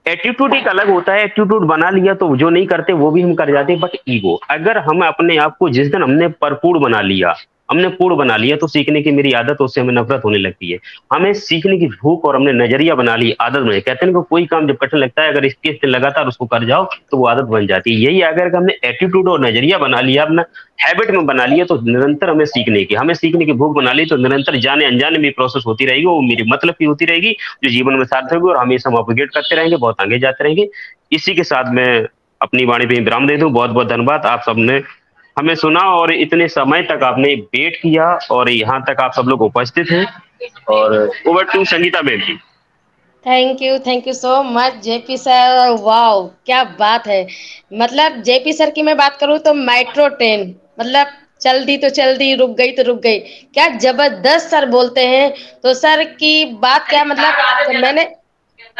एटीट्यूड एक अलग होता है। एटीट्यूड बना लिया तो जो नहीं करते वो भी हम कर जाते हैं, बट ईगो, अगर हम अपने आप को जिस दिन हमने भरपूर बना लिया, हमने पूर्ण बना लिया, तो सीखने की मेरी आदत, उससे हमें नफरत होने लगती है। हमें सीखने की भूख और हमने नजरिया बना ली, आदत बने। कहते हैं कि कोई काम जब कठिन लगता है, अगर इसके लगातार उसको कर जाओ तो वो आदत बन जाती है। यही अगर हमने एटीट्यूड और नजरिया बना लिया, अपना हैबिट में बना लिया, तो निरंतर हमें सीखने की भूख बना ली, तो निरंतर जाने अनजाने में प्रोसेस होती रहेगी, वो मेरी मतलब की होती रहेगी, जो जीवन में सार्थक होगी और हमेशा हम अपग्रेड करते रहेंगे, बहुत आगे जाते रहेंगे। इसी के साथ मैं अपनी वाणी पे विराम दे दूं। बहुत बहुत धन्यवाद, आप सबने हमें सुना और इतने समय तक आपने वेट किया और यहाँ तक आप सब लोग उपस्थित हैं। और over to Sangeeta ma'am ji. Thank you so much JP sir. Wow क्या बात है। मतलब जेपी सर की मैं बात करूं तो मेट्रो ट्रेन, मतलब चल दी तो चल दी, रुक गई तो रुक गई। क्या जबरदस्त सर बोलते हैं। तो सर की बात क्या, मतलब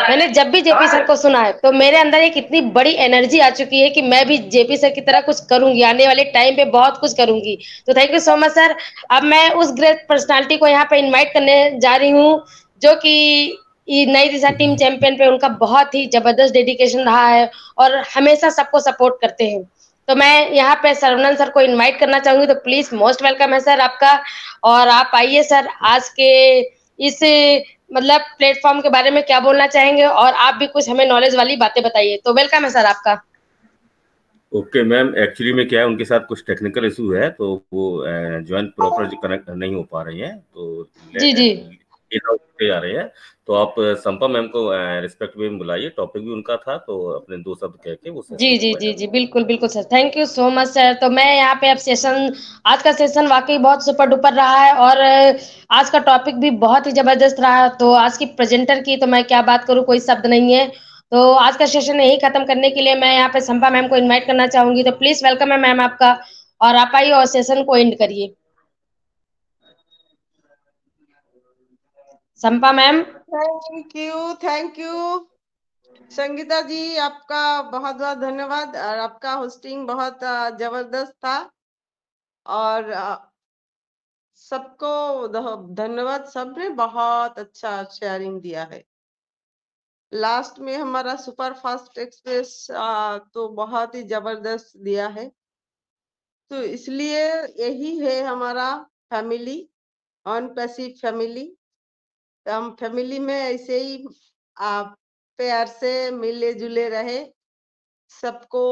मैंने जब भी जेपी सर को सुना है तो मेरे अंदर एक इतनी बड़ी एनर्जी आ चुकी है कि मैं भी जेपी सर की तरह कुछ करूंगी, आने वाले टाइम पे बहुत कुछ करूंगी। तो thank you so much sir. अब मैं उस ग्रेट पर्सनालिटी को यहाँ पे इनवाइट करने जा रही हूँ जो कि नई दिशा टीम चैंपियन पे उनका बहुत ही जबरदस्त डेडिकेशन रहा है और हमेशा सबको सपोर्ट करते हैं। तो मैं यहाँ पे सरवनन सर को इनवाइट करना चाहूंगी। तो प्लीज मोस्ट वेलकम है सर आपका। और आप आइए सर, आज के इस मतलब प्लेटफॉर्म के बारे में क्या बोलना चाहेंगे और आप भी कुछ हमें नॉलेज वाली बातें बताइए। तो वेलकम है सर आपका। ओके मैम, एक्चुअली में क्या है, उनके साथ कुछ टेक्निकल इशू है तो वो ज्वाइन प्रॉपर कनेक्ट नहीं हो पा रही हैं, तो जी जा रहे हैं। तो आप संपा मैम को रिस्पेक्ट में बुलाइए, टॉपिक भी उनका था, तो अपने 2 शब्द कह के वो जी बिल्कुल बिल्कुल sir. Thank you so much sir. तो मैं यहाँ पे अब सेशन, आज का सेशन वाकई बहुत सुपर डुपर रहा है और आज का टॉपिक भी बहुत ही जबरदस्त रहा। तो आज की प्रेजेंटर की तो मैं क्या बात करूँ, कोई शब्द नहीं है। तो आज का सेशन यही खत्म करने के लिए मैं यहाँ पे संपा मैम को इन्वाइट करना चाहूंगी। तो प्लीज वेलकम है मैम आपका, और आप आइए और सेशन को एंड करिए। संपा मैम। थैंक यू संगीता जी, आपका बहुत बहुत धन्यवाद। और आपका होस्टिंग बहुत जबरदस्त था और सबको धन्यवाद। सबने बहुत अच्छा शेयरिंग दिया है। लास्ट में हमारा सुपर फास्ट एक्सप्रेस तो बहुत ही जबरदस्त दिया है। तो इसलिए यही है हमारा फैमिली, ऑन पैसिव फैमिली। तो हम फैमिली में ऐसे ही आप प्यार से मिले जुले रहे, सबको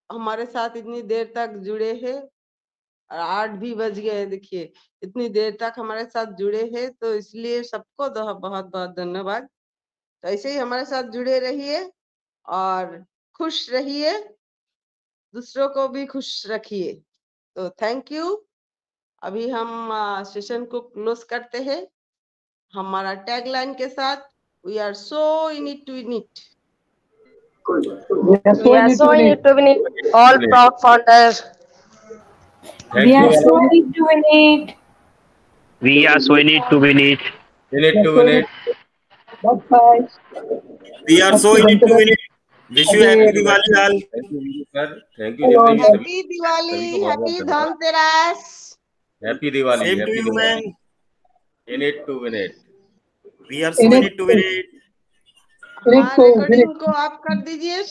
हमारे साथ इतनी देर तक जुड़े हैं। 8 भी बज गए, देखिए इतनी देर तक हमारे साथ जुड़े हैं, तो इसलिए सबको बहुत बहुत धन्यवाद। तो ऐसे ही हमारे साथ जुड़े रहिए और खुश रहिए, दूसरों को भी खुश रखिए। तो थैंक यू। अभी हम सेशन को क्लोज करते हैं हमारा टैगलाइन के साथ, we are so in it to win it. We are so in it to win it. All proud founders. We are so in it to win it. We are so in it to win it. In it to win it. Bye. We are so in it to win it. Wish you happy Diwali all. Thank you sir. Thank you Jeffrey. Happy Diwali, happy Dhanteras. Happy Diwali. Same to you, ma'am. In it to win it. We are so in it to win it. Recording को आप कर दीजिए।